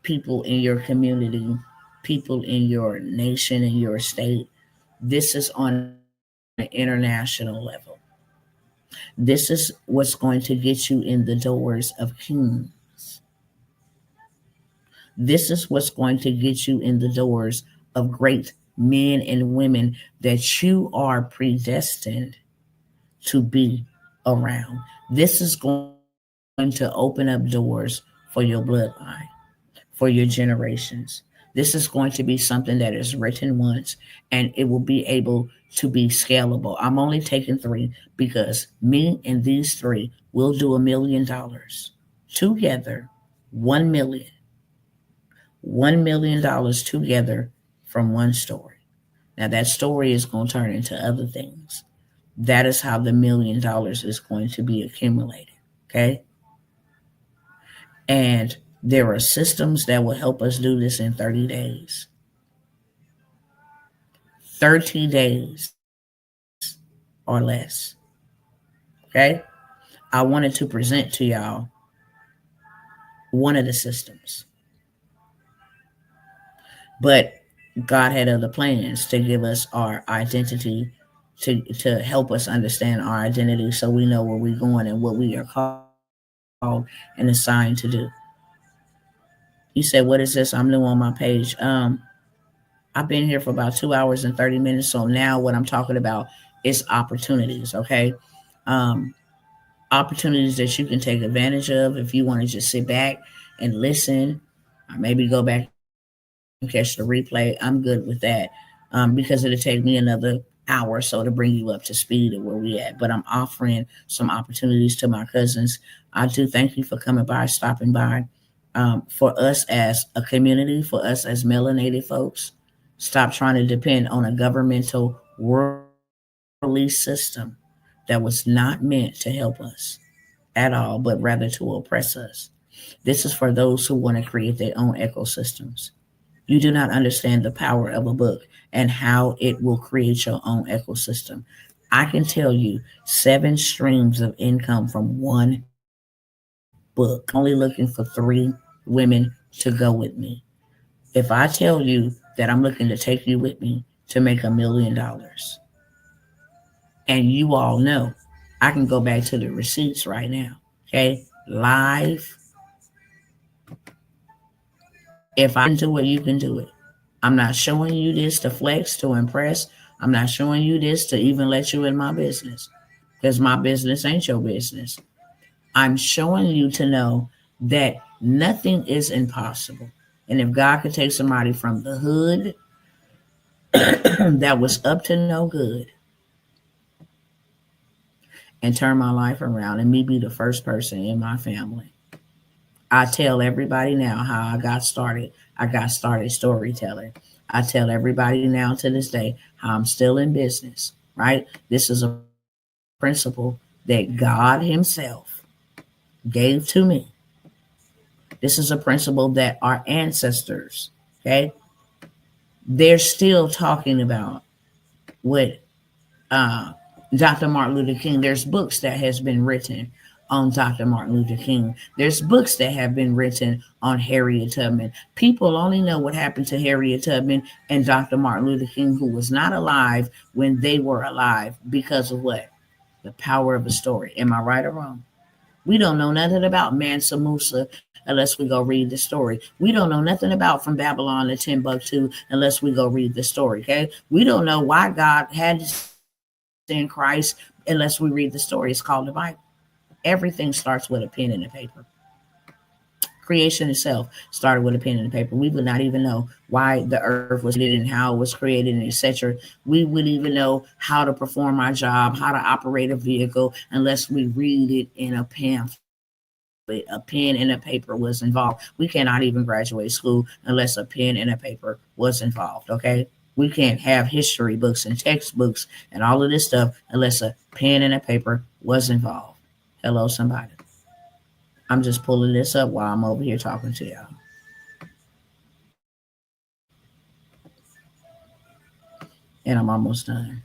people in your community, people in your nation, in your state, this is on an international level. This is what's going to get you in the doors of kings. This is what's going to get you in the doors of great men and women that you are predestined to be around. This is going to open up doors for your bloodline, for your generations. This is going to be something that is written once and it will be able to be scalable. I'm only taking three because me and these three will do $1 million together. 1 million. $1 million together from one story. Now that story is going to turn into other things. That is how the $1 million is going to be accumulated. Okay. And there are systems that will help us do this in 30 days. 30 days or less. Okay. I wanted to present to y'all one of the systems, but God had other plans to give us our identity, to help us understand our identity so we know where we're going and what we are called and assigned to do. You said, what is this? I'm new on my page. I've been here for about 2 hours and 30 minutes. So now what I'm talking about is opportunities. Okay. Um, Opportunities that you can take advantage of if you want to just sit back and listen, or maybe go back and catch the replay. I'm good with that, because it'll take me another hour or so to bring you up to speed of where we at. But I'm offering some opportunities to my cousins. I do thank you for coming by, stopping by. For us as a community, for us as melanated folks, stop trying to depend on a governmental worldly system that was not meant to help us at all, but rather to oppress us. This is for those who want to create their own ecosystems. You do not understand the power of a book and how it will create your own ecosystem. I can tell you 7 streams of income from one book. I'm only looking for 3 women to go with me. If I tell you that I'm looking to take you with me to make $1 million, and you all know, I can go back to the receipts right now. Okay, live. If I can do it, you can do it. I'm not showing you this to flex, to impress. I'm not showing you this to even let you in my business, because my business ain't your business. I'm showing you to know that nothing is impossible. And if God could take somebody from the hood that was up to no good and turn my life around, and me be the first person in my family, I tell everybody now how I got started. I got started storytelling. I tell everybody now to this day how I'm still in business, right? This is a principle that God Himself gave to me. This is a principle that our ancestors, okay, they're still talking about what uh, Dr. Martin Luther King. There's books that has been written on Dr. Martin Luther King. There's books that have been written on Harriet Tubman. People only know what happened to Harriet Tubman and Dr. Martin Luther King, who was not alive when they were alive, because of what? The power of a story. Am I right or wrong? We don't know nothing about Mansa Musa unless we go read the story. We don't know nothing about From Babylon to Timbuktu unless we go read the story. Okay, we don't know why God had to send Christ unless we read the story. It's called the Bible. Everything starts with a pen and a paper. Creation itself started with a pen and a paper. We would not even know why the earth was created and how it was created, and etc. We would even know how to perform our job, how to operate a vehicle, unless we read it in a pamphlet. A pen and a paper was involved. We cannot even graduate school unless a pen and a paper was involved. Okay, we can't have history books and textbooks and all of this stuff unless a pen and a paper was involved. Hello, somebody. I'm just pulling this up while I'm over here talking to y'all. And I'm almost done.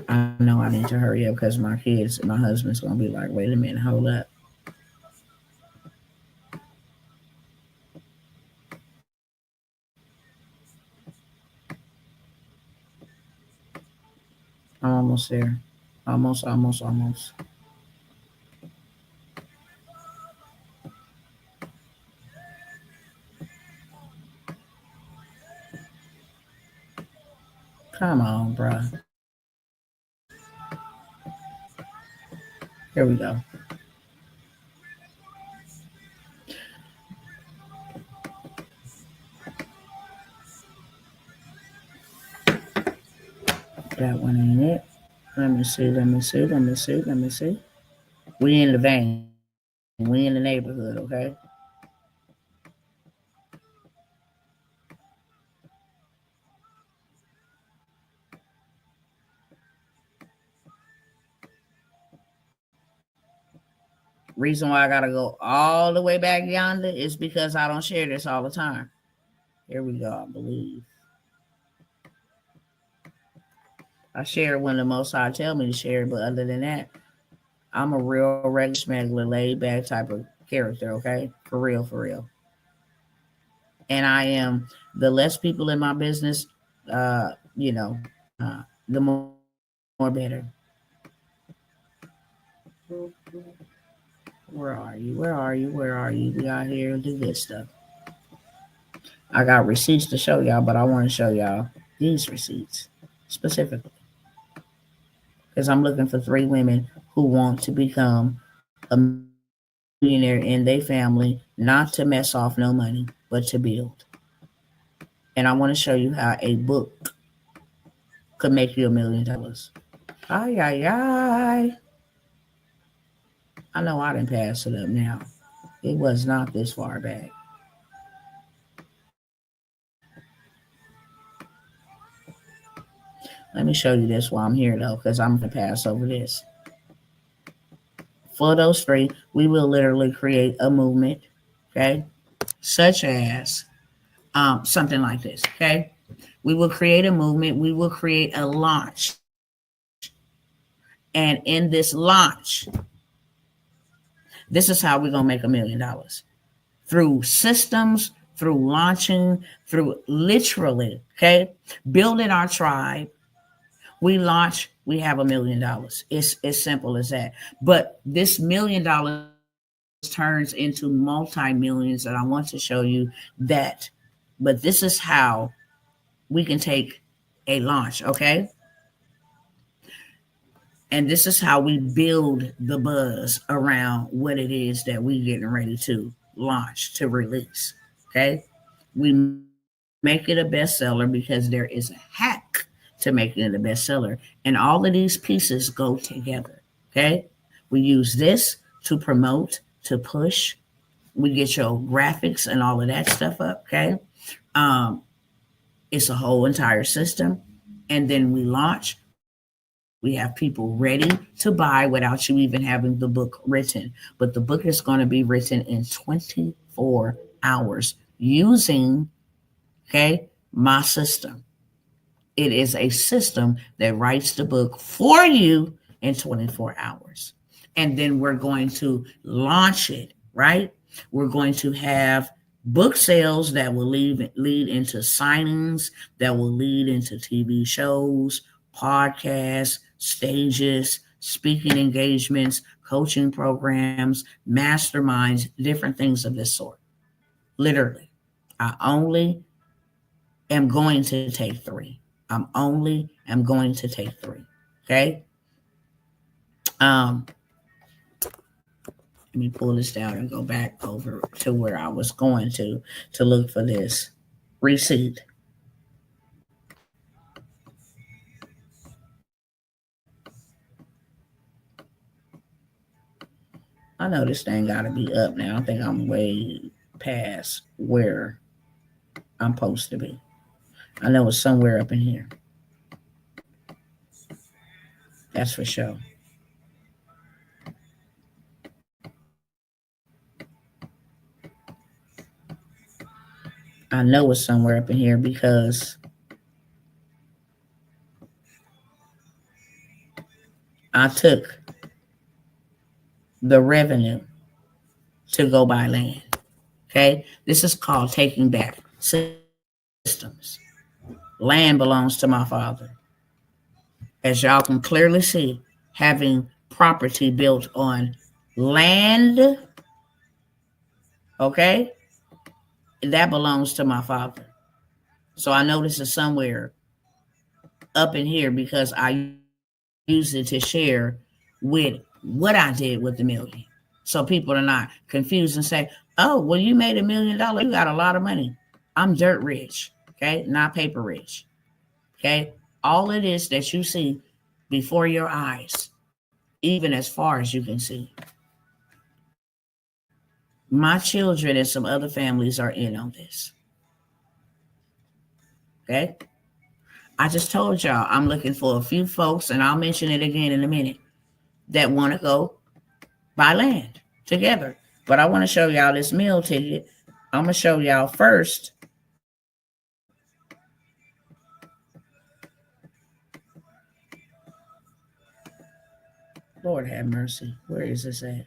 I know I need to hurry up because my kids and my husband's going to be like, wait a minute, hold up. I'm almost there. Almost. Come on, bruh. Here we go. That one ain't it. Let me see. We in the vein. We in the neighborhood, okay? Reason why I gotta go all the way back yonder is because I don't share this all the time. Here we go, I believe. I share it when the Most High tell me to share it, but other than that, I'm a real regular smuggler, laid back type of character, okay? For real, for real. And I am, the less people in my business, you know, the more better. Where are you? We out here do this stuff. I got receipts to show y'all, but I want to show y'all these receipts specifically because I'm looking for 3 women who want to become a millionaire in their family, not to mess off no money, but to build. And I want to show you how a book could make you $1 million. Ay, ay, ay. I know I didn't pass it up now. It was not this far back. Let me show you this while I'm here though, because I'm gonna pass over this. For those three, we will literally create a movement, okay, such as something like this, okay. We will create a movement. We will create a launch, and in this launch, this is how we're gonna make $1,000,000 through systems, through launching, through literally, okay, building our tribe. We launch, we have $1,000,000. It's as simple as that. But this $1,000,000 turns into multi-millions, and I want to show you that. But this is how we can take a launch, okay? And this is how we build the buzz around what it is that we getting ready to launch, to release, okay? We make it a bestseller because there is a hack to making it a bestseller. And all of these pieces go together. Okay. We use this to promote, to push. We get your graphics and all of that stuff up. Okay. Um, it's a whole entire system. And then we launch. We have people ready to buy without you even having the book written. But the book is going to be written in 24 hours using, okay, my system. It is a system that writes the book for you in 24 hours. And then we're going to launch it, right? We're going to have book sales that will lead into signings, that will lead into TV shows, podcasts, stages, speaking engagements, coaching programs, masterminds, different things of this sort. Literally, I only am going to take three. I'm going to take three. Okay. Um, Let me pull this down and go back over to where I was going to look for this receipt. I know this thing got to be up now. I think I'm way past where I'm supposed to be. I know it's somewhere up in here. That's for sure. I know it's somewhere up in here because I took the revenue to go buy land. Okay. This is called taking back systems. Land belongs to my father. As y'all can clearly see, having property built on land, okay, that belongs to my father. So I know this is somewhere up in here because I use it to share with what I did with the million. So people are not confused and say, oh, well, you made $1,000,000. You got a lot of money. I'm dirt rich, okay, not paper rich, okay. All it is that you see before your eyes, even as far as you can see. My children and some other families are in on this, okay. I just told y'all I'm looking for a few folks, and I'll mention it again in a minute, that want to go buy land together. But I want to show y'all this meal ticket. I'm going to show y'all first. Lord have mercy. Where is this at?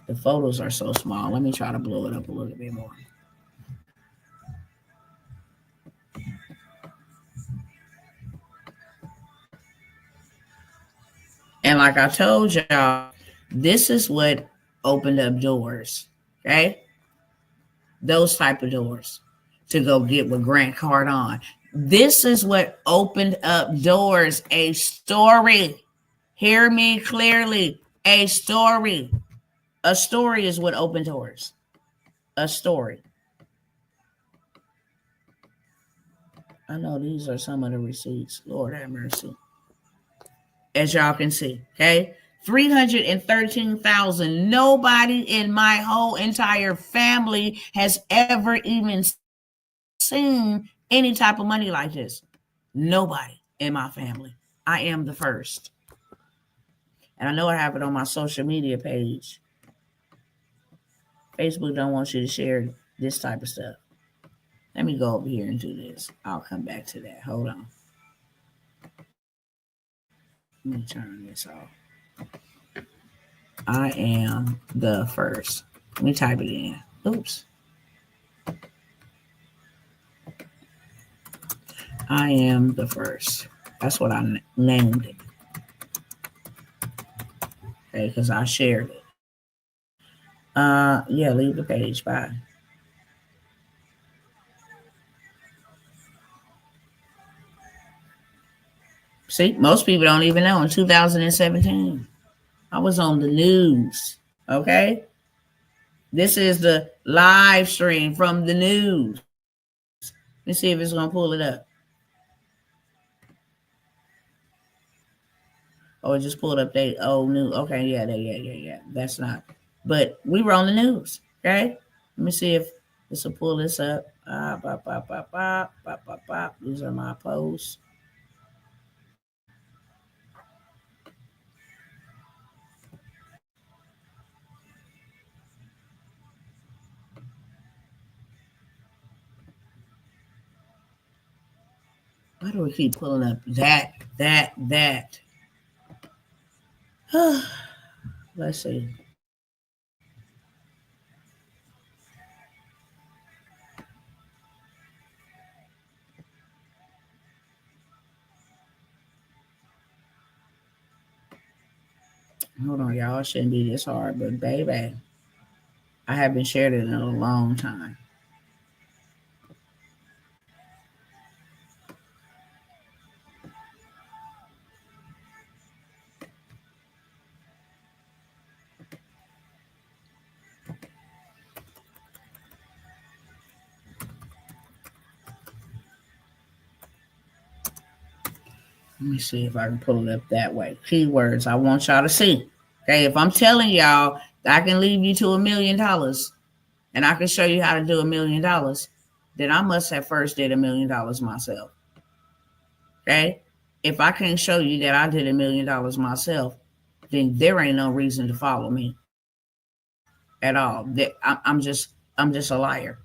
The photos are so small. Let me try to blow it up a little bit more. And like I told y'all, this is what opened up doors, okay? Those type of doors to go get with Grant Cardone. This is what opened up doors. A story. Hear me clearly. A story. A story is what opened doors. A story. I know these are some of the receipts. Lord have mercy. As y'all can see, okay? 313,000. Nobody in my whole entire family has ever even seen any type of money like this. Nobody in my family. I am the first. And I know I have it on my social media page. Facebook don't want you to share this type of stuff. Let me go over here and do this. I'll come back to that. Hold on. Let me turn this off. I am the first. Let me type it in. Oops. I am the first. That's what I named it. Okay, because I shared it. Yeah, leave the page. Bye. See, most people don't even know. In 2017, I was on the news. Okay, this is the live stream from the news. Let's see if it's gonna pull it up. Oh, it just pulled up they new. Okay, yeah. That's not. But we were on the news. Okay, let me see if this will pull this up. These are my posts. Why do we keep pulling up that? Let's see. Hold on, y'all. It shouldn't be this hard, but baby, I haven't shared it in a long time. Let me see if I can pull it up that way. Keywords I want y'all to see. Okay, if I'm telling y'all that I can lead you to $1 million and I can show you how to do $1 million, then I must have first did $1 million myself. Okay, if I can't show you that I did $1 million myself, then there ain't no reason to follow me at all. I'm just a liar.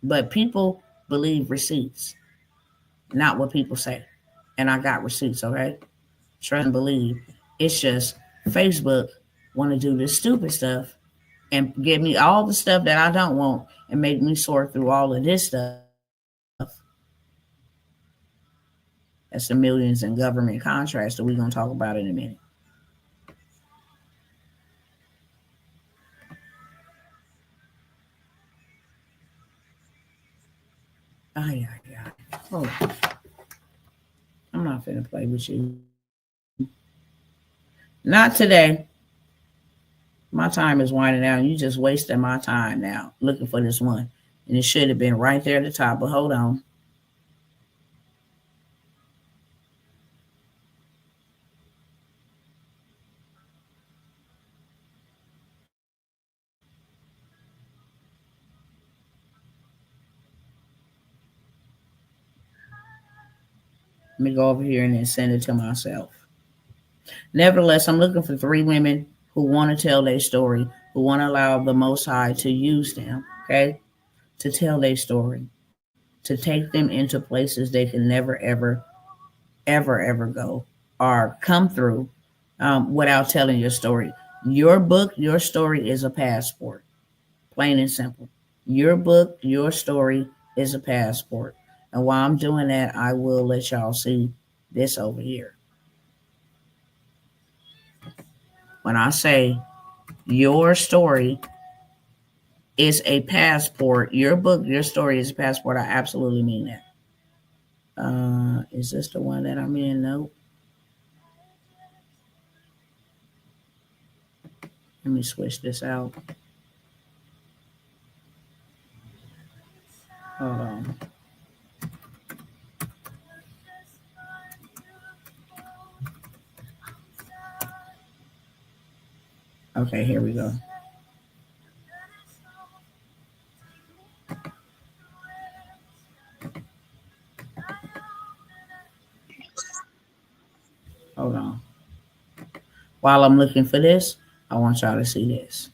But people believe receipts, not what people say. And I got receipts, okay? Trust and believe. It's just Facebook want to do this stupid stuff and give me all the stuff that I don't want and make me sort through all of this stuff. That's the millions in government contracts that we're going to talk about in a minute. Yeah. Oh, I'm not finna play with you. Not today. My time is winding down. You just wasted my time now looking for this one. And it should have been right there at the top, but hold on. Let me go over here and then send it to myself. Nevertheless, I'm looking for 3 women who want to tell their story, who want to allow the Most High to use them, okay, to tell their story, to take them into places they can never, ever go or come through without telling your story. Your book, your story is a passport, plain and simple. Your book, your story is a passport. And while I'm doing that, I will let y'all see this over here. When I say your story is a passport, your book, your story is a passport, I absolutely mean that. Is this the one that I'm in? Nope. Let me switch this out. Hold on. Okay, here we go. Hold on. While I'm looking for this, I want y'all to see this.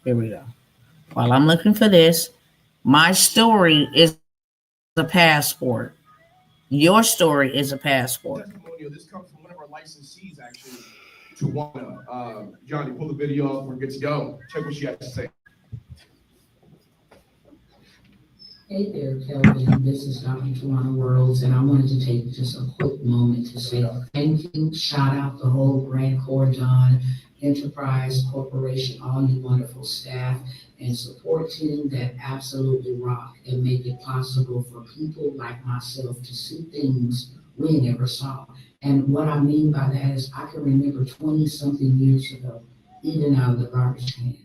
Here we go. While I'm looking for this, my story is a passport. Your story is a passport. Testimonial. This comes from one of our licensees, actually, Tawana. Johnny, pull the video off. We're good to go. Check what she has to say. Hey there, Kelvin. This is Dr. Tawana Worlds, and I wanted to take just a quick moment to say thank you. Shout out the whole Grand Cordon Enterprise Corporation, all you wonderful staff and support team that absolutely rock and make it possible for people like myself to see things we never saw. And what I mean by that is I can remember 20 something years ago, eating out of the garbage can.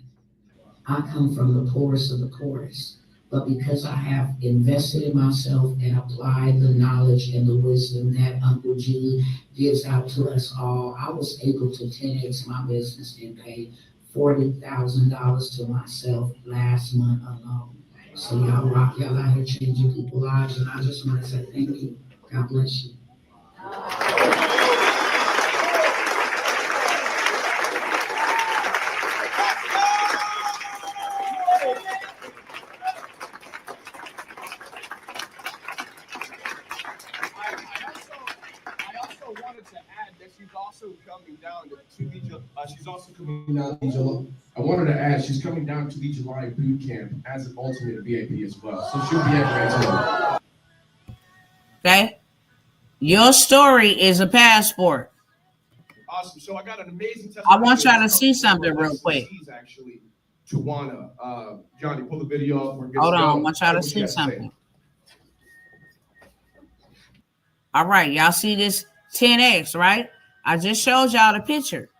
I come from the poorest of the poorest. But because I have invested in myself and applied the knowledge and the wisdom that Uncle G gives out to us all, I was able to 10x my business and pay $40,000 to myself last month alone. So y'all rock, y'all out here changing people's lives, and I just want to say thank you. God bless you. She's also coming down to July. I wanted to add, she's coming down to the July boot camp as an ultimate VIP as well. So she'll be at Okay? Your story is a passport. Awesome. So I got an amazing testimony. I want y'all to see something real quick. Actually, Tawana. Johnny, pull the video off. We're good Hold to go. on, I want y'all to see something. All right, y'all see this 10X, right? I just showed y'all the picture.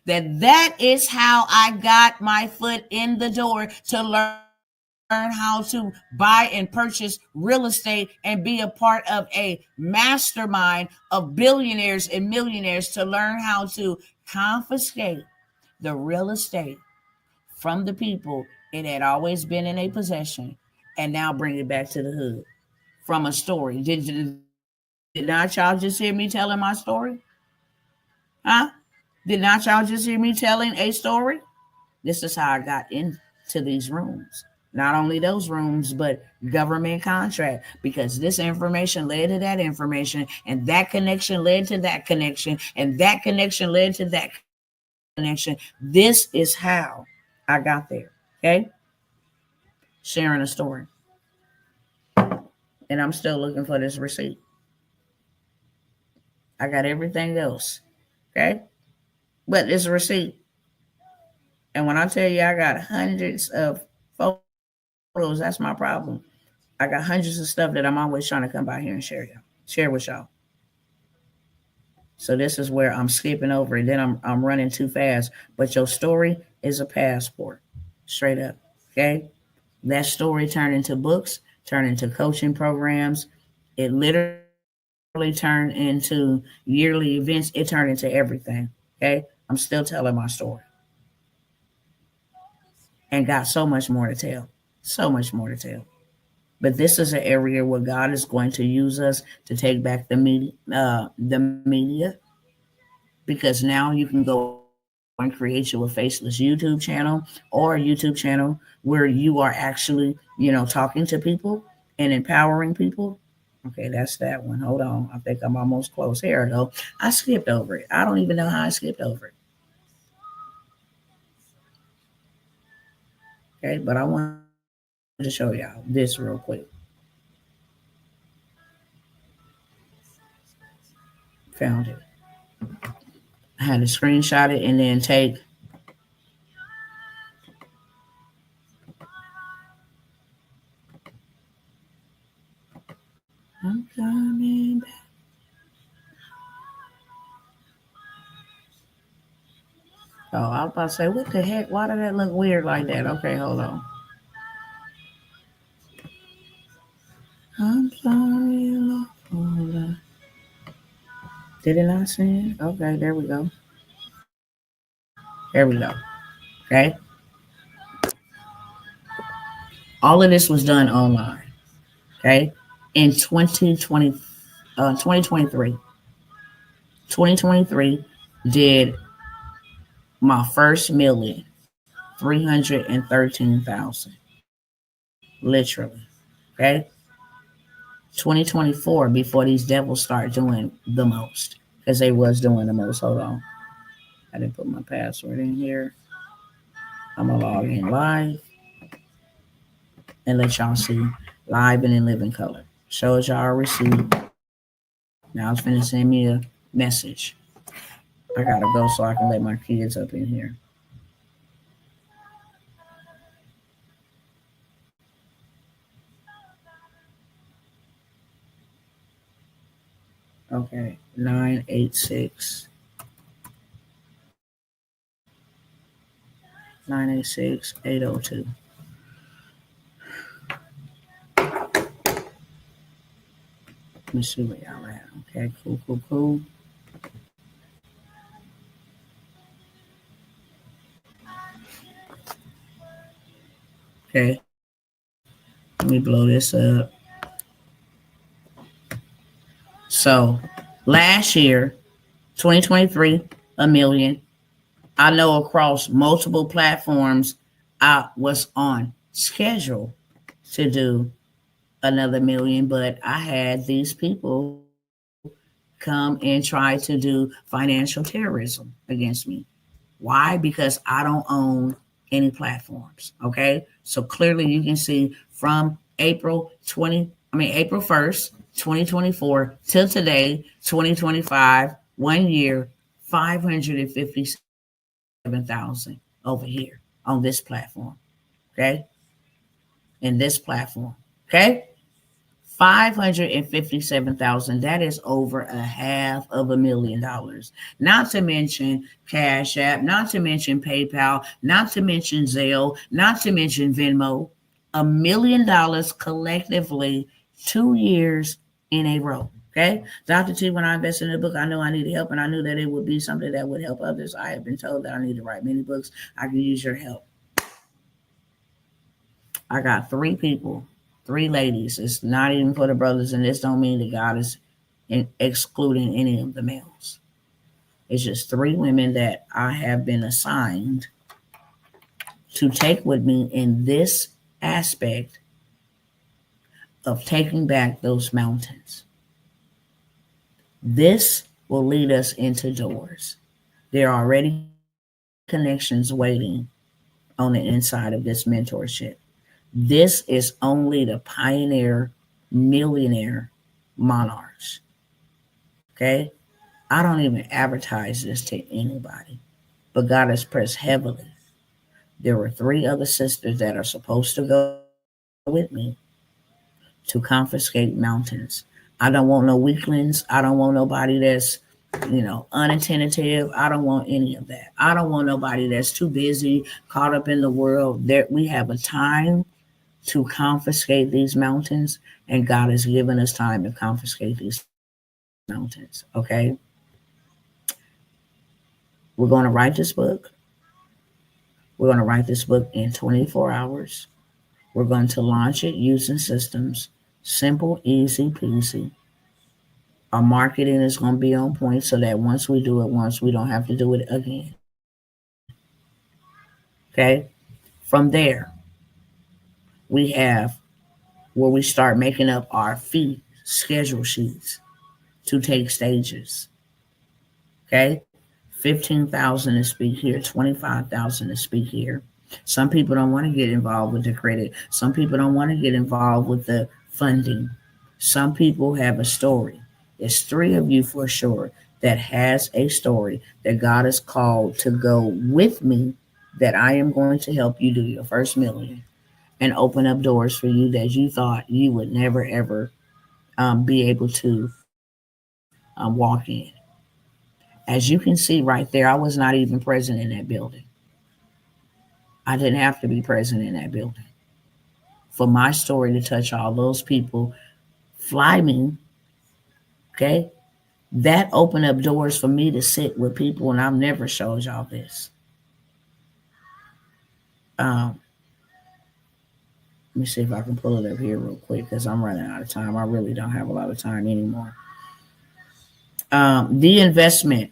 That is how I got my foot in the door to learn how to buy and purchase real estate and be a part of a mastermind of billionaires and millionaires to learn how to confiscate the real estate from the people it had always been in a possession and now bring it back to the hood from a story. Did not y'all just hear me telling my story? Huh? Did not y'all just hear me telling a story? This is how I got into these rooms. Not only those rooms, but government contract, because this information led to that information, and that connection led to that connection, and that connection led to that connection. This is how I got there. Okay? Sharing a story. And I'm still looking for this receipt. I got everything else. Okay? But it's a receipt. And when I tell you I got hundreds of photos, that's my problem. I got hundreds of stuff that I'm always trying to come by here and share with y'all. So this is where I'm skipping over it. Then I'm running too fast. But your story is a passport. Straight up. Okay? That story turned into books, turned into coaching programs. It literally turned into yearly events. It turned into everything. Okay? I'm still telling my story. And got so much more to tell. So much more to tell. But this is an area where God is going to use us to take back the media, because now you can go and create you a faceless YouTube channel or a YouTube channel where you are actually, talking to people and empowering people. Okay, that's that one. Hold on. I think I'm almost close. Here I go. I skipped over it. I don't even know how I skipped over it. Okay, but I want to show y'all this real quick. Found it. I had to screenshot it and then take. I'm coming back. Oh, I was about to say, what the heck? Why did that look weird like that? Okay, hold on. I'm sorry, Lord. Did it not send? Okay, there we go. There we go. Okay. All of this was done online. Okay. In 2023. 2023 did my first million, 313,000. Literally. Okay. 2024 before these devils start doing the most. Because they was doing the most. Hold on. I didn't put my password in here. I'm gonna log in live and let y'all see live and in living color. Shows y'all a receipt. Now it's finna send me a message. I gotta go so I can let my kids up in here. Okay, 986 986 802. Let me see where y'all at. Okay, cool. Okay, let me blow this up. So last year, 2023, a million. I know across multiple platforms, I was on schedule to do another million, but I had these people come and try to do financial terrorism against me. Why? Because I don't own any platforms. Okay. So clearly you can see from April 1st, 2024 till today, 2025, 1 year, 557,000 over here on this platform. Okay. In this platform. Okay. 557,000. That is over a $500,000. Not to mention Cash App, not to mention PayPal, not to mention Zelle, not to mention Venmo. $1 million collectively 2 years in a row. Okay. Dr. T, when I invested in the book, I knew I needed help and I knew that it would be something that would help others. I have been told that I need to write many books. I can use your help. I got three people, three ladies. It's not even for the brothers, and this don't mean that God is excluding any of the males. It's just three women that I have been assigned to take with me in this aspect of taking back those mountains. This will lead us into doors. There are already connections waiting on the inside of this mentorship. This is only the pioneer millionaire monarchs. Okay? I don't even advertise this to anybody, but God has pressed heavily. There were three other sisters that are supposed to go with me to confiscate mountains. I don't want no weaklings. I don't want nobody that's, unattentive. I don't want any of that. I don't want nobody that's too busy, caught up in the world. There, we have a time to confiscate these mountains, and God has given us time to confiscate these mountains. Okay. We're going to write this book. We're going to write this book in 24 hours. We're going to launch it using systems. Simple, easy peasy. Our marketing is going to be on point so that once we do it once, we don't have to do it again. Okay. From there, we have where we start making up our fee schedule sheets to take stages. Okay. 15,000 to speak here, 25,000 to speak here. Some people don't want to get involved with the credit. Some people don't want to get involved with the funding. Some people have a story. There's three of you for sure that has a story that God has called to go with me, that I am going to help you do your first million and open up doors for you that you thought you would never, ever be able to walk in. As you can see right there, I was not even present in that building. I didn't have to be present in that building for my story to touch all those people, fly me, okay? That opened up doors for me to sit with people, and I've never showed y'all this. Um, Let me see if I can pull it up here real quick because I'm running out of time. I really don't have a lot of time anymore. The investment.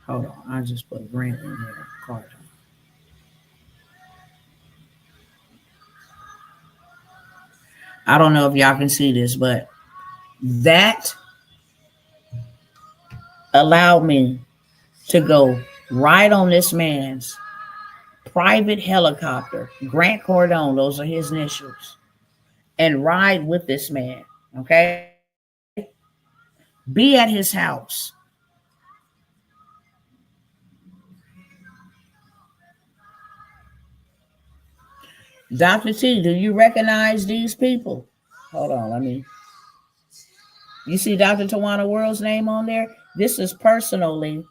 Hold on. I just put Grant in here. Card. I don't know if y'all can see this, but that allowed me to go right on this man's private helicopter, Grant Cardone, those are his initials, and ride with this man, okay? Be at his house. Dr. T, do you recognize these people? Hold on, let me. You see Dr. Tawana World's name on there? This is personally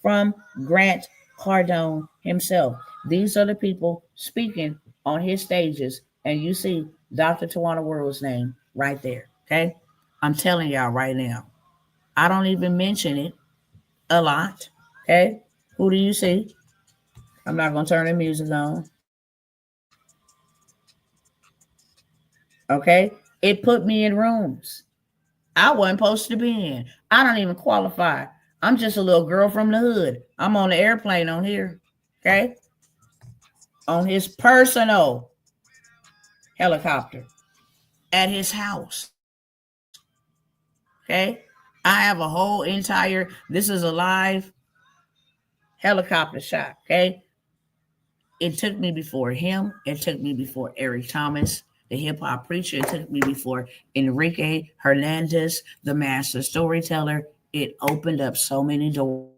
from Grant Cardone himself. These are the people speaking on his stages, and you see Dr. Tawana World's name right there, okay? I'm telling y'all right now. I don't even mention it a lot, okay? Who do you see? I'm not going to turn the music on. Okay? It put me in rooms I wasn't supposed to be in. I don't even qualify. I'm just a little girl from the hood. I'm on the airplane on here. Okay? On his personal helicopter at his house. Okay? I have a whole entire, this is a live helicopter shot. Okay? It took me before him. It took me before Eric Thomas, the hip hop preacher. It took me before Enrique Hernandez, the master storyteller. It opened up so many doors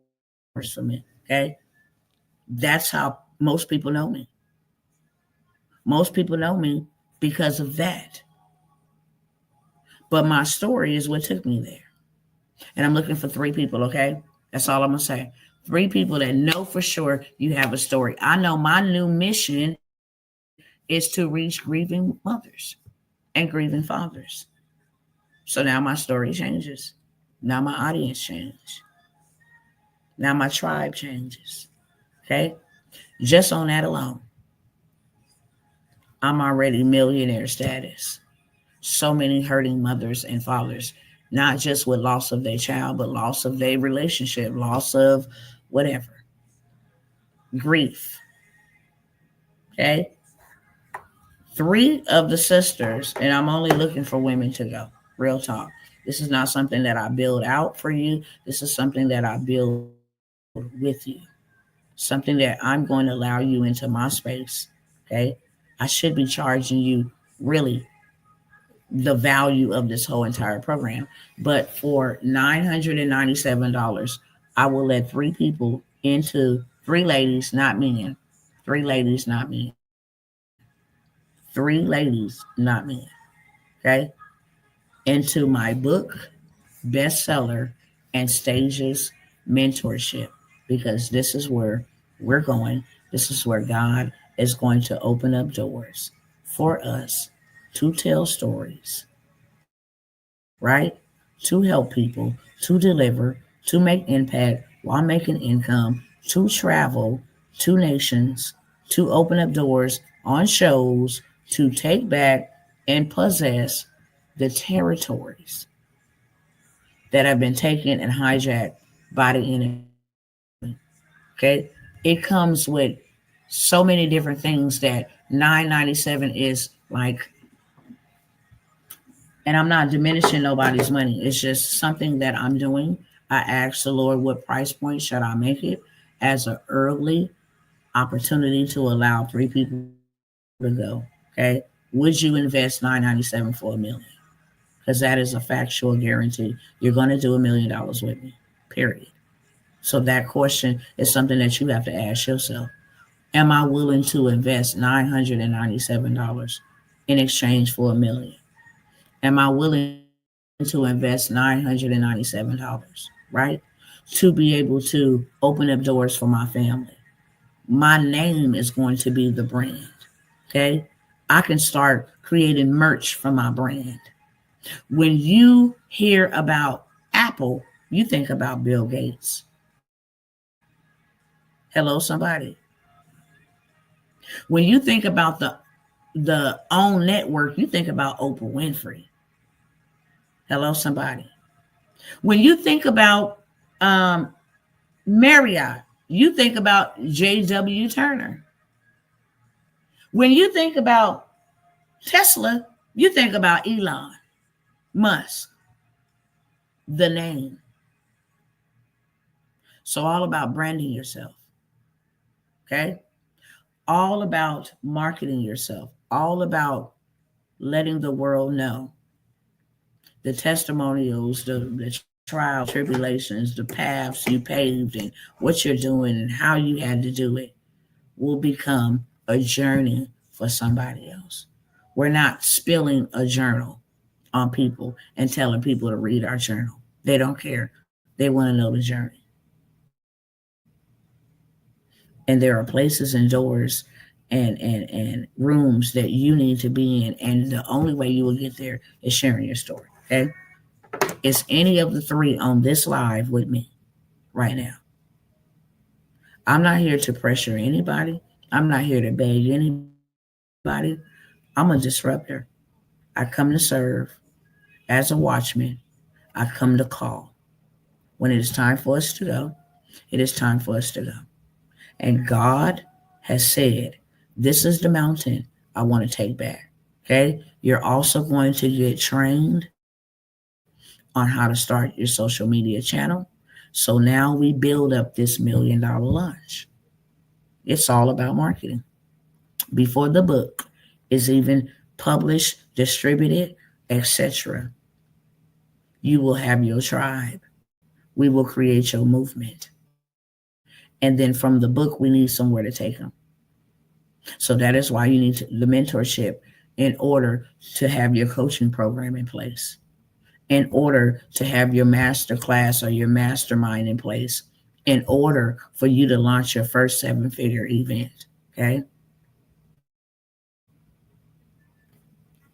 for me. Okay. That's how most people know me. Most people know me because of that. But my story is what took me there. And I'm looking for 3 people. Okay. That's all I'm going to say. 3 people that know for sure you have a story. I know my new mission is to reach grieving mothers and grieving fathers. So now my story changes. Now my audience changes. Now my tribe changes. Okay? Just on that alone, I'm already millionaire status. So many hurting mothers and fathers, not just with loss of their child, but loss of their relationship, loss of whatever, grief. Okay? 3 of the sisters, and I'm only looking for women to go. Real talk. This is not something that I build out for you. This is something that I build with you. Something that I'm going to allow you into my space. Okay. I should be charging you really the value of this whole entire program. But for $997, I will let 3 people into 3 ladies, not men. 3 ladies, not men. 3 ladies, not men. Okay. Into my book, bestseller, and stages mentorship, because this is where we're going. This is where God is going to open up doors for us to tell stories, right? To help people, to deliver, to make impact while making income, to travel to nations, to open up doors on shows, to take back and possess the territories that have been taken and hijacked by the enemy. Okay. It comes with so many different things that 997 is like, and I'm not diminishing nobody's money. It's just something that I'm doing. I asked the Lord, what price point should I make it as an early opportunity to allow 3 people to go. Okay. Would you invest 997 for $1 million? Because that is a factual guarantee. You're going to do $1 million with me, period. So that question is something that you have to ask yourself. Am I willing to invest $997 in exchange for $1 million? Am I willing to invest $997, right? To be able to open up doors for my family. My name is going to be the brand. Okay. I can start creating merch for my brand. When you hear about Apple, you think about Bill Gates. Hello, somebody. When you think about the OWN network, you think about Oprah Winfrey. Hello, somebody. When you think about Marriott, you think about J.W. Turner. When you think about Tesla, you think about Elon Musk, the name. So all about branding yourself. Okay? All about marketing yourself. All about letting the world know the testimonials, the trials, tribulations, the paths you paved, and what you're doing and how you had to do it will become a journey for somebody else. We're not spilling a journal on people and telling people to read our journal. They don't care. They want to know the journey. And there are places and doors and rooms that you need to be in. And the only way you will get there is sharing your story. Okay? It's any of the three on this live with me right now. I'm not here to pressure anybody. I'm not here to beg anybody. I'm a disruptor. I come to serve as a watchman. I come to call. When it is time for us to go, it is time for us to go. And God has said, this is the mountain I want to take back. Okay? You're also going to get trained on how to start your social media channel. So now we build up this $1 million launch. It's all about marketing. Before the book is even published, distributed, etc., you will have your tribe. We will create your movement. And then from the book, we need somewhere to take them. So that is why you need the mentorship in order to have your coaching program in place, in order to have your master class or your mastermind in place, in order for you to launch your first 7-figure event. Okay.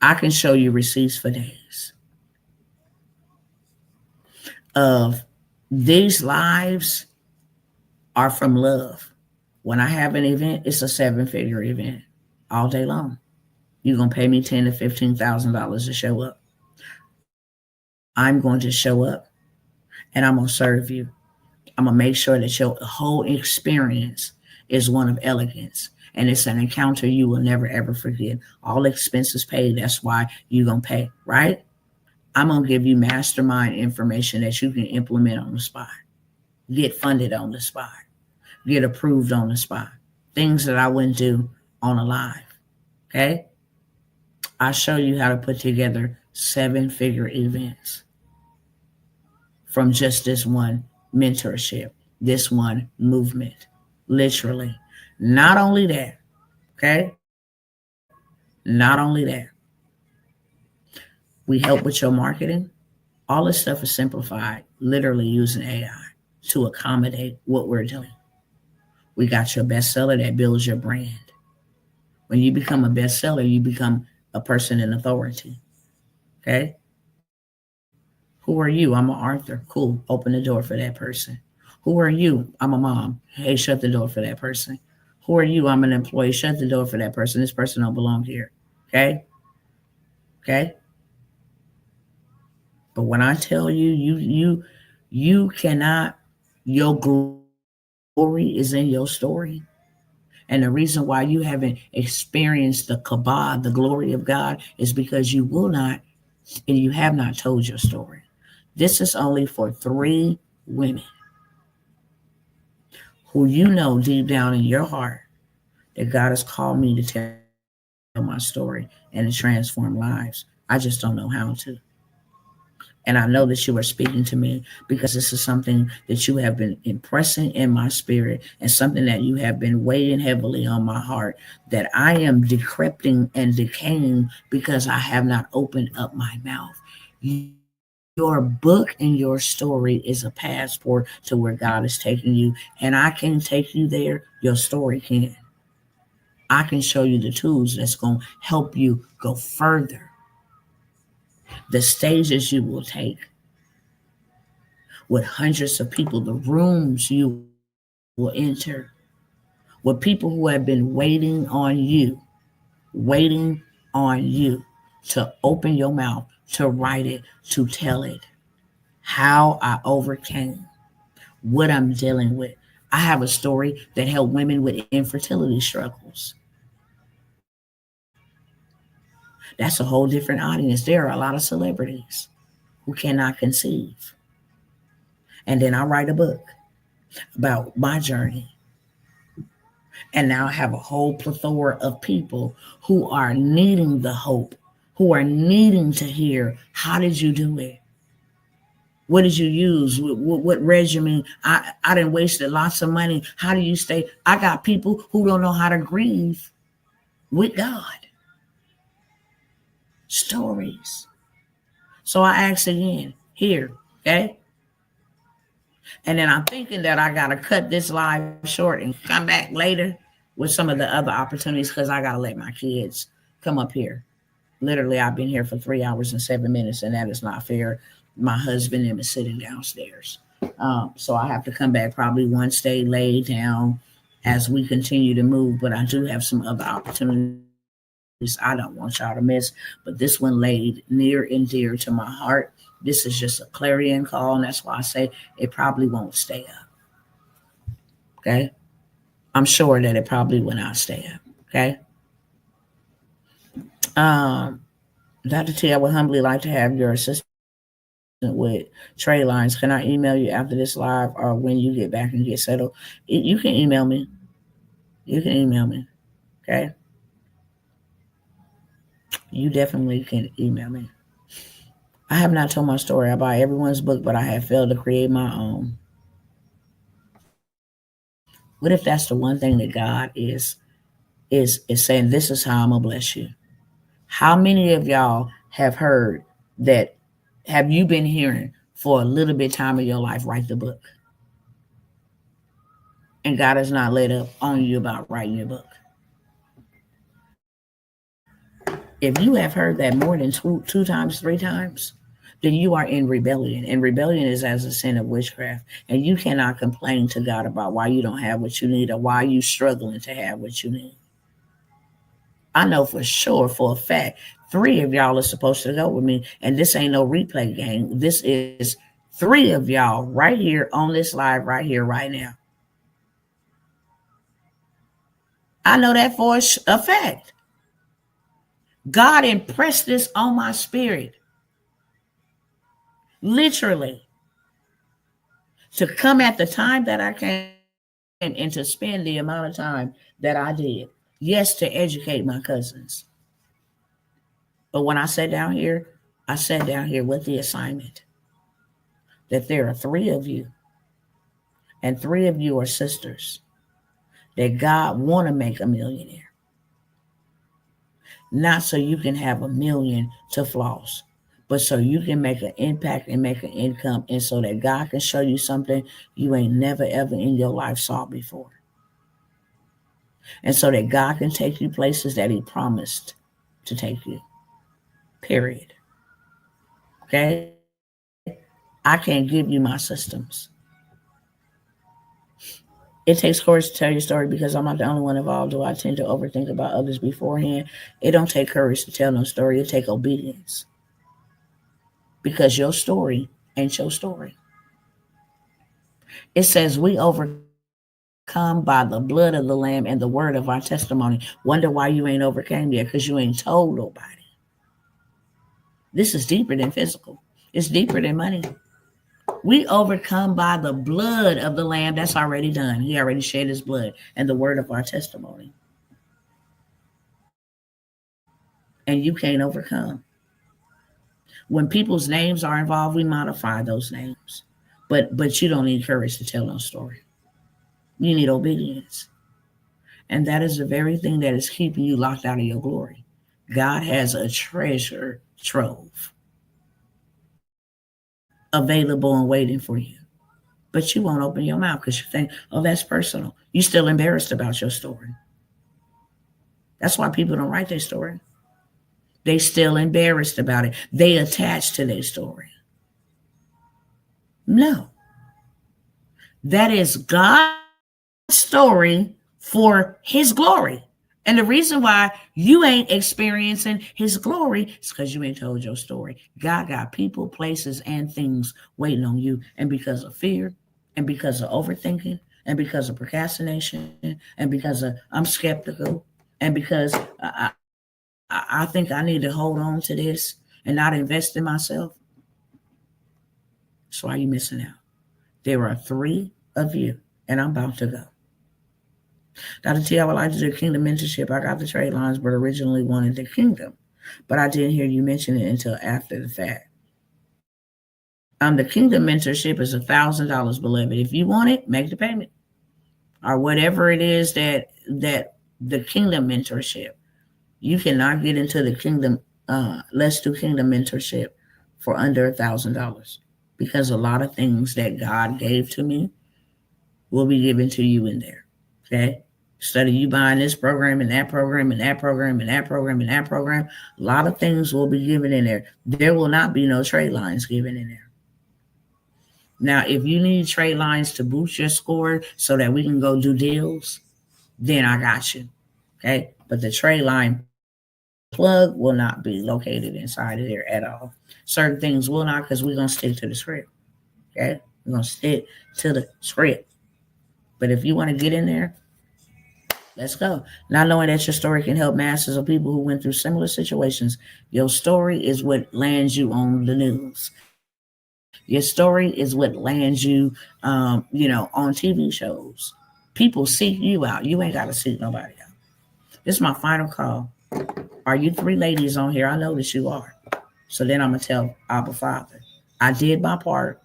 I can show you receipts for days of these lives are from love. When I have an event, it's a 7-figure event all day long. You're going to pay me $10,000 to $15,000 to show up. I'm going to show up and I'm going to serve you. I'm going to make sure that your whole experience is one of elegance. And it's an encounter you will never, ever forget. All expenses paid. That's why you're going to pay, right? I'm going to give you mastermind information that you can implement on the spot. Get funded on the spot. Get approved on the spot. Things that I wouldn't do on a live. Okay? I show you how to put together 7-figure events from just this one mentorship, this one movement. Literally. Not only that, okay? Not only that. We help with your marketing. All this stuff is simplified, literally using AI to accommodate what we're doing. We got your bestseller that builds your brand. When you become a bestseller, you become a person in authority. Okay? Who are you? I'm an author. Cool. Open the door for that person. Who are you? I'm a mom. Hey, shut the door for that person. Who are you? I'm an employee. Shut the door for that person. This person don't belong here. Okay? Okay? But when I tell you, you cannot, your glory is in your story. And the reason why you haven't experienced the kabod, the glory of God, is because you will not, and you have not told your story. This is only for 3 women who you know deep down in your heart that God has called me to tell my story and to transform lives. I just don't know how to. And I know that you are speaking to me because this is something that you have been impressing in my spirit and something that you have been weighing heavily on my heart, that I am decreping and decaying because I have not opened up my mouth. Your book and your story is a passport to where God is taking you. And I can take you there. Your story can. I can show you the tools that's going to help you go further. The stages you will take with hundreds of people, the rooms you will enter, with people who have been waiting on you to open your mouth, to write it, to tell it. How I overcame, what I'm dealing with. I have a story that helped women with infertility struggles. That's a whole different audience. There are a lot of celebrities who cannot conceive. And then I write a book about my journey. And now I have a whole plethora of people who are needing the hope, who are needing to hear, how did you do it? What did you use? What regimen? I didn't wasted lots of money. How do you stay? I got people who don't know how to grieve with God. Stories. So I asked again, here, okay? And then I'm thinking that I got to cut this live short and come back later with some of the other opportunities because I got to let my kids come up here. Literally, I've been here for 3 hours and 7 minutes, and that is not fair. My husband and him is sitting downstairs. So I have to come back probably one stay laid down as we continue to move. But I do have some other opportunities I don't want y'all to miss. But this one laid near and dear to my heart. This is just a clarion call, and that's why I say it probably won't stay up. Okay? I'm sure that it probably will not stay up. Okay? Um, Dr. T, I would humbly like to have your assistance with trade lines. Can I email you after this live or when you get back and get settled? You can email me. You can email me. Okay? You definitely can email me. I have not told my story. I buy everyone's book, but I have failed to create my own. What if that's the one thing that God is saying, this is how I'm gonna bless you? How many of y'all have heard that? Have you been hearing for a little bit time of your life, write the book? And God has not let up on you about writing your book. If you have heard that more than two times, three times, then you are in rebellion. And rebellion is as a sin of witchcraft. And you cannot complain to God about why you don't have what you need or why you struggling to have what you need. I know for sure, for a fact, 3 of y'all are supposed to go with me. And this ain't no replay game. This is 3 of y'all right here on this live, right here, right now. I know that for a fact. God impressed this on my spirit. Literally. To come at the time that I came and to spend the amount of time that I did. Yes, to educate my cousins. But when I sat down here with the assignment that there are 3 of you, and 3 of you are sisters, that God want to make a millionaire. Not so you can have $1 million to floss, but so you can make an impact and make an income, and so that God can show you something you ain't never ever in your life saw before. And so that God can take you places that he promised to take you. Period. Okay? I can't give you my systems. It takes courage to tell your story because I'm not the only one involved. Do I tend to overthink about others beforehand? It don't take courage to tell no story. It take obedience. Because your story ain't your story. It says we overcome by the blood of the Lamb and the word of our testimony. Wonder why you ain't overcame yet, because you ain't told nobody. This is deeper than physical. It's deeper than money. We overcome by the blood of the Lamb. That's already done. He already shed his blood and the word of our testimony. And you can't overcome. When people's names are involved, we modify those names. But you don't need courage to tell no story. You need obedience. And that is the very thing that is keeping you locked out of your glory. God has a treasure trove. available and waiting for you. But you won't open your mouth because you think, oh, that's personal. You're still embarrassed about your story. That's why people don't write their story. They still embarrassed about it. They attach to their story. No. That is God's story for his glory. And the reason why you ain't experiencing his glory is because you ain't told your story. God got people, places, and things waiting on you. And because of fear, and because of overthinking, and because of procrastination, and because of I'm skeptical, and because I think I need to hold on to this and not invest in myself, that's why you're missing out. There are 3 of you, and I'm about to go. Dr. T, I would like to do Kingdom mentorship. I got the trade lines, but originally wanted the Kingdom. But I didn't hear you mention it until after the fact. The Kingdom mentorship is $1,000, beloved. If you want it, make the payment. Or whatever it is that the Kingdom mentorship. You cannot get into the Kingdom, Let's Do Kingdom mentorship for under $1,000. Because a lot of things that God gave to me will be given to you in there. Okay? Instead of you buying this program and that program and that program and that program and that program, a lot of things will be given in there. There will not be no trade lines given in there. Now, if you need trade lines to boost your score so that we can go do deals, then I got you. Okay? But the trade line plug will not be located inside of there at all. Certain things will not, because we're going to stick to the script. Okay? We're going to stick to the script. But if you want to get in there, let's go. Not knowing that your story can help masses of people who went through similar situations. Your story is what lands you on the news. Your story is what lands you, on TV shows. People seek you out. You ain't got to seek nobody out. This is my final call. Are you 3 ladies on here? I know that you are. So then I'm going to tell Abba Father, I did my part.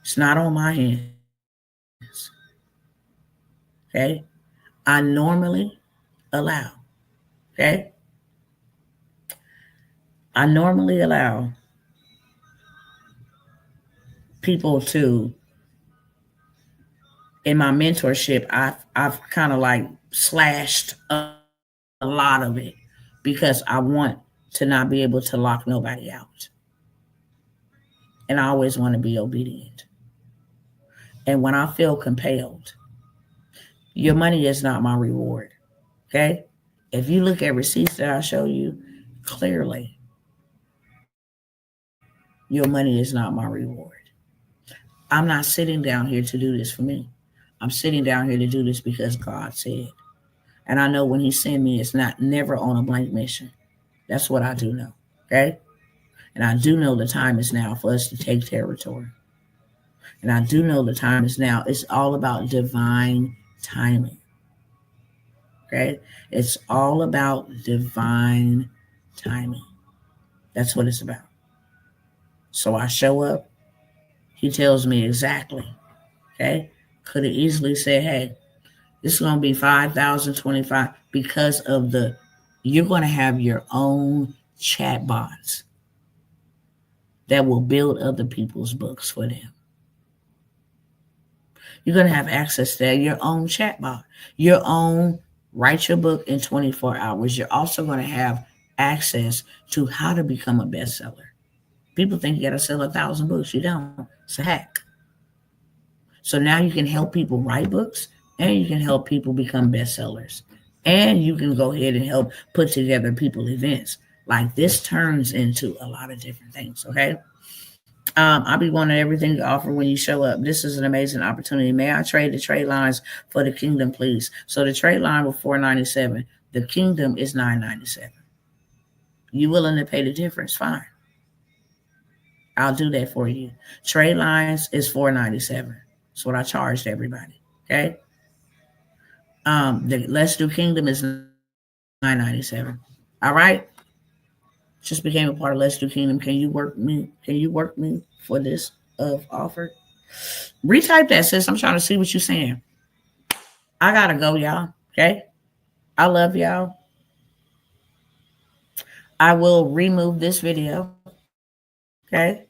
It's not on my hands. Okay? I normally allow. Okay? I normally allow people to, in my mentorship, I've kind of like slashed a lot of it because I want to not be able to lock nobody out. And I always want to be obedient. And when I feel compelled, your money is not my reward. Okay? If you look at receipts that I show you, clearly, your money is not my reward. I'm not sitting down here to do this for me. I'm sitting down here to do this because God said. And I know when he sent me, it's not never on a blank mission. That's what I do know. Okay? And I do know the time is now for us to take territory. And I do know the time is now. It's all about divine timing. Okay? It's all about divine timing. That's what it's about. So I show up. He tells me exactly. Okay? Could have easily said, hey, this is going to be 5,025 because of you're going to have your own chat bots that will build other people's books for them. You're going to have access to your own chat bot, your own write your book in 24 hours. You're also going to have access to how to become a bestseller. People think you got to sell 1,000 books. You don't. It's a hack. So now you can help people write books and you can help people become bestsellers. And you can go ahead and help put together people events. Like this turns into a lot of different things, okay? I'll be wanting everything to offer when you show up. This is an amazing opportunity. May I trade the trade lines for the Kingdom, please? So the trade line was $497. The Kingdom is $997. You willing to pay the difference? Fine. I'll do that for you. Trade lines is $497. That's what I charged everybody. Okay. The Let's Do Kingdom is $997. All right. Just became a part of Let's Do Kingdom. Can you work me? Can you work me for this offer? Retype that, sis. I'm trying to see what you're saying. I gotta go, y'all. Okay. I love y'all. I will remove this video Okay?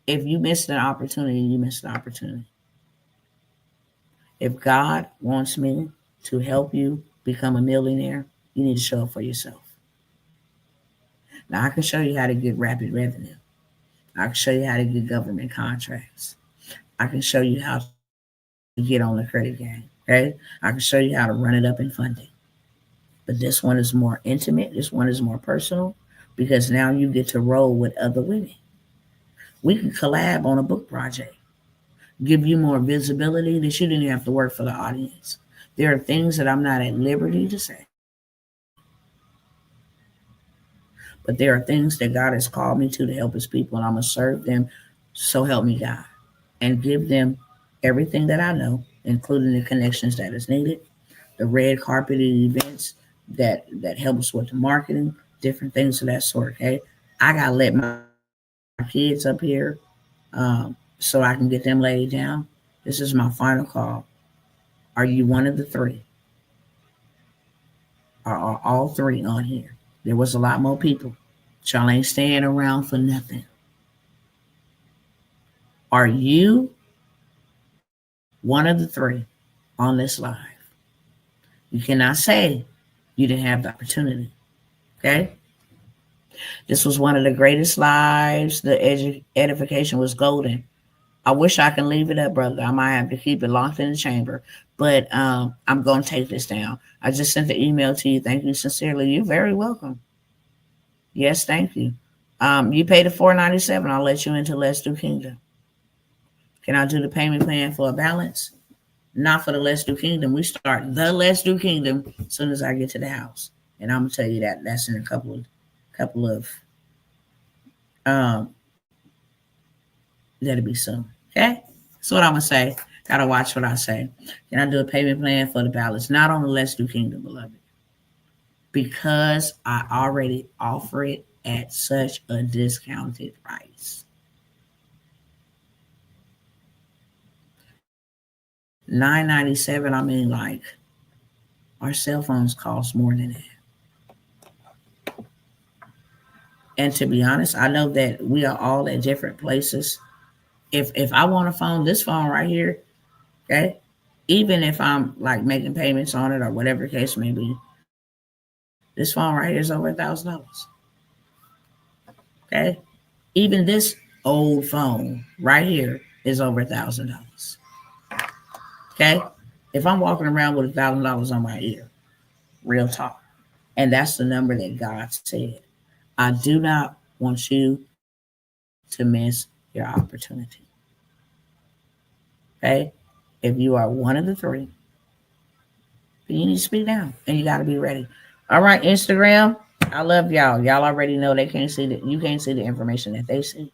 If you miss an opportunity, you miss an opportunity. If God wants me to help you become a millionaire, you need to show up for yourself. Now, I can show you how to get rapid revenue. I can show you how to get government contracts. I can show you how to get on the credit game. Okay? I can show you how to run it up in funding. But this one is more intimate. This one is more personal because now you get to roll with other women. We can collab on a book project, give you more visibility that you didn't have to work for the audience. There are things that I'm not at liberty to say, but there are things that God has called me to help his people, and I'm going to serve them. So help me God, and give them everything that I know, including the connections that is needed, the red carpeted events that helps with the marketing, different things of that sort. Okay, I gotta let my kids up here, so I can get them laid down. This is my final call. Are you one of the three? Are all three on here? There was a lot more people. Y'all ain't staying around for nothing. Are you one of the three on this live? You cannot say you didn't have the opportunity. Okay? This was one of the greatest lives. The edification was golden. I wish I can leave it up, brother. I might have to keep it locked in the chamber, but I'm going to take this down. I just sent the email to you. Thank you sincerely. You're very welcome. Yes, thank you. You pay the $4.97. I'll let you into Let's Do Kingdom. Can I do the payment plan for a balance? Not for the Let's Do Kingdom. We start the Let's Do Kingdom as soon as I get to the house, and I'm gonna tell you that that's in a couple of um. That'll be soon. Okay, that's what I'm gonna say. Gotta watch what I say. Can I do a payment plan for the balance? Not on the Let's Do Kingdom, beloved, because I already offer it at such a discounted price. 997. I mean, like, our cell phones cost more than that. And to be honest, I know that we are all at different places. If I want a phone, this phone right here, okay, even if I'm like making payments on it or whatever the case may be, this phone right here is over $1,000. Okay, even this old phone right here is over $1,000. Okay, if I'm walking around with $1,000 on my ear, real talk, and that's the number that God said. I do not want you to miss your opportunity. Okay, if you are one of the three, you need to speak now, and you got to be ready. All right, Instagram. I love y'all. Y'all already know they can't see you can't see the information that they see.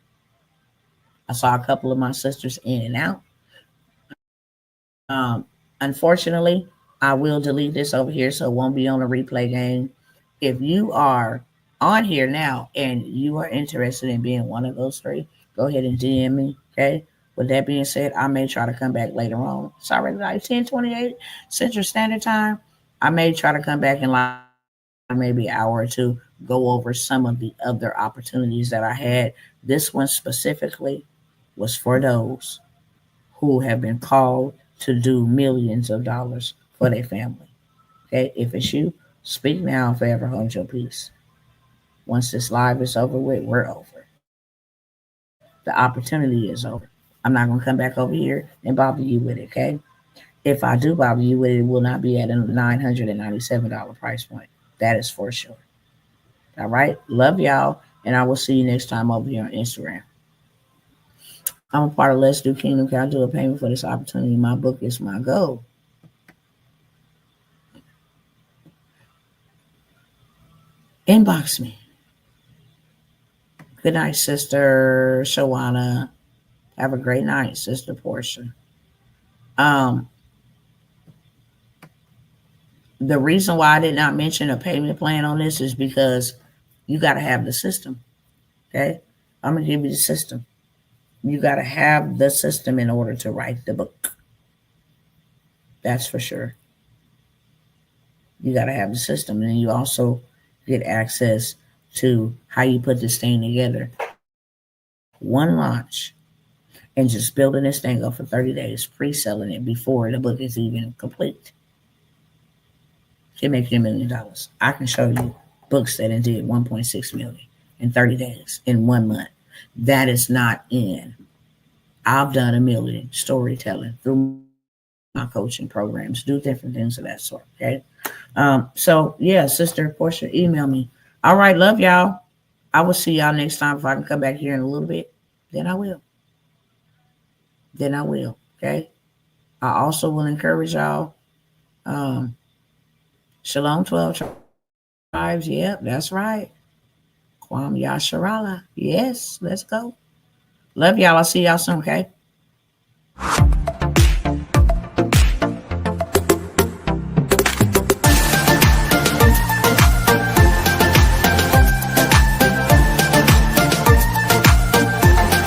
I saw a couple of my sisters in and out. Unfortunately, I will delete this over here so it won't be on the replay game. If you are on here now and you are interested in being one of those three, go ahead and DM me. Okay. With that being said, I may try to come back later on. It's already like 10:28 Central Standard Time. I may try to come back in like maybe an hour or two, go over some of the other opportunities that I had. This one specifically was for those who have been called to do millions of dollars for their family. Okay, if it's you, speak now and forever hold your peace. Once this live is over with, we're over. The opportunity is over. I'm not gonna come back over here and bother you with it, okay? If I do bother you with it, it will not be at a $997 price point. That is for sure. All right, love y'all, and I will see you next time over here on Instagram. I'm a part of Let's Do Kingdom. Can I do a payment for this opportunity? My book is my goal. Inbox me. Good night, Sister Shawana. Have a great night, Sister Portia. Um, the reason why I did not mention a payment plan on this is because you got to have the system. Okay, I'm gonna give you the system. You got to have the system in order to write the book. That's for sure. You got to have the system, and then you also get access to how you put this thing together. one launch and just building this thing up for 30 days, pre-selling it before the book is even complete, can make you $1 million. I can show you books that did 1.6 million in 30 days, in 1 month. That is not in. I've done $1 million storytelling through my coaching programs, do different things of that sort. Okay. So yeah, Sister Portia, email me. All right, love y'all. I will see y'all next time. If I can come back here in a little bit, then I will. Okay. I also will encourage y'all. Shalom 12 tribes. Yep, that's right. Kwam Yasharala. Yes, let's go. Love y'all. I'll see y'all soon, okay?